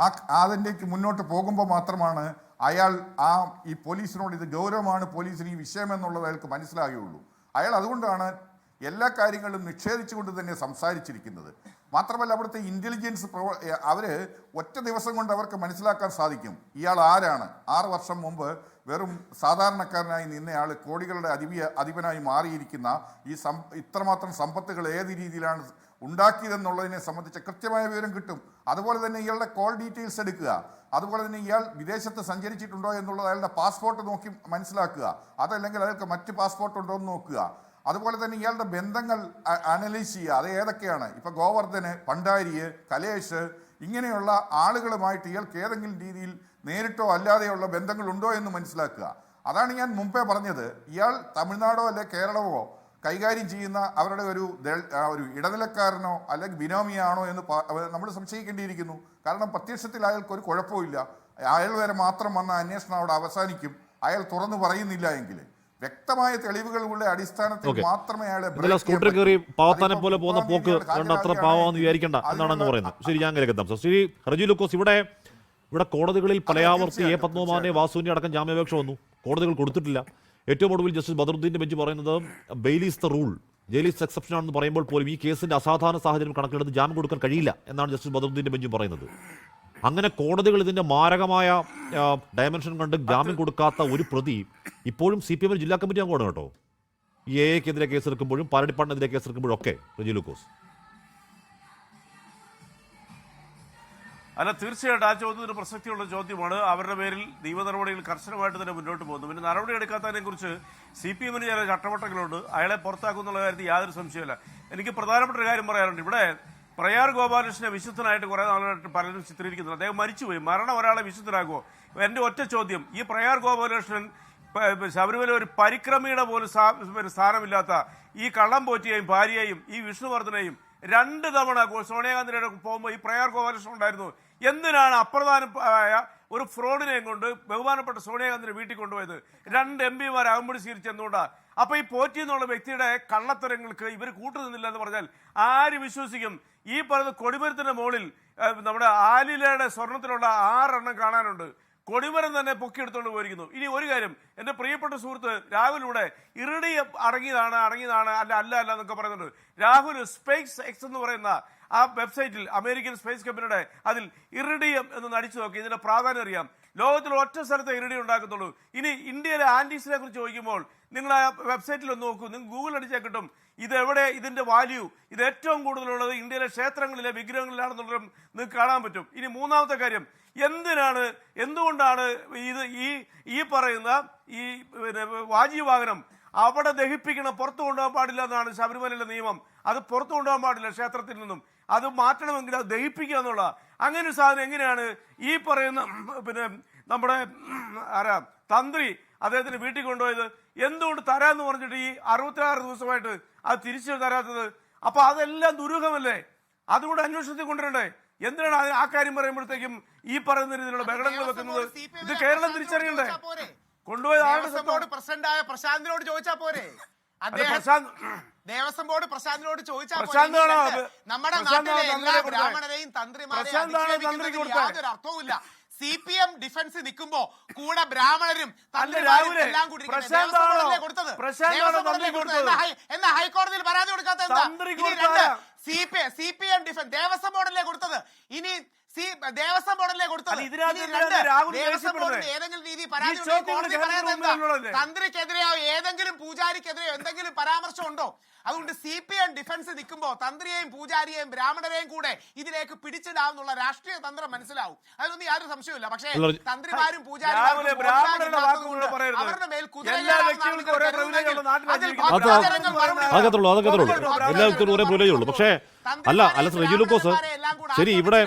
അതിൻ്റെക്ക് മുന്നോട്ട് പോകുമ്പോൾ മാത്രമാണ് അയാൾ ഈ പോലീസിനോട് ഇത് ഗൗരവമാണ് പോലീസിന് ഈ വിഷയം എന്നുള്ളത് അയാൾക്ക് മനസ്സിലാകുകയുള്ളൂ. അയാൾ അതുകൊണ്ടാണ് എല്ലാ കാര്യങ്ങളും നിഷേധിച്ചുകൊണ്ട് തന്നെ സംസാരിച്ചിരിക്കുന്നത്. മാത്രമല്ല അവിടുത്തെ ഇൻ്റലിജൻസ് അവർ ഒറ്റ ദിവസം കൊണ്ട് അവർക്ക് മനസ്സിലാക്കാൻ സാധിക്കും ഇയാൾ ആരാണ്. 6 വർഷം മുമ്പ് വെറും സാധാരണക്കാരനായി നിന്നയാൾ കോടികളുടെ അധിപനായി മാറിയിരിക്കുന്ന ഇത്രമാത്രം സമ്പത്തുകൾ ഏത് രീതിയിലാണ് ഉണ്ടാക്കിയതെന്നുള്ളതിനെ സംബന്ധിച്ച് കൃത്യമായ വിവരം കിട്ടും. അതുപോലെ തന്നെ ഇയാളുടെ കോൾ ഡീറ്റെയിൽസ് എടുക്കുക. അതുപോലെ തന്നെ ഇയാൾ വിദേശത്ത് സഞ്ചരിച്ചിട്ടുണ്ടോ എന്നുള്ളത് അയാളുടെ പാസ്പോർട്ട് നോക്കി മനസ്സിലാക്കുക. അതല്ലെങ്കിൽ അയാൾക്ക് മറ്റ് പാസ്പോർട്ട് ഉണ്ടോ എന്ന് നോക്കുക. അതുപോലെ തന്നെ ഇയാളുടെ ബന്ധങ്ങൾ അനലൈസ് ചെയ്യുക. അത് ഏതൊക്കെയാണ്? ഇപ്പം ഗോവർദ്ധന്, ഭണ്ഡാരിയെ, കലേഷ് ഇങ്ങനെയുള്ള ആളുകളുമായിട്ട് ഇയാൾക്ക് ഏതെങ്കിലും രീതിയിൽ നേരിട്ടോ അല്ലാതെയുള്ള ബന്ധങ്ങളുണ്ടോ എന്ന് മനസ്സിലാക്കുക. അതാണ് ഞാൻ മുമ്പേ പറഞ്ഞത്. ഇയാൾ തമിഴ്നാടോ അല്ലെ കേരളമോ കൈകാര്യം ചെയ്യുന്ന അവരുടെ ഒരു ഇടനിലക്കാരനോ അല്ലെങ്കിൽ ബിനോമിയാണോ എന്ന് നമ്മൾ സംശയിക്കേണ്ടിയിരിക്കുന്നു. കാരണം പ്രത്യക്ഷത്തിൽ അയാൾക്ക് ഒരു കുഴപ്പമില്ല. അയാൾ വരെ മാത്രം വന്ന അന്വേഷണം അവിടെ അവസാനിക്കും. അയാൾ തുറന്നു പറയുന്നില്ല എങ്കിൽ വ്യക്തമായ തെളിവുകളുടെ അടിസ്ഥാനത്തിൽ മാത്രമേ അയാളെ സ്കൂട്ടർ കയറി പാവത്താനെ പോലെ പോകുന്ന പോക്ക് അത്ര പാവമെന്ന് വിചാരിക്കേണ്ട എന്നാണെന്ന് പറയുന്നത്. ശരി, ഞാൻ കേൾക്കാം സാർ. ശ്രീ റജി ലൂക്കോസ്, ഇവിടെ കോടതികളിൽ പലയാവർത്തി എ പത്മകുമാറിന്റെ വാസുവിന്റെ അടക്കം ജാമ്യാപേക്ഷ വന്നു. കോടതികൾ കൊടുത്തിട്ടില്ല. ഏറ്റവും ഒടുവിൽ ജസ്റ്റിസ് ബദറുദ്ദീന്റെ ബെഞ്ച് പറയുന്നത് bail is the rule, jail is exception ആണെന്ന് പറയുമ്പോൾ പോലും ഈ കേസിന്റെ അസാധാരണ സാഹചര്യം കണക്കിലെടുത്ത് ജാമ്യം കൊടുക്കാൻ കഴിയില്ല എന്നാണ് ജസ്റ്റിസ് ബദറുദ്ദീന്റെ ബെഞ്ച് പറയുന്നത്. അങ്ങനെ കോടതികൾ ഇതിന്റെ മാരകമായ ഡയമെൻഷൻ കണ്ട് ജാമ്യം കൊടുക്കാത്ത ഒരു പ്രതി ഇപ്പോഴും CPM ജില്ലാ കമ്മിറ്റി അംഗമാണ് കേട്ടോ. ഈ എക്കെതിരെ കേസെടുക്കുമ്പോഴും പാലടിപ്പാടിനെതിരെ കേസെടുക്കുമ്പോഴും ഒക്കെ. റജി ലൂക്കോസ്, അല്ല, തീർച്ചയായിട്ടും ആ ചോദ്യത്തിന് പ്രസക്തിയുള്ള ചോദ്യമാണ്. അവരുടെ പേരിൽ നിയമ നടപടികൾ കർശനമായിട്ട് തന്നെ മുന്നോട്ട് പോകുന്നു. പിന്നെ നടപടി എടുക്കാത്തതിനെ കുറിച്ച് CPM ചില ചട്ടവട്ടങ്ങളുണ്ട്. അയാളെ പുറത്താക്കുന്നുള്ള കാര്യത്തിൽ യാതൊരു സംശയമില്ല. എനിക്ക് പ്രധാനപ്പെട്ട ഒരു കാര്യം പറയാനുണ്ട്. ഇവിടെ പ്രയാർ ഗോപാലകൃഷ്ണനെ വിശുദ്ധനായിട്ട് കുറെ നാളായിട്ട് പലരും ചിത്രീകരിക്കുന്നുണ്ട്. അദ്ദേഹം മരിച്ചുപോയി. മരണം ഒരാളെ വിശുദ്ധനാകുമോ? എന്റെ ഒറ്റ ചോദ്യം, ഈ പ്രയാർ ഗോപാലകൃഷ്ണൻ ശബരിമല ഒരു പരിക്രമിയുടെ പോലും സ്ഥാനമില്ലാത്ത ഈ കള്ളം പോറ്റിയെയും ഭാര്യയെയും ഈ വിഷ്ണുവർദ്ധനെയും 2 തവണ സോണിയാഗാന്ധിയുടെ പോകുമ്പോൾ ഈ പ്രയാർ ഗോപാലകൃഷ്ണൻ ഉണ്ടായിരുന്നു. എന്തിനാണ് അപ്രധാനമായ ഒരു ഫ്രോഡിനെയും കൊണ്ട് ബഹുമാനപ്പെട്ട സോണിയാഗാന്ധിനെ വീട്ടിൽ കൊണ്ടുപോയത്? 2 MP അകമ്പടി സ്വീകരിച്ചെന്നുകൊണ്ടാണ്. അപ്പൊ ഈ പോറ്റി എന്നുള്ള വ്യക്തിയുടെ കള്ളത്തരങ്ങൾക്ക് ഇവർ കൂട്ടുനിന്നില്ല എന്ന് പറഞ്ഞാൽ ആര് വിശ്വസിക്കും? ഈ പറയുന്ന കൊടിമരത്തിന്റെ മുകളിൽ നമ്മുടെ ആലിലയുടെ സ്വർണത്തിലുള്ള 6 എണ്ണം കാണാനുണ്ട്. കൊടിമരം തന്നെ പൊക്കിയെടുത്തോണ്ട് പോയിരിക്കുന്നു. ഇനി ഒരു കാര്യം, എന്റെ പ്രിയപ്പെട്ട സുഹൃത്ത് രാഹുലിലൂടെ ഇറിഡി അടങ്ങിയതാണ് അല്ല എന്നൊക്കെ പറയുന്നുണ്ട്. രാഹുൽ സ്പേസ് എക്സ് എന്ന് പറയുന്ന ആ വെബ്സൈറ്റിൽ അമേരിക്കൻ സ്പേസ് കമ്പനിയുടെ അതിൽ ഇറിഡിയം എന്ന് നടിച്ചു നോക്കി. ഇതിന്റെ പ്രാധാന്യം അറിയാം. ലോകത്തിൽ ഒറ്റ സ്ഥലത്തെ ഇറിഡിയം ഉണ്ടാക്കത്തുള്ളൂ. ഇനി ഇന്ത്യയിലെ ആന്റീസിനെ കുറിച്ച് ചോദിക്കുമ്പോൾ നിങ്ങൾ ആ വെബ്സൈറ്റിൽ ഒന്ന് നോക്കൂ, നിങ്ങൾ ഗൂഗിൾ അടിച്ചാൽ കിട്ടും. ഇതെവിടെ, ഇതിന്റെ വാല്യൂ, ഇത് ഏറ്റവും കൂടുതലുള്ളത് ഇന്ത്യയിലെ ക്ഷേത്രങ്ങളിലെ വിഗ്രഹങ്ങളിലാണെന്നുള്ളതും നിങ്ങൾക്ക് കാണാൻ പറ്റും. ഇനി മൂന്നാമത്തെ കാര്യം, എന്തുകൊണ്ടാണ് ഇത് ഈ പറയുന്ന ഈ വാജി വാഹനം അവിടെ ദഹിപ്പിക്കണം, പുറത്തു കൊണ്ടുപോകാൻ പാടില്ല എന്നാണ് ശബരിമലയിലെ നിയമം. അത് പുറത്തു കൊണ്ടുപോകാൻ പാടില്ല ക്ഷേത്രത്തിൽ നിന്നും. അത് മാറ്റണമെങ്കിൽ അത് ദഹിപ്പിക്കുക എന്നുള്ള അങ്ങനെ ഒരു സാധനം എങ്ങനെയാണ് ഈ പറയുന്ന നമ്മുടെ തന്ത്രി അദ്ദേഹത്തിന് വീട്ടിൽ കൊണ്ടുപോയത്? എന്തുകൊണ്ട് തരാന്ന് പറഞ്ഞിട്ട് ഈ 66 ദിവസമായിട്ട് അത് തിരിച്ചു തരാത്തത്? അപ്പൊ അതെല്ലാം ദുരൂഹമല്ലേ? അതുകൊണ്ട് അന്വേഷണത്തിൽ കൊണ്ടുവരണ്ടേ? എന്തിനാണ് ആ കാര്യം പറയുമ്പോഴത്തേക്കും ഈ പറയുന്ന രീതിയിലുള്ള ബഹളങ്ങൾ വെക്കുന്നത്? ഇത് കേരളം തിരിച്ചറിയണ്ടേ? കൊണ്ടുപോയത് പ്രസിഡന്റായ പ്രശാന്തിനോട് ചോദിച്ചാ പോരെ? ദേവസ്വം ബോർഡ് പ്രശാന്തിനോട് ചോദിച്ചാൽ നമ്മുടെ നാട്ടിലെ എല്ലാ ബ്രാഹ്മണരെയും തന്ത്രിമാരെയും യാതൊരു അർത്ഥവുമില്ല. CPM ഡിഫൻസ് നിൽക്കുമ്പോ കൂടെ ബ്രാഹ്മണരും തന്ത്രിമാരും എല്ലാം കൂടി കൊടുത്തത് എന്നാ ഹൈക്കോടതിയിൽ പരാതി കൊടുക്കാത്ത CPM ഡിഫൻസ് ദേവസ്വം ബോർഡല്ലേ കൊടുത്തത്? ഇനി ദേവസ്വം ബോർഡല്ലേ കൊടുത്തത്? ദേവസ്വം ബോർഡിന് ഏതെങ്കിലും രീതി പരാതി കോടതി പറയാൻ തന്ത്രിക്കെതിരെയോ ഏതെങ്കിലും പൂജാരിക്കെതിരെയോ എന്തെങ്കിലും പരാമർശം ഉണ്ടോ? അതുകൊണ്ട് CPM ഡിഫൻസ് നിൽക്കുമ്പോ തന്ത്രിയെയും പൂജാരിയെയും ബ്രാഹ്മണരെയും കൂടെ ഇതിലേക്ക് പിടിച്ചിടാവുന്നുള്ള രാഷ്ട്രീയ തന്ത്രം മനസ്സിലാവും. അതിലൊന്നും യാതൊരു സംശയമില്ല. പക്ഷേ തന്ത്രിമാരും പൂജാരിമാരും അവരുടെ മേൽ പക്ഷേ അല്ല റജി ലൂക്കോസ്, ശരി, ഇവിടെ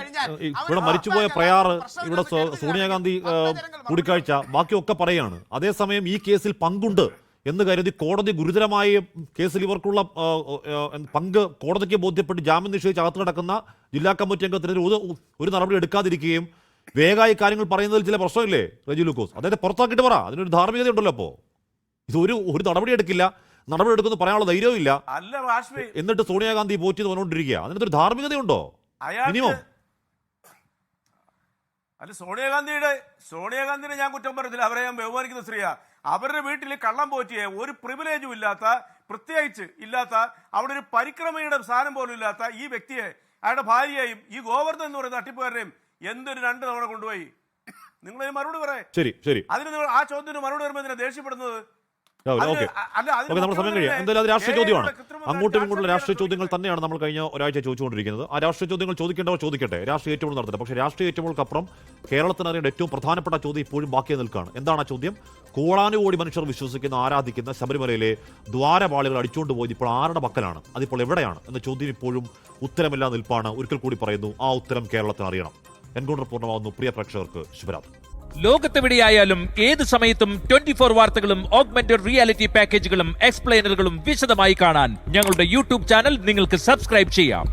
മരിച്ചുപോയ പ്രയാർ, ഇവിടെ സോണിയാഗാന്ധി കൂടിക്കാഴ്ച, ബാക്കിയൊക്കെ പറയാണ്. അതേസമയം ഈ കേസിൽ പങ്കുണ്ട് എന്ന് കരുതി കോടതി ഗുരുതരമായ കേസിൽ ഇവർക്കുള്ള പങ്ക് കോടതിക്ക് ബോധ്യപ്പെട്ട് ജാമ്യം നിഷേധിച്ച് അകത്ത് കിടക്കുന്ന ജില്ലാ കമ്മിറ്റി അംഗത്തിനെതിരെ ഒരു നടപടി എടുക്കാതിരിക്കുകയും വേഗമായി കാര്യങ്ങൾ പറയുന്നതിൽ ചില പ്രശ്നമില്ലേ റജി ലൂക്കോസ്? അദ്ദേഹത്തെ പുറത്താക്കിയിട്ട് പറ, അതിനൊരു ധാർമ്മികത ഉണ്ടല്ലോ. അപ്പോൾ ഒരു നടപടി എടുക്കില്ല, നടപടി എടുക്കുന്നു പറയാനുള്ള ധൈര്യവും ഇല്ല, എന്നിട്ട് സോണിയാഗാന്ധി പോറ്റി പറഞ്ഞുകൊണ്ടിരിക്കുക. അതിനകത്തൊരു ധാർമ്മികതയുണ്ടോ മിനിമം? അല്ല, സോണിയാഗാന്ധിനെ ഞാൻ കുറ്റം പറഞ്ഞില്ല. അവരെ ഞാൻ ബഹുമാനിക്കുന്ന സ്ത്രീയാ. അവരുടെ വീട്ടിൽ കള്ളം പോറ്റിയെ ഒരു പ്രിവിലേജും ഇല്ലാത്ത, പ്രത്യേകിച്ച് ഇല്ലാത്ത, അവിടെ ഒരു പരിക്രമയുടെ സ്ഥാനം പോലും ഇല്ലാത്ത ഈ വ്യക്തിയെ, അയാളുടെ ഭാര്യയെയും ഈ ഗോവർദ്ധൻ എന്ന് പറയുന്ന തട്ടിപ്പുകാരനെയും എന്തൊരു 2 തവണ കൊണ്ടുപോയി. നിങ്ങൾ മറുപടി പറയാം. ശരി ശരി അതിന് നിങ്ങൾ ആ ചോദ്യത്തിന് മറുപടി വരുമ്പോൾ എന്തിനാ ദേഷ്യപ്പെടുന്നത്? ഓക്കെ നമ്മുടെ സമയം കഴിയാം. എന്തായാലും അത് രാഷ്ട്രീയ ചോദ്യമാണ്. അങ്ങോട്ടും ഇങ്ങോട്ടുള്ള രാഷ്ട്രീയ ചോദ്യങ്ങൾ തന്നെയാണ് നമ്മൾ കഴിഞ്ഞ ഒരാഴ്ച ചോദിച്ചുകൊണ്ടിരിക്കുന്നത്. ആ രാഷ്ട്രീയ ചോദ്യങ്ങൾ ചോദിക്കേണ്ടവർ ചോദിക്കട്ടെ, രാഷ്ട്രീയ ഏറ്റുമുട്ടൽ നടത്തട്ടെ. പക്ഷേ രാഷ്ട്രീയ ഏറ്റുമുട്ടൽക്കപ്പുറം കേരളത്തിന് അറിയേണ്ട ഏറ്റവും പ്രധാനപ്പെട്ട ചോദ്യം ഇപ്പോഴും ബാക്കി നിൽക്കുകയാണ്. എന്താണ് ആ ചോദ്യം? കോടാനുകോടി മനുഷ്യർ വിശ്വസിക്കുന്ന, ആരാധിക്കുന്ന ശബരിമലയിലെ ദ്വാരപാളികൾ അടിച്ചുകൊണ്ട് പോയത് ഇപ്പോൾ ആരുടെ പക്കലാണ്, അതിപ്പോൾ എവിടെയാണ് എന്ന ചോദ്യം ഇപ്പോഴും ഉത്തരമില്ലാതെ നിൽപ്പാണ്. ഒരിക്കൽ കൂടി പറയുന്നു, ആ ഉത്തരം കേരളത്തിന് അറിയണം. എൻകൗണ്ടർ പൂർണ്ണമാകുന്നു. പ്രിയ പ്രേക്ഷകർക്ക് ശുഭരാത്രി. ലോകത്തെവിടെയായാലും ഏത് സമയത്തും 24 വാർത്തകളും ഓഗ്മെന്റഡ് റിയാലിറ്റി പാക്കേജുകളും എക്സ്പ്ലെയിനറുകളും വിശദമായി കാണാൻ ഞങ്ങളുടെ യൂട്യൂബ് ചാനൽ നിങ്ങൾക്ക് സബ്സ്ക്രൈബ് ചെയ്യാം.